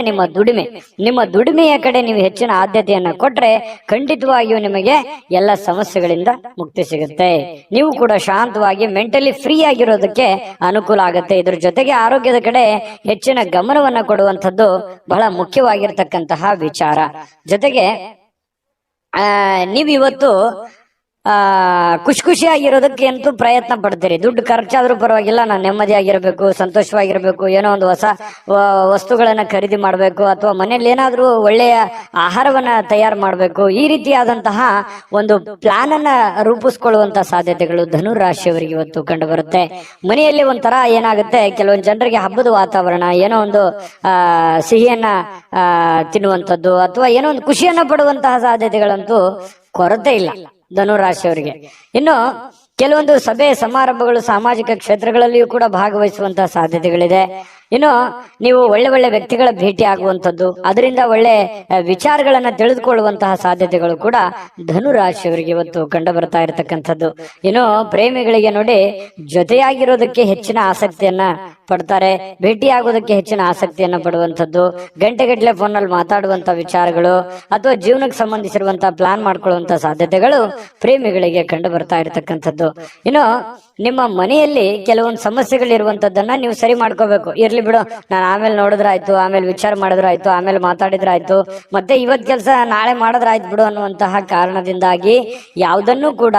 ನಿಮ್ಮ ದುಡಿಮೆಯ ಕಡೆ ನೀವು ಹೆಚ್ಚಿನ ಆದ್ಯತೆಯನ್ನ ಕೊಟ್ರೆ ಖಂಡಿತವಾಗಿಯೂ ನಿಮಗೆ ಎಲ್ಲ ಸಮಸ್ಯೆಗಳಿಂದ ಮುಕ್ತಿ ಸಿಗುತ್ತೆ. ನೀವು ಕೂಡ ಶಾಂತವಾಗಿ ಮೆಂಟಲಿ ಫ್ರೀ ಆಗಿರೋದಕ್ಕೆ ಅನುಕೂಲ ಆಗುತ್ತೆ. ಇದ್ರ ಜೊತೆಗೆ ಆರೋಗ್ಯದ ಕಡೆ ಹೆಚ್ಚಿನ ಗಮನವನ್ನ ಕೊಡುವಂಥದ್ದು ಬಹಳ ಮುಖ್ಯವಾಗಿರ್ತಕ್ಕಂತಹ ವಿಚಾರ. ಜೊತೆಗೆ ನೀವಿವತ್ತು ಖುಷಿಯಾಗಿರೋದಕ್ಕೆ ಅಂತೂ ಪ್ರಯತ್ನ ಪಡ್ತೀರಿ. ದುಡ್ಡು ಖರ್ಚಾದ್ರೂ ಪರವಾಗಿಲ್ಲ, ನಾನು ನೆಮ್ಮದಿಯಾಗಿರ್ಬೇಕು, ಸಂತೋಷವಾಗಿರ್ಬೇಕು, ಏನೋ ಒಂದು ಹೊಸ ವಸ್ತುಗಳನ್ನ ಖರೀದಿ ಮಾಡಬೇಕು, ಅಥವಾ ಮನೇಲಿ ಏನಾದ್ರೂ ಒಳ್ಳೆಯ ಆಹಾರವನ್ನ ತಯಾರು ಮಾಡಬೇಕು. ಈ ರೀತಿಯಾದಂತಹ ಒಂದು ಪ್ಲಾನ್ ಅನ್ನ ರೂಪಿಸ್ಕೊಳ್ಳುವಂತಹ ಸಾಧ್ಯತೆಗಳು ಧನುರಾಶಿಯವರಿಗೆ ಇವತ್ತು ಕಂಡು ಬರುತ್ತೆ. ಮನೆಯಲ್ಲಿ ಒಂಥರ ಏನಾಗುತ್ತೆ, ಕೆಲವೊಂದು ಜನರಿಗೆ ಹಬ್ಬದ ವಾತಾವರಣ, ಏನೋ ಒಂದು ಸಿಹಿಯನ್ನ ತಿನ್ನುವಂಥದ್ದು ಅಥವಾ ಏನೋ ಒಂದು ಖುಷಿಯನ್ನ ಪಡುವಂತಹ ಸಾಧ್ಯತೆಗಳಂತೂ ಕೊರತೆ ಇಲ್ಲ ಧನುರಾಶಿಯವರಿಗೆ. ಇನ್ನು ಕೆಲವೊಂದು ಸಭೆ ಸಮಾರಂಭಗಳು ಸಾಮಾಜಿಕ ಕ್ಷೇತ್ರಗಳಲ್ಲಿಯೂ ಕೂಡ ಭಾಗವಹಿಸುವಂತಹ ಸಾಧ್ಯತೆಗಳಿದೆ. ಇನ್ನು ನೀವು ಒಳ್ಳೆ ವ್ಯಕ್ತಿಗಳ ಭೇಟಿ ಆಗುವಂಥದ್ದು, ಅದರಿಂದ ಒಳ್ಳೆ ವಿಚಾರಗಳನ್ನ ತಿಳಿದುಕೊಳ್ಳುವಂತಹ ಸಾಧ್ಯತೆಗಳು ಕೂಡ ಧನುರಾಶಿಯವರಿಗೆ ಇವತ್ತು ಕಂಡು ಬರ್ತಾ ಇರತಕ್ಕಂಥದ್ದು. ಇನ್ನು ಪ್ರೇಮಿಗಳಿಗೆ ನೋಡಿ, ಜೊತೆಯಾಗಿರೋದಕ್ಕೆ ಹೆಚ್ಚಿನ ಆಸಕ್ತಿಯನ್ನ ಪಡ್ತಾರೆ, ಭೇಟಿ ಆಗೋದಕ್ಕೆ ಹೆಚ್ಚಿನ ಆಸಕ್ತಿಯನ್ನ ಪಡುವಂಥದ್ದು, ಗಂಟೆಗಟ್ಟಲೆ ಫೋನಲ್ಲಿ ಮಾತಾಡುವಂತ ವಿಚಾರಗಳು ಅಥವಾ ಜೀವನಕ್ಕೆ ಸಂಬಂಧಿಸಿರುವಂತಹ ಪ್ಲಾನ್ ಮಾಡ್ಕೊಳ್ಳುವಂತ ಸಾಧ್ಯತೆಗಳು ಪ್ರೇಮಿಗಳಿಗೆ ಕಂಡು ಬರ್ತಾ ಇರತಕ್ಕಂಥದ್ದು. ಇನ್ನು ನಿಮ್ಮ ಮನೆಯಲ್ಲಿ ಕೆಲವೊಂದು ಸಮಸ್ಯೆಗಳಿರುವಂತದ್ದನ್ನ ನೀವು ಸರಿ ಮಾಡ್ಕೋಬೇಕು. ಇರ್ಲಿ ಬಿಡು, ನಾನು ಆಮೇಲೆ ನೋಡಿದ್ರಾಯ್ತು, ಆಮೇಲೆ ವಿಚಾರ ಮಾಡಿದ್ರಾಯ್ತು, ಆಮೇಲೆ ಮಾತಾಡಿದ್ರಾಯ್ತು, ಮತ್ತೆ ಇವತ್ ಕೆಲಸ ನಾಳೆ ಮಾಡಿದ್ರಾಯ್ತು ಬಿಡು ಅನ್ನುವಂತಹ ಕಾರಣದಿಂದಾಗಿ ಯಾವುದನ್ನು ಕೂಡ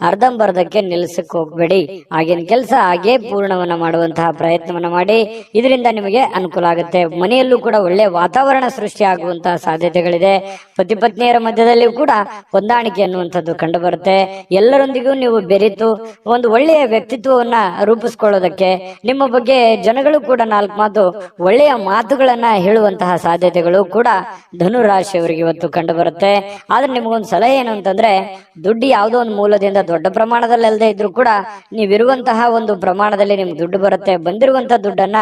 ಅರ್ಧಂಬರ್ಧಕ್ಕೆ ನಿಲ್ಲಿಸಕ್ ಹೋಗ್ಬೇಡಿ. ಆಗಿನ ಕೆಲಸ ಹಾಗೆ ಪೂರ್ಣವನ್ನ ಮಾಡುವಂತಹ ಪ್ರಯತ್ನವನ್ನ ಮಾಡಿ. ಇದರಿಂದ ನಿಮಗೆ ಅನುಕೂಲ ಆಗುತ್ತೆ. ಮನೆಯಲ್ಲೂ ಕೂಡ ಒಳ್ಳೆ ವಾತಾವರಣ ಸೃಷ್ಟಿ ಆಗುವಂತಹ ಸಾಧ್ಯತೆಗಳಿದೆ. ಪತಿ ಪತ್ನಿಯರ ಮಧ್ಯದಲ್ಲಿಯೂ ಕೂಡ ಹೊಂದಾಣಿಕೆ ಅನ್ನುವಂಥದ್ದು ಕಂಡು ಬರುತ್ತೆ. ಎಲ್ಲರೊಂದಿಗೂ ನೀವು ಬೆರೆತು ಒಂದು ಒಳ್ಳೆಯ ವ್ಯಕ್ತಿತ್ವವನ್ನ ರೂಪಿಸ್ಕೊಳ್ಳೋದಕ್ಕೆ, ನಿಮ್ಮ ಬಗ್ಗೆ ಜನಗಳು ಕೂಡ 4 ಮಾತು ಒಳ್ಳೆಯ ಮಾತುಗಳನ್ನ ಹೇಳುವಂತಹ ಸಾಧ್ಯತೆಗಳು ಕೂಡ ಧನುರಾಶಿಯವರಿಗೆ ಇವತ್ತು ಕಂಡು ಬರುತ್ತೆ. ಆದ್ರೆ ನಿಮಗೊಂದು ಸಲಹೆ ಏನು ಅಂತಂದ್ರೆ, ದುಡ್ಡು ಯಾವುದೋ ಒಂದು ಮೂಲದಿಂದ ದೊಡ್ಡ ಪ್ರಮಾಣದಲ್ಲಿ ಅಲ್ಲದೆ ಇದ್ರೂ ಕೂಡ ನೀವಿರುವಂತಹ ಒಂದು ಪ್ರಮಾಣದಲ್ಲಿ ನಿಮ್ಗೆ ದುಡ್ಡು ಬರುತ್ತೆ. ಬಂದಿರುವಂತಹ ದುಡ್ಡನ್ನ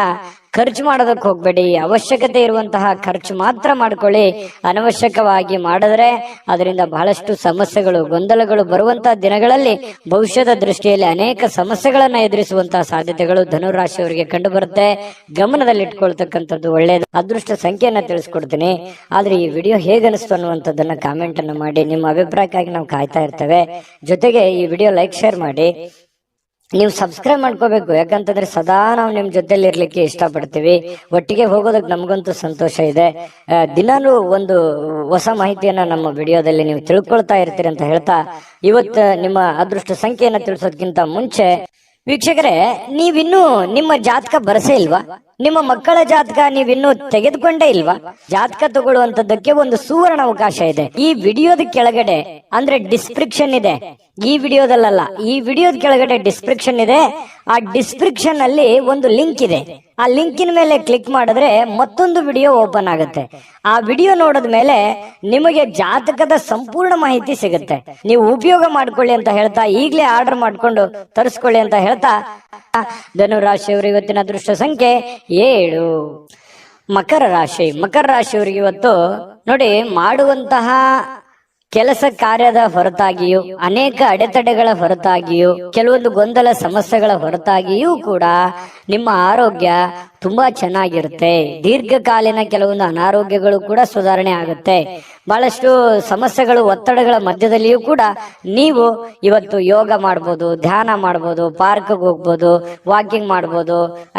ಖರ್ಚು ಮಾಡೋದಕ್ಕೆ ಹೋಗ್ಬೇಡಿ. ಅವಶ್ಯಕತೆ ಇರುವಂತಹ ಖರ್ಚು ಮಾತ್ರ ಮಾಡ್ಕೊಳ್ಳಿ. ಅನವಶ್ಯಕವಾಗಿ ಮಾಡಿದ್ರೆ ಅದರಿಂದ ಬಹಳಷ್ಟು ಸಮಸ್ಯೆಗಳು, ಗೊಂದಲಗಳು ಬರುವಂತಹ ದಿನಗಳಲ್ಲಿ ಭವಿಷ್ಯದ ದೃಷ್ಟಿಯಲ್ಲಿ ಅನೇಕ ಸಮಸ್ಯೆಗಳನ್ನ ಎದುರಿಸುವಂತಹ ಸಾಧ್ಯತೆಗಳು ಧನುರಾಶಿಯವರಿಗೆ ಕಂಡು ಬರುತ್ತೆ. ಗಮನದಲ್ಲಿ ಇಟ್ಕೊಳ್ತಕ್ಕಂಥದ್ದು ಒಳ್ಳೆಯದು. ಅದೃಷ್ಟ ಸಂಖ್ಯೆಯನ್ನ ತಿಳಿಸ್ಕೊಡ್ತೀನಿ. ಆದ್ರೆ ಈ ವಿಡಿಯೋ ಹೇಗನಿಸ್ತು ಅನ್ನುವಂಥದ್ದನ್ನ ಕಾಮೆಂಟ್ ಅನ್ನು ಮಾಡಿ. ನಿಮ್ಮ ಅಭಿಪ್ರಾಯಕ್ಕಾಗಿ ನಾವು ಕಾಯ್ತಾ ಇರ್ತೇವೆ. ಜೊತೆಗೆ ಈ ವಿಡಿಯೋ ಲೈಕ್, ಶೇರ್ ಮಾಡಿ. ನೀವು ಸಬ್ಸ್ಕ್ರೈಬ್ ಮಾಡ್ಕೋಬೇಕು. ಯಾಕಂತಂದ್ರೆ ಸದಾ ನಾವು ನಿಮ್ ಜೊತೆಲಿ ಇರ್ಲಿಕ್ಕೆ ಇಷ್ಟಪಡ್ತೀವಿ. ಒಟ್ಟಿಗೆ ಹೋಗೋದಕ್ಕೆ ನಮಗಂತೂ ಸಂತೋಷ ಇದೆ. ದಿನಾಲೂ ಒಂದು ಹೊಸ ಮಾಹಿತಿಯನ್ನ ನಮ್ಮ ವಿಡಿಯೋದಲ್ಲಿ ನೀವು ತಿಳ್ಕೊಳ್ತಾ ಇರ್ತೀರಿ ಅಂತ ಹೇಳ್ತಾ, ಇವತ್ತು ನಿಮ್ಮ ಅದೃಷ್ಟ ಸಂಖ್ಯೆಯನ್ನ ತಿಳಿಸೋದಕ್ಕಿಂತ ಮುಂಚೆ ವೀಕ್ಷಕರೇ, ನೀವಿನ್ನೂ ನಿಮ್ಮ ಜಾತಕ ಬರಸೇ ಇಲ್ವಾ? ನಿಮ್ಮ ಮಕ್ಕಳ ಜಾತಕ ನೀವಿನ್ನೂ ತೆಗೆದುಕೊಂಡೇ ಇಲ್ವಾ? ಜಾತಕ ತಗೊಳ್ಳುವಂತದ್ದಕ್ಕೆ ಒಂದು ಸುವರ್ಣ ಅವಕಾಶ ಇದೆ. ಈ ವಿಡಿಯೋದ ಕೆಳಗಡೆ ಅಂದ್ರೆ ಡಿಸ್ಕ್ರಿಪ್ಷನ್ ಇದೆ, ಈ ವಿಡಿಯೋದಲ್ಲ, ಈ ವಿಡಿಯೋದ ಕೆಳಗಡೆ ಡಿಸ್ಕ್ರಿಪ್ಷನ್ ಇದೆ. ಆ ಡಿಸ್ಕ್ರಿಪ್ಷನ್ ಅಲ್ಲಿ ಒಂದು ಲಿಂಕ್ ಇದೆ. ಆ ಲಿಂಕಿನ ಮೇಲೆ ಕ್ಲಿಕ್ ಮಾಡಿದ್ರೆ ಮತ್ತೊಂದು ವಿಡಿಯೋ ಓಪನ್ ಆಗುತ್ತೆ. ಆ ವಿಡಿಯೋ ನೋಡಿದ ಮೇಲೆ ನಿಮಗೆ ಜಾತಕದ ಸಂಪೂರ್ಣ ಮಾಹಿತಿ ಸಿಗುತ್ತೆ. ನೀವು ಉಪಯೋಗ ಮಾಡ್ಕೊಳ್ಳಿ ಅಂತ ಹೇಳ್ತಾ, ಈಗಲೇ ಆರ್ಡರ್ ಮಾಡ್ಕೊಂಡು ತರಿಸ್ಕೊಳ್ಳಿ ಅಂತ ಹೇಳ್ತಾ, ಧನುರಾಶಿಯವರು ಇವತ್ತಿನ ಅದೃಷ್ಟ ಸಂಖ್ಯೆ 7. ಮಕರ ರಾಶಿ. ಮಕರ ರಾಶಿಯವರಿಗೆ ಇವತ್ತು ನೋಡಿ, ಮಾಡುವಂತಹ ಕೆಲಸ ಕಾರ್ಯದ ಹೊರತಾಗಿಯೂ, ಅನೇಕ ಅಡೆತಡೆಗಳ ಹೊರತಾಗಿಯೂ, ಕೆಲವೊಂದು ಗೊಂದಲ ಸಮಸ್ಯೆಗಳ ಹೊರತಾಗಿಯೂ ಕೂಡ ನಿಮ್ಮ ಆರೋಗ್ಯ ತುಂಬಾ ಚೆನ್ನಾಗಿರುತ್ತೆ. ದೀರ್ಘಕಾಲೀನ ಕೆಲವೊಂದು ಅನಾರೋಗ್ಯಗಳು ಕೂಡ ಸುಧಾರಣೆ ಆಗುತ್ತೆ. ಬಹಳಷ್ಟು ಸಮಸ್ಯೆಗಳು, ಒತ್ತಡಗಳ ಮಧ್ಯದಲ್ಲಿಯೂ ಕೂಡ ನೀವು ಇವತ್ತು ಯೋಗ ಮಾಡ್ಬೋದು, ಧ್ಯಾನ ಮಾಡ್ಬೋದು, ಪಾರ್ಕ್ಗೆ ಹೋಗ್ಬೋದು, ವಾಕಿಂಗ್ ಮಾಡ್ಬೋದು,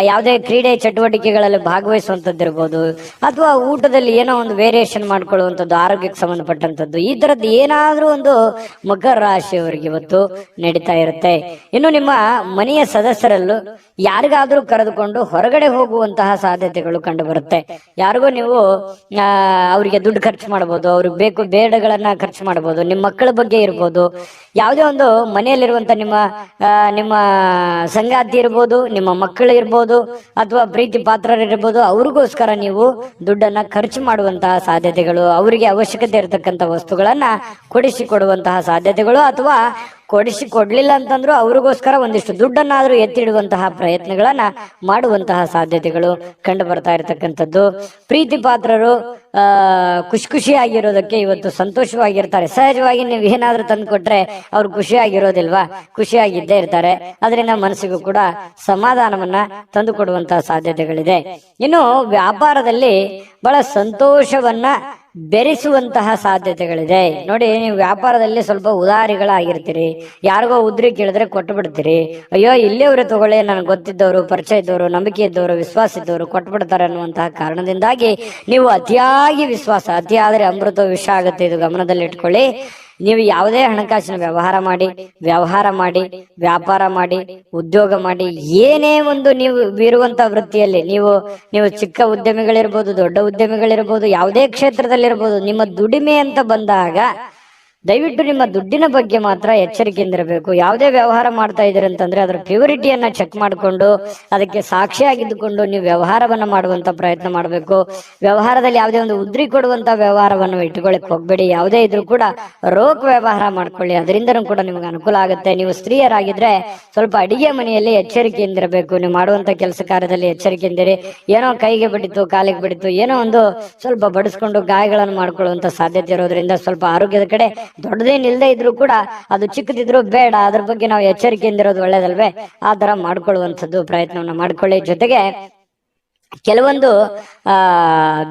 ಯಾವುದೇ ಕ್ರೀಡೆ ಚಟುವಟಿಕೆಗಳಲ್ಲಿ ಭಾಗವಹಿಸುವಂತದ್ದಿರ್ಬೋದು, ಅಥವಾ ಊಟದಲ್ಲಿ ಏನೋ ಒಂದು ವೇರಿಯೇಷನ್ ಮಾಡ್ಕೊಳ್ಳುವಂಥದ್ದು, ಆರೋಗ್ಯಕ್ಕೆ ಸಂಬಂಧಪಟ್ಟಂಥದ್ದು, ಈ ತರದ್ದು ಏನಾದ್ರೂ ಒಂದು ಮಕರ ರಾಶಿಯವರಿಗೆ ಇವತ್ತು ನಡೀತಾ ಇರುತ್ತೆ. ಇನ್ನು ನಿಮ್ಮ ಮನೆಯ ಸದಸ್ಯರಲ್ಲೂ ಯಾರಿಗಾದ್ರೂ ಕರೆದುಕೊಂಡು ಹೊರಗಡೆ ಹೋಗುವಂತಹ ಸಾಧ್ಯತೆಗಳು ಕಂಡು ಬರುತ್ತೆ. ಯಾರಿಗೋ ನೀವು ಅವರಿಗೆ ದುಡ್ಡು ಖರ್ಚು ಮಾಡಬಹುದು, ಅವ್ರಿಗೆ ಬೇಕು ಬೇಡಗಳನ್ನ ಖರ್ಚು ಮಾಡಬಹುದು, ನಿಮ್ಮ ಮಕ್ಕಳ ಬಗ್ಗೆ ಇರ್ಬೋದು, ಯಾವುದೇ ಒಂದು ಮನೆಯಲ್ಲಿರುವಂತ ನಿಮ್ಮ ಸಂಗಾತಿ ಇರ್ಬೋದು, ನಿಮ್ಮ ಮಕ್ಕಳು ಇರ್ಬೋದು, ಅಥವಾ ಪ್ರೀತಿ ಪಾತ್ರರಿರ್ಬೋದು, ಅವ್ರಿಗೋಸ್ಕರ ನೀವು ದುಡ್ಡನ್ನ ಖರ್ಚು ಮಾಡುವಂತಹ ಸಾಧ್ಯತೆಗಳು, ಅವರಿಗೆ ಅವಶ್ಯಕತೆ ಇರತಕ್ಕಂತ ವಸ್ತುಗಳನ್ನ ಕೊಡಿಸಿಕೊಡುವಂತಹ ಸಾಧ್ಯತೆಗಳು, ಅಥವಾ ಕೊಡಿಸಿಕೊಡ್ಲಿಲ್ಲ ಅಂತಂದ್ರೂ ಅವ್ರಿಗೋಸ್ಕರ ಒಂದಿಷ್ಟು ದುಡ್ಡನ್ನಾದ್ರೂ ಎತ್ತಿಡುವಂತಹ ಪ್ರಯತ್ನಗಳನ್ನ ಮಾಡುವಂತಹ ಸಾಧ್ಯತೆಗಳು ಕಂಡು ಬರ್ತಾ ಇರತಕ್ಕಂಥದ್ದು. ಪ್ರೀತಿ ಪಾತ್ರರು ಖುಷಿಯಾಗಿರೋದಕ್ಕೆ ಇವತ್ತು ಸಂತೋಷವಾಗಿರ್ತಾರೆ. ಸಹಜವಾಗಿ ನೀವು ಏನಾದ್ರೂ ತಂದು ಕೊಟ್ರೆ ಅವ್ರು ಖುಷಿಯಾಗಿರೋದಿಲ್ವಾ? ಖುಷಿಯಾಗಿದ್ದೇ ಇರ್ತಾರೆ. ಅದರಿಂದ ಮನಸ್ಸಿಗೂ ಕೂಡ ಸಮಾಧಾನವನ್ನ ತಂದು ಕೊಡುವಂತಹ ಸಾಧ್ಯತೆಗಳಿದೆ. ಇನ್ನು ವ್ಯಾಪಾರದಲ್ಲಿ ಬಹಳ ಸಂತೋಷವನ್ನ ಬೆರೆಸುವಂತಹ ಸಾಧ್ಯತೆಗಳಿದೆ. ನೋಡಿ, ನೀವು ವ್ಯಾಪಾರದಲ್ಲಿ ಸ್ವಲ್ಪ ಉದಾರಿಗಳಾಗಿರ್ತೀರಿ. ಯಾರಿಗೋ ಉದ್ರಿ ಕೇಳಿದ್ರೆ ಕೊಟ್ಟು ಬಿಡ್ತೀರಿ. ಅಯ್ಯೋ, ಇಲ್ಲಿಯವರು ತಗೊಳ್ಳಿ, ನನಗೆ ಗೊತ್ತಿದ್ದವರು, ಪರಿಚಯ ಇದ್ದವರು, ನಂಬಿಕೆ ಇದ್ದವರು, ವಿಶ್ವಾಸ ಇದ್ದವರು ಕೊಟ್ಟು ಬಿಡ್ತಾರೆ ಅನ್ನುವಂತಹ ಕಾರಣದಿಂದಾಗಿ ನೀವು ಅತಿಯಾಗಿ ವಿಶ್ವಾಸ, ಅತಿ ಆದ್ರೆ ಅಮೃತ ವಿಷ ಆಗುತ್ತೆ. ಇದು ಗಮನದಲ್ಲಿ ಇಟ್ಕೊಳ್ಳಿ. ನೀವು ಯಾವುದೇ ಹಣಕಾಸಿನ ವ್ಯವಹಾರ ಮಾಡಿ, ವ್ಯಾಪಾರ ಮಾಡಿ, ಉದ್ಯೋಗ ಮಾಡಿ, ಏನೇ ಒಂದು ನೀವು ಇರುವಂತ ವೃತ್ತಿಯಲ್ಲಿ ನೀವು ಚಿಕ್ಕ ಉದ್ಯಮಿಗಳಿರ್ಬೋದು, ದೊಡ್ಡ ಉದ್ಯಮಿಗಳಿರ್ಬೋದು, ಯಾವುದೇ ಕ್ಷೇತ್ರದಲ್ಲಿರ್ಬೋದು, ನಿಮ್ಮ ದುಡಿಮೆ ಅಂತ ಬಂದಾಗ ದಯವಿಟ್ಟು ನಿಮ್ಮ ದುಡ್ಡಿನ ಬಗ್ಗೆ ಮಾತ್ರ ಎಚ್ಚರಿಕೆಯಿಂದಿರಬೇಕು. ಯಾವುದೇ ವ್ಯವಹಾರ ಮಾಡ್ತಾ ಇದ್ದೀರಿ ಅಂತಂದ್ರೆ ಅದರ ಪ್ಯೂರಿಟಿಯನ್ನ ಚೆಕ್ ಮಾಡಿಕೊಂಡು ಅದಕ್ಕೆ ಸಾಕ್ಷಿಯಾಗಿದ್ದುಕೊಂಡು ನೀವು ವ್ಯವಹಾರವನ್ನ ಮಾಡುವಂತ ಪ್ರಯತ್ನ ಮಾಡಬೇಕು. ವ್ಯವಹಾರದಲ್ಲಿ ಯಾವುದೇ ಒಂದು ಉದ್ರಿ ಕೊಡುವಂತ ವ್ಯವಹಾರವನ್ನು ಇಟ್ಕೊಳ್ಳಿಕ್ ಹೋಗ್ಬೇಡಿ. ಯಾವುದೇ ಇದ್ರೂ ಕೂಡ ರೋಕ್ ವ್ಯವಹಾರ ಮಾಡ್ಕೊಳ್ಳಿ, ಅದರಿಂದನೂ ಕೂಡ ನಿಮ್ಗೆ ಅನುಕೂಲ ಆಗುತ್ತೆ. ನೀವು ಸ್ತ್ರೀಯರಾಗಿದ್ರೆ ಸ್ವಲ್ಪ ಅಡಿಗೆ ಮನೆಯಲ್ಲಿ ಎಚ್ಚರಿಕೆಯಿಂದಿರಬೇಕು. ನೀವು ಮಾಡುವಂತ ಕೆಲಸ ಕಾರ್ಯದಲ್ಲಿ ಎಚ್ಚರಿಕೆಯಿಂದಿರಿ. ಏನೋ ಕೈಗೆ ಬಿಡಿತು, ಕಾಲಿಗೆ ಬಿಡಿತು, ಏನೋ ಒಂದು ಸ್ವಲ್ಪ ಬಡಿಸ್ಕೊಂಡು ಗಾಯಗಳನ್ನು ಮಾಡ್ಕೊಳ್ಳುವಂತ ಸಾಧ್ಯತೆ ಇರೋದ್ರಿಂದ ಸ್ವಲ್ಪ ಆರೋಗ್ಯದ ಕಡೆ ದೊಡ್ಡದೇನಿಲ್ಲದೆ ಇದ್ರು ಕೂಡ ಅದು ಚಿಕ್ಕದಿದ್ರು ಬೇಡ, ಅದ್ರ ಬಗ್ಗೆ ನಾವು ಎಚ್ಚರಿಕೆಯಿಂದಿರೋದು ಒಳ್ಳೇದಲ್ವೇ? ಆ ತರ ಮಾಡ್ಕೊಳ್ಳುವಂಥದ್ದು ಪ್ರಯತ್ನವನ್ನ ಮಾಡ್ಕೊಳ್ಳಿ. ಜೊತೆಗೆ ಕೆಲವೊಂದು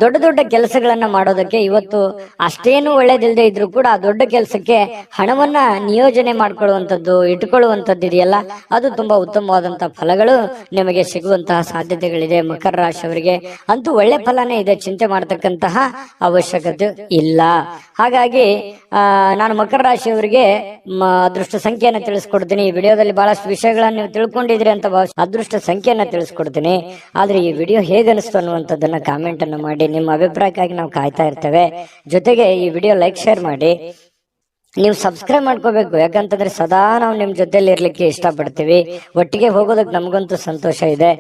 ದೊಡ್ಡ ದೊಡ್ಡ ಕೆಲಸಗಳನ್ನ ಮಾಡೋದಕ್ಕೆ ಇವತ್ತು ಅಷ್ಟೇನು ಒಳ್ಳೇದಿಲ್ಲದೆ ಇದ್ರು ಕೂಡ ದೊಡ್ಡ ಕೆಲಸಕ್ಕೆ ಹಣವನ್ನ ನಿಯೋಜನೆ ಮಾಡ್ಕೊಳ್ಳುವಂಥದ್ದು, ಇಟ್ಕೊಳ್ಳುವಂಥದ್ದು ಇದೆಯಲ್ಲ, ಅದು ತುಂಬಾ ಉತ್ತಮವಾದಂತಹ ಫಲಗಳು ನಿಮಗೆ ಸಿಗುವಂತಹ ಸಾಧ್ಯತೆಗಳಿದೆ. ಮಕರ ರಾಶಿಯವರಿಗೆ ಅಂತೂ ಒಳ್ಳೆ ಫಲನೇ ಇದೆ, ಚಿಂತೆ ಮಾಡತಕ್ಕಂತಹ ಅವಶ್ಯಕತೆ ಇಲ್ಲ. ಹಾಗಾಗಿ ನಾನು ಮಕರ ರಾಶಿಯವರಿಗೆ ಅದೃಷ್ಟ ಸಂಖ್ಯೆಯನ್ನು ತಿಳಿಸ್ಕೊಡ್ತೀನಿ. ಈ ವಿಡಿಯೋದಲ್ಲಿ ಬಹಳಷ್ಟು ವಿಷಯಗಳನ್ನ ನೀವು ತಿಳ್ಕೊಂಡಿದ್ರಿ ಅಂತ ಅದೃಷ್ಟ ಸಂಖ್ಯೆಯನ್ನ ತಿಳಿಸ್ಕೊಡ್ತೀನಿ. ಆದ್ರೆ ಈ ವಿಡಿಯೋ ಹೇಗನಿಸ್ತು ಅನ್ನುವಂಥದ್ದನ್ನ ಕಾಮೆಂಟ್ ಅನ್ನು ಮಾಡಿ. ನಿಮ್ಮ ಅಭಿಪ್ರಾಯಕ್ಕಾಗಿ ನಾವು ಕಾಯ್ತಾ ಇರ್ತೇವೆ. ಜೊತೆಗೆ ಈ ವಿಡಿಯೋ ಲೈಕ್, ಶೇರ್ ಮಾಡಿ. ನೀವು ಸಬ್ಸ್ಕ್ರೈಬ್ ಮಾಡ್ಕೋಬೇಕು, ಯಾಕಂತಂದ್ರೆ ಸದಾ ನಾವು ನಿಮ್ ಜೊತೆಲಿ ಇರ್ಲಿಕ್ಕೆ ಇಷ್ಟಪಡ್ತೀವಿ. ಒಟ್ಟಿಗೆ ಹೋಗೋದಕ್ಕೆ ನಮಗಂತೂ ಸಂತೋಷ ಇದೆ.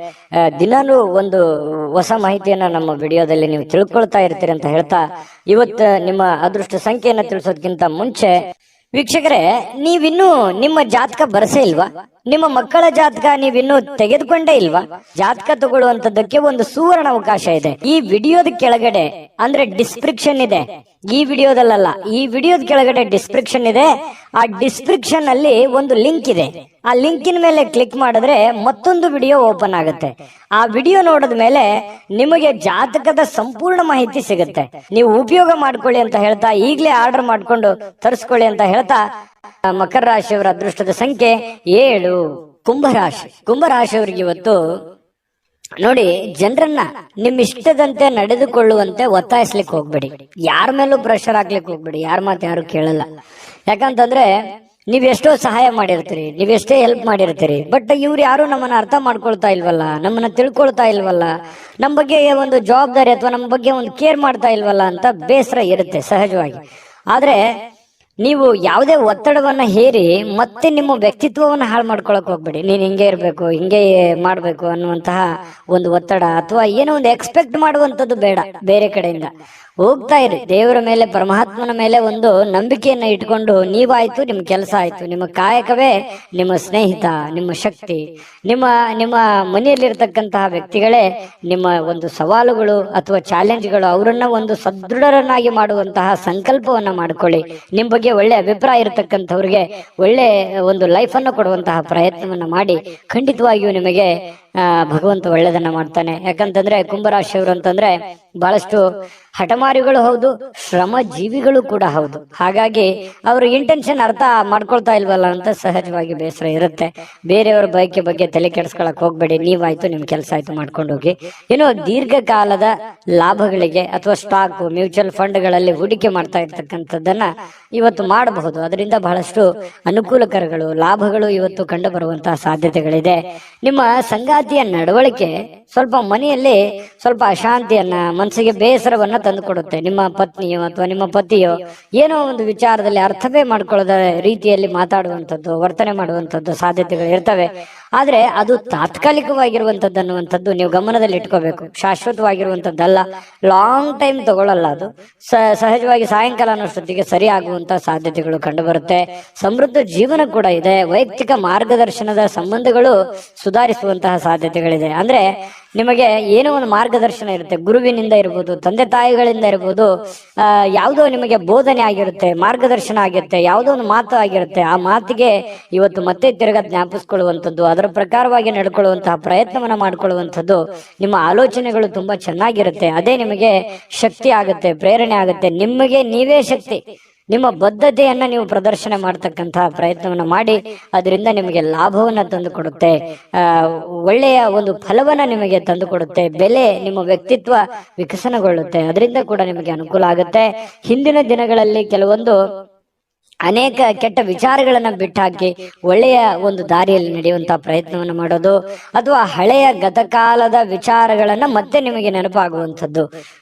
ದಿನಾನು ಒಂದು ಹೊಸ ಮಾಹಿತಿಯನ್ನ ನಮ್ಮ ವಿಡಿಯೋದಲ್ಲಿ ನೀವು ತಿಳ್ಕೊಳ್ತಾ ಇರ್ತೀರಿ ಅಂತ ಹೇಳ್ತಾ, ಇವತ್ತು ನಿಮ್ಮ ಅದೃಷ್ಟ ಸಂಖ್ಯೆಯನ್ನ ತಿಳಿಸೋದಕ್ಕಿಂತ ಮುಂಚೆ ವೀಕ್ಷಕರೇ, ನೀವಿನ್ನೂ ನಿಮ್ಮ ಜಾತಕ ಬರಸೇ ಇಲ್ವಾ? ನಿಮ್ಮ ಮಕ್ಕಳ ಜಾತಕ ನೀವಿನ್ನೂ ತೆಗೆದುಕೊಂಡೇ ಇಲ್ವಾ? ಜಾತಕ ತಗೊಳ್ಳುವಂತದ್ದಕ್ಕೆ ಒಂದು ಸುವರ್ಣ ಅವಕಾಶ ಇದೆ. ಈ ವಿಡಿಯೋದ ಕೆಳಗಡೆ ಅಂದ್ರೆ ಡಿಸ್ಕ್ರಿಪ್ಷನ್ ಇದೆ, ಈ ವಿಡಿಯೋದಲ್ಲ, ಈ ವಿಡಿಯೋದ ಕೆಳಗಡೆ ಡಿಸ್ಕ್ರಿಪ್ಷನ್ ಇದೆ. ಆ ಡಿಸ್ಕ್ರಿಪ್ಷನ್ ಅಲ್ಲಿ ಒಂದು ಲಿಂಕ್ ಇದೆ. ಆ ಲಿಂಕಿನ ಮೇಲೆ ಕ್ಲಿಕ್ ಮಾಡಿದ್ರೆ ಮತ್ತೊಂದು ವಿಡಿಯೋ ಓಪನ್ ಆಗುತ್ತೆ. ಆ ವಿಡಿಯೋ ನೋಡಿದ ಮೇಲೆ ನಿಮಗೆ ಜಾತಕದ ಸಂಪೂರ್ಣ ಮಾಹಿತಿ ಸಿಗುತ್ತೆ. ನೀವು ಉಪಯೋಗ ಮಾಡ್ಕೊಳ್ಳಿ ಅಂತ ಹೇಳ್ತಾ, ಈಗಲೇ ಆರ್ಡರ್ ಮಾಡ್ಕೊಂಡು ತರಿಸ್ಕೊಳ್ಳಿ ಅಂತ ಹೇಳ್ತಾ, ಮಕರ ರಾಶಿಯವರ ಅದೃಷ್ಟದ ಸಂಖ್ಯೆ 7. ಕುಂಭರಾಶಿ. ಕುಂಭರಾಶಿಯವರಿಗೆ ಇವತ್ತು ನೋಡಿ, ಜನರನ್ನ ನಿಮ್ ಇಷ್ಟದಂತೆ ನಡೆದುಕೊಳ್ಳುವಂತೆ ಒತ್ತಾಯಿಸ್ಲಿಕ್ಕೆ ಹೋಗ್ಬೇಡಿ. ಯಾರ ಮೇಲೂ ಪ್ರೆಷರ್ ಹಾಕ್ಲಿಕ್ಕೆ ಹೋಗ್ಬೇಡಿ. ಯಾರ ಮಾತು ಯಾರು ಕೇಳಲ್ಲ. ಯಾಕಂತಂದ್ರೆ ನೀವೆಷ್ಟೋ ಸಹಾಯ ಮಾಡಿರ್ತೀರಿ, ನೀವೆಷ್ಟೇ ಹೆಲ್ಪ್ ಮಾಡಿರ್ತೀರಿ, ಬಟ್ ಇವ್ರು ಯಾರು ನಮ್ಮನ್ನ ಅರ್ಥ ಮಾಡ್ಕೊಳ್ತಾ ಇಲ್ವಲ್ಲ, ನಮ್ಮನ್ನ ತಿಳ್ಕೊಳ್ತಾ ಇಲ್ವಲ್ಲ, ನಮ್ಮ ಬಗ್ಗೆ ಒಂದು ಜವಾಬ್ದಾರಿ ಅಥವಾ ನಮ್ಮ ಬಗ್ಗೆ ಒಂದು ಕೇರ್ ಮಾಡ್ತಾ ಇಲ್ವಲ್ಲ ಅಂತ ಬೇಸರ ಇರುತ್ತೆ ಸಹಜವಾಗಿ. ಆದ್ರೆ ನೀವು ಯಾವುದೇ ಒತ್ತಡವನ್ನ ಹೇರಿ ಮತ್ತೆ ನಿಮ್ಮ ವ್ಯಕ್ತಿತ್ವವನ್ನು ಹಾಳು ಮಾಡ್ಕೊಳಕ್ ಹೋಗ್ಬೇಡಿ. ನೀನ್ ಹಿಂಗೆ ಇರ್ಬೇಕು, ಹಿಂಗೆ ಮಾಡ್ಬೇಕು ಅನ್ನುವಂತಹ ಒಂದು ಒತ್ತಡ ಅಥವಾ ಏನೋ ಒಂದು ಎಕ್ಸ್ಪೆಕ್ಟ್ ಮಾಡುವಂತದ್ದು ಬೇಡ. ಬೇರೆ ಕಡೆಯಿಂದ ಹೋಗ್ತಾ ಇರಿ, ದೇವರ ಮೇಲೆ, ಪರಮಾತ್ಮನ ಮೇಲೆ ಒಂದು ನಂಬಿಕೆಯನ್ನ ಇಟ್ಕೊಂಡು ನೀವಾಯ್ತು, ನಿಮ್ ಕೆಲಸ ಆಯ್ತು, ನಿಮ್ಮ ಕಾಯಕವೇ ನಿಮ್ಮ ಸ್ನೇಹಿತ, ನಿಮ್ಮ ಶಕ್ತಿ, ನಿಮ್ಮ ನಿಮ್ಮ ಮನೆಯಲ್ಲಿರ್ತಕ್ಕಂತಹ ವ್ಯಕ್ತಿಗಳೇ ನಿಮ್ಮ ಒಂದು ಸವಾಲುಗಳು ಅಥವಾ ಚಾಲೆಂಜ್ಗಳು. ಅವರನ್ನ ಒಂದು ಸದೃಢರನ್ನಾಗಿ ಮಾಡುವಂತಹ ಸಂಕಲ್ಪವನ್ನ ಮಾಡ್ಕೊಳ್ಳಿ. ನಿಮ್ ಬಗ್ಗೆ ಒಳ್ಳೆ ಅಭಿಪ್ರಾಯ ಇರತಕ್ಕಂಥವ್ರಿಗೆ ಒಳ್ಳೆ ಒಂದು ಲೈಫ್ ಅನ್ನು ಕೊಡುವಂತಹ ಪ್ರಯತ್ನವನ್ನ ಮಾಡಿ. ಖಂಡಿತವಾಗಿಯೂ ನಿಮಗೆ ಭಗವಂತ ಒಳ್ಳೆದನ್ನ ಮಾಡ್ತಾನೆ. ಯಾಕಂತಂದ್ರೆ ಕುಂಭರಾಶಿಯವರು ಅಂತಂದ್ರೆ ಬಹಳಷ್ಟು ಹಠಮಾರಿಗಳು ಹೌದು, ಶ್ರಮ ಜೀವಿಗಳು ಕೂಡ ಹೌದು. ಹಾಗಾಗಿ ಅವರು ಇಂಟೆನ್ಷನ್ ಅರ್ಥ ಮಾಡ್ಕೊಳ್ತಾ ಇಲ್ವಲ್ಲ ಅಂತ ಸಹಜವಾಗಿ ಬೇಸರ ಇರುತ್ತೆ. ಬೇರೆಯವರ ಬಗ್ಗೆ ತಲೆ ಕೆಡಿಸ್ಕೊಳಕ್ ಹೋಗ್ಬೇಡಿ. ನೀವಾಯ್ತು, ನಿಮ್ ಕೆಲಸ ಆಯ್ತು, ಮಾಡ್ಕೊಂಡು ಹೋಗಿ. ಏನೋ ದೀರ್ಘಕಾಲದ ಲಾಭಗಳಿಗೆ ಅಥವಾ ಸ್ಟಾಕ್, ಮ್ಯೂಚುವಲ್ ಫಂಡ್ಗಳಲ್ಲಿ ಹೂಡಿಕೆ ಮಾಡ್ತಾ ಇರ್ತಕ್ಕಂಥದ್ದನ್ನ ಇವತ್ತು ಮಾಡಬಹುದು. ಅದರಿಂದ ಬಹಳಷ್ಟು ಅನುಕೂಲಕರಗಳು, ಲಾಭಗಳು ಇವತ್ತು ಕಂಡು ಬರುವಂತಹ ಸಾಧ್ಯತೆಗಳಿದೆ. ನಿಮ್ಮ ಸಂಗಾತಿಯ ನಡವಳಿಕೆ ಸ್ವಲ್ಪ ಮನೆಯಲ್ಲಿ ಸ್ವಲ್ಪ ಅಶಾಂತಿಯನ್ನ, ಮನಸ್ಸಿಗೆ ಬೇಸರವನ್ನ ತಂದು ಕೊಡುತ್ತೆ. ನಿಮ್ಮ ಪತ್ನಿಯೋ ಅಥವಾ ನಿಮ್ಮ ಪತಿಯೋ ಏನೋ ಒಂದು ವಿಚಾರದಲ್ಲಿ ಅರ್ಥವೇ ಮಾಡ್ಕೊಳ್ಳದ ರೀತಿಯಲ್ಲಿ ಮಾತಾಡುವಂಥದ್ದು, ವರ್ತನೆ ಮಾಡುವಂಥದ್ದು ಸಾಧ್ಯತೆಗಳು ಇರ್ತವೆ. ಆದ್ರೆ ಅದು ತಾತ್ಕಾಲಿಕವಾಗಿರುವಂತದ್ದು ಅನ್ನುವಂಥದ್ದು ನೀವು ಗಮನದಲ್ಲಿ ಇಟ್ಕೋಬೇಕು. ಶಾಶ್ವತವಾಗಿರುವಂತದ್ದಲ್ಲ, ಲಾಂಗ್ ಟೈಮ್ ತಗೊಳ್ಳಲ್ಲ ಅದು. ಸಹಜವಾಗಿ ಸಾಯಂಕಾಲ ಅನ್ನೋಷ್ಟೊತ್ತಿಗೆ ಸರಿ ಆಗುವಂತ ಸಾಧ್ಯತೆಗಳು ಕಂಡು ಬರುತ್ತೆ. ಸಮೃದ್ಧ ಜೀವನ ಕೂಡ ಇದೆ. ವೈಯಕ್ತಿಕ ಮಾರ್ಗದರ್ಶನದ ಸಂಬಂಧಗಳು ಸುಧಾರಿಸುವಂತಹ ಸಾಧ್ಯತೆಗಳಿದೆ. ಅಂದ್ರೆ ನಿಮಗೆ ಏನೋ ಒಂದು ಮಾರ್ಗದರ್ಶನ ಇರುತ್ತೆ, ಗುರುವಿನಿಂದ ಇರ್ಬೋದು, ತಂದೆ ತಾಯಿಗಳಿಂದ ಇರ್ಬೋದು, ಯಾವುದೋ ನಿಮಗೆ ಬೋಧನೆ ಆಗಿರುತ್ತೆ, ಮಾರ್ಗದರ್ಶನ ಆಗಿರುತ್ತೆ, ಯಾವುದೋ ಒಂದು ಮಾತು ಆಗಿರುತ್ತೆ. ಆ ಮಾತಿಗೆ ಇವತ್ತು ಮತ್ತೆ ತಿರುಗಾ ಜ್ಞಾಪಿಸ್ಕೊಳ್ಳುವಂಥದ್ದು, ಅದರ ಪ್ರಕಾರವಾಗಿ ನಡ್ಕೊಳ್ಳುವಂತಹ ಪ್ರಯತ್ನವನ್ನ ಮಾಡ್ಕೊಳ್ಳುವಂಥದ್ದು, ನಿಮ್ಮ ಆಲೋಚನೆಗಳು ತುಂಬಾ ಚೆನ್ನಾಗಿರುತ್ತೆ. ಅದೇ ನಿಮಗೆ ಶಕ್ತಿ ಆಗುತ್ತೆ, ಪ್ರೇರಣೆ ಆಗುತ್ತೆ. ನಿಮಗೆ ನೀವೇ ಶಕ್ತಿ. ನಿಮ್ಮ ಬದ್ಧತೆಯನ್ನ ನೀವು ಪ್ರದರ್ಶನ ಮಾಡತಕ್ಕಂತಹ ಪ್ರಯತ್ನವನ್ನ ಮಾಡಿ. ಅದರಿಂದ ನಿಮಗೆ ಲಾಭವನ್ನ ತಂದು ಕೊಡುತ್ತೆ, ಒಳ್ಳೆಯ ಒಂದು ಫಲವನ್ನ ನಿಮಗೆ ತಂದು ಕೊಡುತ್ತೆ. ಬೆಲೆ, ನಿಮ್ಮ ವ್ಯಕ್ತಿತ್ವ ವಿಕಸನಗೊಳ್ಳುತ್ತೆ. ಅದರಿಂದ ಕೂಡ ನಿಮಗೆ ಅನುಕೂಲ ಆಗುತ್ತೆ. ಹಿಂದಿನ ದಿನಗಳಲ್ಲಿ ಕೆಲವೊಂದು ಅನೇಕ ಕೆಟ್ಟ ವಿಚಾರಗಳನ್ನ ಬಿಟ್ಟಾಕಿ ಒಳ್ಳೆಯ ಒಂದು ದಾರಿಯಲ್ಲಿ ನಡೆಯುವಂತಹ ಪ್ರಯತ್ನವನ್ನು ಮಾಡೋದು, ಅಥವಾ ಹಳೆಯ ಗತಕಾಲದ ವಿಚಾರಗಳನ್ನ ಮತ್ತೆ ನಿಮಗೆ ನೆನಪಾಗುವಂಥದ್ದು,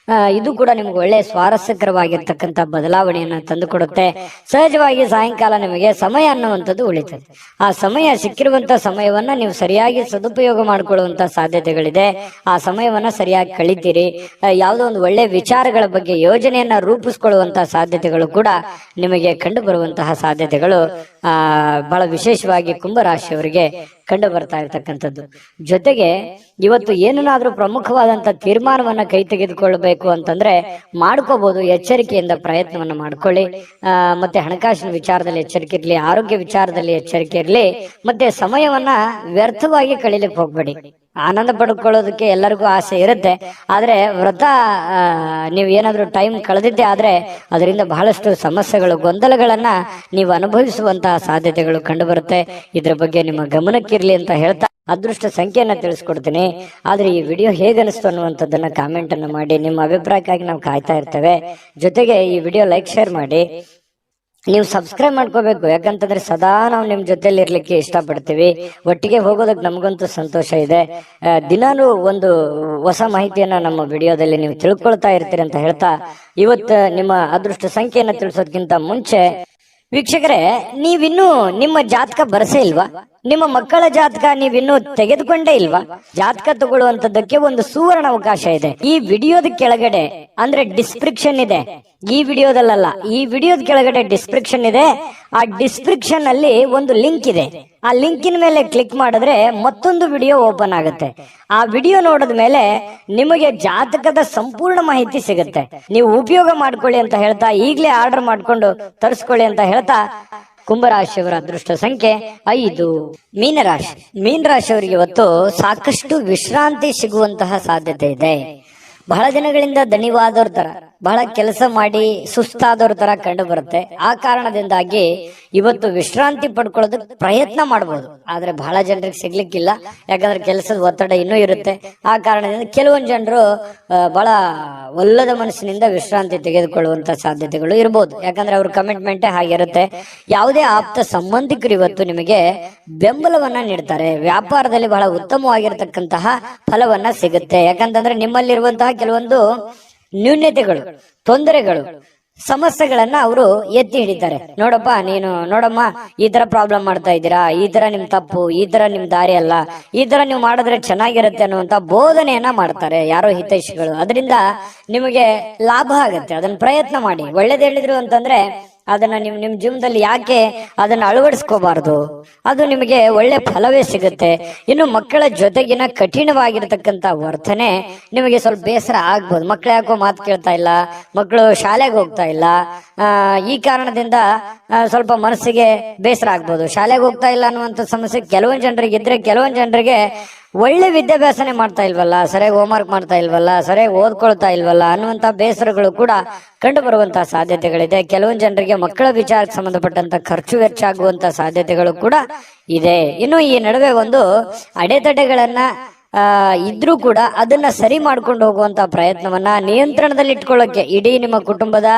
ಇದು ಕೂಡ ನಿಮ್ಗೆ ಒಳ್ಳೆಯ ಸ್ವಾರಸ್ಯಕರವಾಗಿರ್ತಕ್ಕಂಥ ಬದಲಾವಣೆಯನ್ನ ತಂದುಕೊಡುತ್ತೆ. ಸಹಜವಾಗಿ ಸಾಯಂಕಾಲ ನಿಮಗೆ ಸಮಯ ಅನ್ನುವಂಥದ್ದು ಉಳಿತದೆ. ಆ ಸಮಯ, ಸಿಕ್ಕಿರುವಂತಹ ಸಮಯವನ್ನ ನೀವು ಸರಿಯಾಗಿ ಸದುಪಯೋಗ ಮಾಡಿಕೊಳ್ಳುವಂತಹ ಸಾಧ್ಯತೆಗಳಿದೆ. ಆ ಸಮಯವನ್ನ ಸರಿಯಾಗಿ ಕಳಿತೀರಿ. ಯಾವುದೋ ಒಂದು ಒಳ್ಳೆಯ ವಿಚಾರಗಳ ಬಗ್ಗೆ ಯೋಜನೆಯನ್ನ ರೂಪಿಸ್ಕೊಳ್ಳುವಂತಹ ಸಾಧ್ಯತೆಗಳು ಕೂಡ ನಿಮಗೆ ಕಂಡು ಬರುವಂತಹ ಸಾಧ್ಯತೆಗಳು ಬಹಳ ವಿಶೇಷವಾಗಿ ಕುಂಭರಾಶಿಯವರಿಗೆ ಕಂಡು ಬರ್ತಾ ಇರ್ತಕ್ಕಂಥದ್ದು. ಜೊತೆಗೆ ಇವತ್ತು ಏನನ್ನಾದ್ರೂ ಪ್ರಮುಖವಾದಂತ ತೀರ್ಮಾನವನ್ನ ಕೈ ತೆಗೆದುಕೊಳ್ಬೇಕು ಅಂತಂದ್ರೆ ಮಾಡ್ಕೋಬಹುದು. ಎಚ್ಚರಿಕೆಯಿಂದ ಪ್ರಯತ್ನವನ್ನ ಮಾಡ್ಕೊಳ್ಳಿ. ಮತ್ತೆ ಹಣಕಾಸಿನ ವಿಚಾರದಲ್ಲಿ ಎಚ್ಚರಿಕೆ ಇರ್ಲಿ, ಆರೋಗ್ಯ ವಿಚಾರದಲ್ಲಿ ಎಚ್ಚರಿಕೆ ಇರ್ಲಿ. ಮತ್ತೆ ಸಮಯವನ್ನ ವ್ಯರ್ಥವಾಗಿ ಕಳೀಲಿಕ್ಕೆ ಹೋಗ್ಬೇಡಿ. ಆನಂದ ಪಡ್ಕೊಳ್ಳೋದಕ್ಕೆ ಎಲ್ಲರಿಗೂ ಆಸೆ ಇರುತ್ತೆ. ಆದ್ರೆ ವ್ರತ ನೀವು ಏನಾದ್ರೂ ಟೈಮ್ ಕಳೆದಿದ್ದೆ ಆದ್ರೆ ಅದರಿಂದ ಬಹಳಷ್ಟು ಸಮಸ್ಯೆಗಳು, ಗೊಂದಲಗಳನ್ನ ನೀವು ಅನುಭವಿಸುವಂತಹ ಸಾಧ್ಯತೆಗಳು ಕಂಡು ಬರುತ್ತೆ. ಇದ್ರ ಬಗ್ಗೆ ನಿಮ್ಮ ಗಮನಕ್ಕಿರ್ಲಿ ಅಂತ ಹೇಳ್ತಾ ಅದೃಷ್ಟ ಸಂಖ್ಯೆಯನ್ನ ತಿಳಿಸ್ಕೊಡ್ತೀನಿ. ಆದ್ರೆ ಈ ವಿಡಿಯೋ ಹೇಗನಿಸ್ತು ಅನ್ನುವಂಥದ್ದನ್ನ ಕಾಮೆಂಟ್ ಅನ್ನು ಮಾಡಿ. ನಿಮ್ಮ ಅಭಿಪ್ರಾಯಕ್ಕಾಗಿ ನಾವು ಕಾಯ್ತಾ ಇರ್ತೇವೆ. ಜೊತೆಗೆ ಈ ವಿಡಿಯೋ ಲೈಕ್, ಶೇರ್ ಮಾಡಿ. ನೀವು ಸಬ್ಸ್ಕ್ರೈಬ್ ಮಾಡ್ಕೋಬೇಕು. ಯಾಕಂತಂದ್ರೆ ಸದಾ ನಾವು ನಿಮ್ ಜೊತೆಲಿ ಇರ್ಲಿಕ್ಕೆ ಇಷ್ಟಪಡ್ತೀವಿ. ಒಟ್ಟಿಗೆ ಹೋಗೋದಕ್ಕೆ ನಮಗಂತೂ ಸಂತೋಷ ಇದೆ. ದಿನಾನು ಒಂದು ಹೊಸ ಮಾಹಿತಿಯನ್ನ ನಮ್ಮ ವಿಡಿಯೋದಲ್ಲಿ ನೀವು ತಿಳ್ಕೊಳ್ತಾ ಇರ್ತೀರಿ ಅಂತ ಹೇಳ್ತಾ, ಇವತ್ತು ನಿಮ್ಮ ಅದೃಷ್ಟ ಸಂಖ್ಯೆಯನ್ನ ತಿಳಿಸೋದಕ್ಕಿಂತ ಮುಂಚೆ ವೀಕ್ಷಕರೇ, ನೀವಿನ್ನೂ ನಿಮ್ಮ ಜಾತಕ ಬರಸೇ ಇಲ್ವಾ? ನಿಮ್ಮ ಮಕ್ಕಳ ಜಾತಕ ನೀವಿನ್ನೂ ತೆಗೆದುಕೊಂಡೇ ಇಲ್ವಾ? ಜಾತಕ ತಗೊಳ್ಳುವಂತದ್ದಕ್ಕೆ ಒಂದು ಸುವರ್ಣ ಅವಕಾಶ ಇದೆ. ಈ ವಿಡಿಯೋದ ಕೆಳಗಡೆ ಅಂದ್ರೆ ಡಿಸ್ಕ್ರಿಪ್ಷನ್ ಇದೆ. ಈ ವಿಡಿಯೋದಲ್ಲ, ಈ ವಿಡಿಯೋದ ಕೆಳಗಡೆ ಡಿಸ್ಕ್ರಿಪ್ಷನ್ ಇದೆ. ಆ ಡಿಸ್ಕ್ರಿಪ್ಷನ್ ಅಲ್ಲಿ ಒಂದು ಲಿಂಕ್ ಇದೆ. ಆ ಲಿಂಕಿನ ಮೇಲೆ ಕ್ಲಿಕ್ ಮಾಡಿದ್ರೆ ಮತ್ತೊಂದು ವಿಡಿಯೋ ಓಪನ್ ಆಗುತ್ತೆ. ಆ ವಿಡಿಯೋ ನೋಡಿದ ಮೇಲೆ ನಿಮಗೆ ಜಾತಕದ ಸಂಪೂರ್ಣ ಮಾಹಿತಿ ಸಿಗುತ್ತೆ. ನೀವು ಉಪಯೋಗ ಮಾಡ್ಕೊಳ್ಳಿ ಅಂತ ಹೇಳ್ತಾ, ಈಗಲೇ ಆರ್ಡರ್ ಮಾಡ್ಕೊಂಡು ತರಿಸ್ಕೊಳ್ಳಿ ಅಂತ ಹೇಳ್ತಾ, ಕುಂಭರಾಶಿಯವರ ಅದೃಷ್ಟ ಸಂಖ್ಯೆ 5. ಮೀನರಾಶಿ. ಮೀನರಾಶಿಯವರಿಗೆ ಇವತ್ತು ಸಾಕಷ್ಟು ವಿಶ್ರಾಂತಿ ಸಿಗುವಂತಹ ಸಾಧ್ಯತೆ ಇದೆ. ಬಹಳ ದಿನಗಳಿಂದ ದಣಿವಾದವ್ರ ತರ ಬಹಳ ಕೆಲಸ ಮಾಡಿ ಸುಸ್ತಾದವ್ರ ತರ ಕಂಡು ಬರುತ್ತೆ. ಆ ಕಾರಣದಿಂದಾಗಿ ಇವತ್ತು ವಿಶ್ರಾಂತಿ ಪಡ್ಕೊಳ್ಳೋದಕ್ಕೆ ಪ್ರಯತ್ನ ಮಾಡಬಹುದು, ಆದ್ರೆ ಬಹಳ ಜನರಿಗೆ ಸಿಗ್ಲಿಕ್ಕಿಲ್ಲ. ಯಾಕಂದ್ರೆ ಕೆಲಸದ ಒತ್ತಡ ಇನ್ನೂ ಇರುತ್ತೆ. ಆ ಕಾರಣದಿಂದ ಕೆಲವೊಂದು ಜನರು ಬಹಳ ಒಲ್ಲದ ಮನಸ್ಸಿನಿಂದ ವಿಶ್ರಾಂತಿ ತೆಗೆದುಕೊಳ್ಳುವಂತ ಸಾಧ್ಯತೆಗಳು ಇರಬಹುದು. ಯಾಕಂದ್ರೆ ಅವ್ರ ಕಮಿಟ್ಮೆಂಟೇ ಹಾಗಿರುತ್ತೆ. ಯಾವುದೇ ಆಪ್ತ ಸಂಬಂಧಿಕರು ಇವತ್ತು ನಿಮಗೆ ಬೆಂಬಲವನ್ನ ನೀಡ್ತಾರೆ. ವ್ಯಾಪಾರದಲ್ಲಿ ಬಹಳ ಉತ್ತಮವಾಗಿರತಕ್ಕಂತಹ ಫಲವನ್ನ ಸಿಗುತ್ತೆ. ಯಾಕಂತಂದ್ರೆ ನಿಮ್ಮಲ್ಲಿರುವಂತಹ ಕೆಲವೊಂದು ನ್ಯೂನ್ಯತೆಗಳು, ತೊಂದರೆಗಳು, ಸಮಸ್ಯೆಗಳನ್ನ ಅವರು ಎತ್ತಿ ಹಿಡಿತಾರೆ. ನೋಡಮ್ಮ, ಈ ತರ ಪ್ರಾಬ್ಲಮ್ ಮಾಡ್ತಾ ಇದ್ದೀರಾ, ಈ ತರ ನಿಮ್ ತಪ್ಪು, ಈ ತರ ನಿಮ್ ದಾರಿ ಅಲ್ಲ, ಈ ತರ ನೀವು ಮಾಡಿದ್ರೆ ಚೆನ್ನಾಗಿರುತ್ತೆ ಅನ್ನುವಂತ ಬೋಧನೆಯನ್ನ ಮಾಡ್ತಾರೆ ಯಾರೋ ಹಿತೈಷಿಗಳು. ಅದರಿಂದ ನಿಮಗೆ ಲಾಭ ಆಗುತ್ತೆ. ಅದನ್ನ ಪ್ರಯತ್ನ ಮಾಡಿ. ಒಳ್ಳೇದು ಹೇಳಿದ್ರು ಅಂತಂದ್ರೆ ಅದನ್ನ ನಿಮ್ ಜೀವನದಲ್ಲಿ ಯಾಕೆ ಅದನ್ನ ಅಳವಡಿಸ್ಕೋಬಾರ್ದು? ಅದು ನಿಮಗೆ ಒಳ್ಳೆ ಫಲವೇ ಸಿಗುತ್ತೆ. ಇನ್ನು ಮಕ್ಕಳ ಜೊತೆಗಿನ ಕಠಿಣವಾಗಿರ್ತಕ್ಕಂಥ ವರ್ತನೆ ನಿಮಗೆ ಸ್ವಲ್ಪ ಬೇಸರ ಆಗ್ಬೋದು. ಮಕ್ಕಳು ಯಾಕೋ ಮಾತು ಕೇಳ್ತಾ ಇಲ್ಲ, ಮಕ್ಕಳು ಶಾಲೆಗೆ ಹೋಗ್ತಾ ಇಲ್ಲ, ಈ ಕಾರಣದಿಂದ ಸ್ವಲ್ಪ ಮನಸ್ಸಿಗೆ ಬೇಸರ ಆಗ್ಬೋದು. ಶಾಲೆಗೆ ಹೋಗ್ತಾ ಇಲ್ಲ ಅನ್ನುವಂಥ ಸಮಸ್ಯೆ ಕೆಲವೊಂದು ಜನರಿಗೆ ಇದ್ರೆ, ಕೆಲವೊಂದು ಜನರಿಗೆ ಒಳ್ಳೆ ವಿದ್ಯಾಭ್ಯಾಸನೆ ಮಾಡ್ತಾ ಇಲ್ವಲ್ಲ, ಸರಿಯಾಗಿ ಹೋಮ್ವರ್ಕ್ ಮಾಡ್ತಾ ಇಲ್ವಲ್ಲ, ಸರಿಯಾಗಿ ಓದ್ಕೊಳ್ತಾ ಇಲ್ವಲ್ಲ ಅನ್ನುವಂತ ಬೇಸರಗಳು ಕೂಡ ಕಂಡು ಬರುವಂತಹ ಸಾಧ್ಯತೆಗಳಿದೆ. ಕೆಲವೊಂದು ಜನರಿಗೆ ಮಕ್ಕಳ ವಿಚಾರಕ್ಕೆ ಸಂಬಂಧಪಟ್ಟಂತ ಖರ್ಚು ವೆಚ್ಚ ಆಗುವಂತ ಸಾಧ್ಯತೆಗಳು ಕೂಡ ಇದೆ. ಇನ್ನು ಈ ನಡುವೆ ಒಂದು ಅಡೆತಡೆಗಳನ್ನ ಇದ್ರೂ ಕೂಡ ಅದನ್ನ ಸರಿ ಮಾಡ್ಕೊಂಡು ಹೋಗುವಂತ ಪ್ರಯತ್ನವನ್ನ ನಿಯಂತ್ರಣದಲ್ಲಿ ಇಟ್ಕೊಳ್ಳೋಕೆ ಇಡೀ ನಿಮ್ಮ ಕುಟುಂಬದ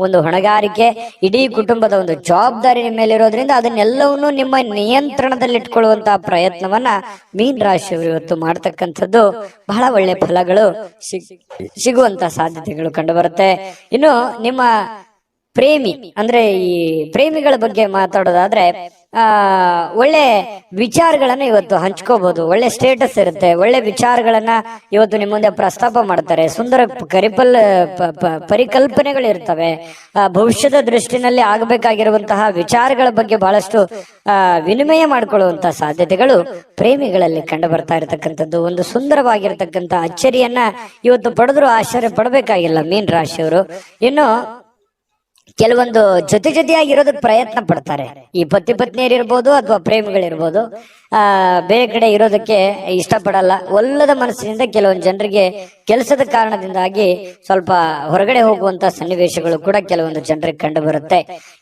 ಒಂದು ಹೊಣೆಗಾರಿಕೆ, ಇಡೀ ಕುಟುಂಬದ ಒಂದು ಜವಾಬ್ದಾರಿ ನಿಮ್ಮ ಮೇಲೆ ಇರೋದ್ರಿಂದ ಅದನ್ನೆಲ್ಲವನ್ನೂ ನಿಮ್ಮ ನಿಯಂತ್ರಣದಲ್ಲಿ ಇಟ್ಕೊಳ್ಳುವಂತಹ ಪ್ರಯತ್ನವನ್ನ ಮೀನ ರಾಶಿಯವರು ಇವತ್ತು ಮಾಡ್ತಕ್ಕಂಥದ್ದು ಬಹಳ ಒಳ್ಳೆ ಫಲಗಳು ಸಿಗುವಂತ ಸಾಧ್ಯತೆಗಳು ಕಂಡು ಬರುತ್ತೆ. ಇನ್ನು ನಿಮ್ಮ ಪ್ರೇಮಿ ಅಂದ್ರೆ ಈ ಪ್ರೇಮಿಗಳ ಬಗ್ಗೆ ಮಾತಾಡೋದಾದ್ರೆ ಒಳ್ಳೆ ವಿಚಾರಗಳನ್ನ ಇವತ್ತು ಹಂಚ್ಕೋಬಹುದು. ಒಳ್ಳೆ ಸ್ಟೇಟಸ್ ಇರುತ್ತೆ. ಒಳ್ಳೆ ವಿಚಾರಗಳನ್ನ ಇವತ್ತು ನಿಮ್ಮ ಮುಂದೆ ಪ್ರಸ್ತಾಪ ಮಾಡ್ತಾರೆ. ಸುಂದರ ಪರಿಕಲ್ಪನೆಗಳು ಇರ್ತವೆ. ಭವಿಷ್ಯದ ದೃಷ್ಟಿನಲ್ಲಿ ಆಗಬೇಕಾಗಿರುವಂತಹ ವಿಚಾರಗಳ ಬಗ್ಗೆ ಬಹಳಷ್ಟು ವಿನಿಮಯ ಮಾಡಿಕೊಳ್ಳುವಂತಹ ಸಾಧ್ಯತೆಗಳು ಪ್ರೇಮಿಗಳಲ್ಲಿ ಕಂಡು ಬರ್ತಾ ಇರತಕ್ಕಂಥದ್ದು. ಒಂದು ಸುಂದರವಾಗಿರ್ತಕ್ಕಂಥ ಅಚ್ಚರಿಯನ್ನ ಇವತ್ತು ಪಡೆದ್ರು ಆಶ್ಚರ್ಯ ಪಡಬೇಕಾಗಿಲ್ಲ ಮೀನ ರಾಶಿಯವರು. ಇನ್ನು ಕೆಲವೊಂದು ಜೊತೆಯಾಗಿರೋದಕ್ಕೆ ಪ್ರಯತ್ನ ಪಡ್ತಾರೆ. ಈ ಪತ್ನಿಯರಿರ್ಬೋದು ಅಥವಾ ಪ್ರೇಮಿಗಳಿರ್ಬೋದು, ಬೇರೆ ಕಡೆ ಇರೋದಕ್ಕೆ ಇಷ್ಟಪಡಲ್ಲ. ಒಲ್ಲದ ಮನಸ್ಸಿನಿಂದ ಕೆಲವೊಂದು ಜನರಿಗೆ ಕೆಲಸದ ಕಾರಣದಿಂದಾಗಿ ಸ್ವಲ್ಪ ಹೊರಗಡೆ ಹೋಗುವಂತಹ ಸನ್ನಿವೇಶಗಳು ಕೂಡ ಕೆಲವೊಂದು ಜನರಿಗೆ ಕಂಡು ಬರುತ್ತೆ.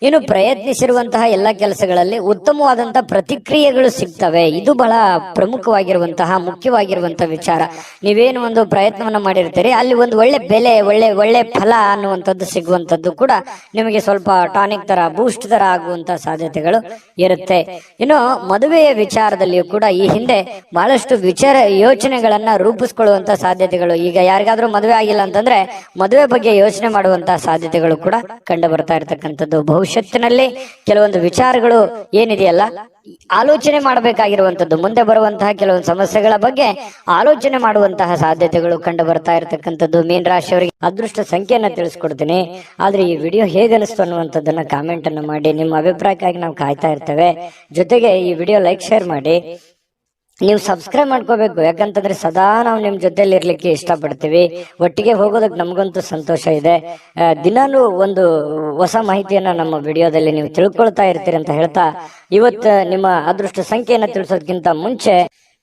ಇನ್ನು ಪ್ರಯತ್ನಿಸಿರುವಂತಹ ಎಲ್ಲ ಕೆಲಸಗಳಲ್ಲಿ ಉತ್ತಮವಾದಂತಹ ಪ್ರತಿಕ್ರಿಯೆಗಳು ಸಿಗ್ತವೆ. ಇದು ಬಹಳ ಪ್ರಮುಖವಾಗಿರುವಂತಹ ಮುಖ್ಯವಾಗಿರುವಂತಹ ವಿಚಾರ. ನೀವೇನು ಒಂದು ಪ್ರಯತ್ನವನ್ನ ಮಾಡಿರ್ತೀರಿ, ಅಲ್ಲಿ ಒಂದು ಒಳ್ಳೆ ಬೆಲೆ, ಒಳ್ಳೆ ಫಲ ಅನ್ನುವಂಥದ್ದು ಸಿಗುವಂತದ್ದು ಕೂಡ ನಿಮಗೆ ಸ್ವಲ್ಪ ಟಾನಿಕ್ ತರ, ಬೂಸ್ಟ್ ತರ ಆಗುವಂತ ಸಾಧ್ಯತೆಗಳು ಇರುತ್ತೆ. ಇನ್ನು ಮದುವೆಯ ವಿಚಾರದಲ್ಲಿಯೂ ಕೂಡ ಈ ಹಿಂದೆ ಬಹಳಷ್ಟು ಯೋಚನೆಗಳನ್ನ ರೂಪಿಸ್ಕೊಳ್ಳುವಂತ ಸಾಧ್ಯತೆಗಳು. ಈಗ ಯಾರಿಗಾದ್ರೂ ಮದುವೆ ಆಗಿಲ್ಲ ಅಂತಂದ್ರೆ ಮದುವೆ ಬಗ್ಗೆ ಯೋಚನೆ ಮಾಡುವಂತಹ ಸಾಧ್ಯತೆಗಳು ಕೂಡ ಕಂಡು ಬರ್ತಾ ಇರತಕ್ಕಂಥದ್ದು. ಭವಿಷ್ಯತ್ತಿನಲ್ಲಿ ಕೆಲವೊಂದು ವಿಚಾರಗಳು ಏನಿದೆಯಲ್ಲ, ಆಲೋಚನೆ ಮಾಡಬೇಕಾಗಿರುವಂತದ್ದು, ಮುಂದೆ ಬರುವಂತಹ ಕೆಲವೊಂದು ಸಮಸ್ಯೆಗಳ ಬಗ್ಗೆ ಆಲೋಚನೆ ಮಾಡುವಂತಹ ಸಾಧ್ಯತೆಗಳು ಕಂಡು ಬರ್ತಾ ಇರತಕ್ಕಂಥದ್ದು. ಮೀನ ರಾಶಿಯವರಿಗೆ ಅದೃಷ್ಟ ಸಂಖ್ಯೆಯನ್ನ ತಿಳಿಸ್ಕೊಡ್ತೀನಿ. ಆದ್ರೆ ಈ ವಿಡಿಯೋ ಹೇಗೆ ಅನಿಸ್ತು ಅನ್ನುವಂಥದ್ದನ್ನ ಕಾಮೆಂಟ್ ಅನ್ನು ಮಾಡಿ. ನಿಮ್ಮ ಅಭಿಪ್ರಾಯಕ್ಕಾಗಿ ನಾವು ಕಾಯ್ತಾ ಇರ್ತೇವೆ. ಜೊತೆಗೆ ಈ ವಿಡಿಯೋ ಲೈಕ್, ಶೇರ್ ಮಾಡಿ. ನೀವು ಸಬ್ಸ್ಕ್ರೈಬ್ ಮಾಡ್ಕೋಬೇಕು. ಯಾಕಂತಂದ್ರೆ ಸದಾ ನಾವು ನಿಮ್ ಜೊತೆಲಿ ಇರ್ಲಿಕ್ಕೆ ಇಷ್ಟಪಡ್ತೀವಿ. ಒಟ್ಟಿಗೆ ಹೋಗೋದಕ್ಕೆ ನಮಗಂತೂ ಸಂತೋಷ ಇದೆ. ದಿನಾನು ಒಂದು ಹೊಸ ಮಾಹಿತಿಯನ್ನ ನಮ್ಮ ವಿಡಿಯೋದಲ್ಲಿ ನೀವು ತಿಳ್ಕೊಳ್ತಾ ಇರ್ತೀರಿ ಅಂತ ಹೇಳ್ತಾ, ಇವತ್ತು ನಿಮ್ಮ ಅದೃಷ್ಟ ಸಂಖ್ಯೆಯನ್ನ ತಿಳಿಸೋದಕ್ಕಿಂತ ಮುಂಚೆ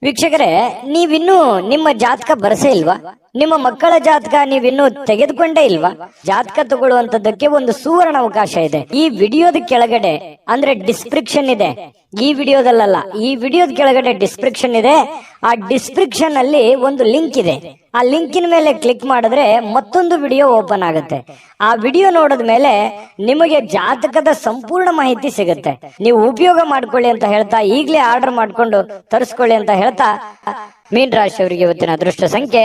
ವೀಕ್ಷಕರೇ, ನೀವಿನ್ನೂ ನಿಮ್ಮ ಜಾತಕ ಬರಸೇ ಇಲ್ವಾ? ನಿಮ್ಮ ಮಕ್ಕಳ ಜಾತಕ ನೀವಿನ್ನೂ ತೆಗೆದುಕೊಂಡೇ ಇಲ್ವಾ? ಜಾತಕ ತಗೊಳ್ಳುವಂತದ್ದಕ್ಕೆ ಒಂದು ಸುವರ್ಣ ಅವಕಾಶ ಇದೆ. ಈ ವಿಡಿಯೋದ ಕೆಳಗಡೆ ಅಂದ್ರೆ ಡಿಸ್ಕ್ರಿಪ್ಷನ್ ಇದೆ. ಈ ವಿಡಿಯೋದಲ್ಲ, ಈ ವಿಡಿಯೋದ ಕೆಳಗಡೆ ಡಿಸ್ಕ್ರಿಪ್ಷನ್ ಇದೆ. ಆ ಡಿಸ್ಕ್ರಿಪ್ಷನ್ ಅಲ್ಲಿ ಒಂದು ಲಿಂಕ್ ಇದೆ. ಆ ಲಿಂಕಿನ ಮೇಲೆ ಕ್ಲಿಕ್ ಮಾಡಿದ್ರೆ ಮತ್ತೊಂದು ವಿಡಿಯೋ ಓಪನ್ ಆಗುತ್ತೆ. ಆ ವಿಡಿಯೋ ನೋಡಿದ ಮೇಲೆ ನಿಮಗೆ ಜಾತಕದ ಸಂಪೂರ್ಣ ಮಾಹಿತಿ ಸಿಗುತ್ತೆ. ನೀವು ಉಪಯೋಗ ಮಾಡ್ಕೊಳ್ಳಿ ಅಂತ ಹೇಳ್ತಾ, ಈಗಲೇ ಆರ್ಡರ್ ಮಾಡ್ಕೊಂಡು ತರಿಸ್ಕೊಳ್ಳಿ ಅಂತ ಹೇಳ್ತಾ, ಮೀನ ರಾಶಿಯವರಿಗೆ ಇವತ್ತಿನ ಅದೃಷ್ಟ ಸಂಖ್ಯೆ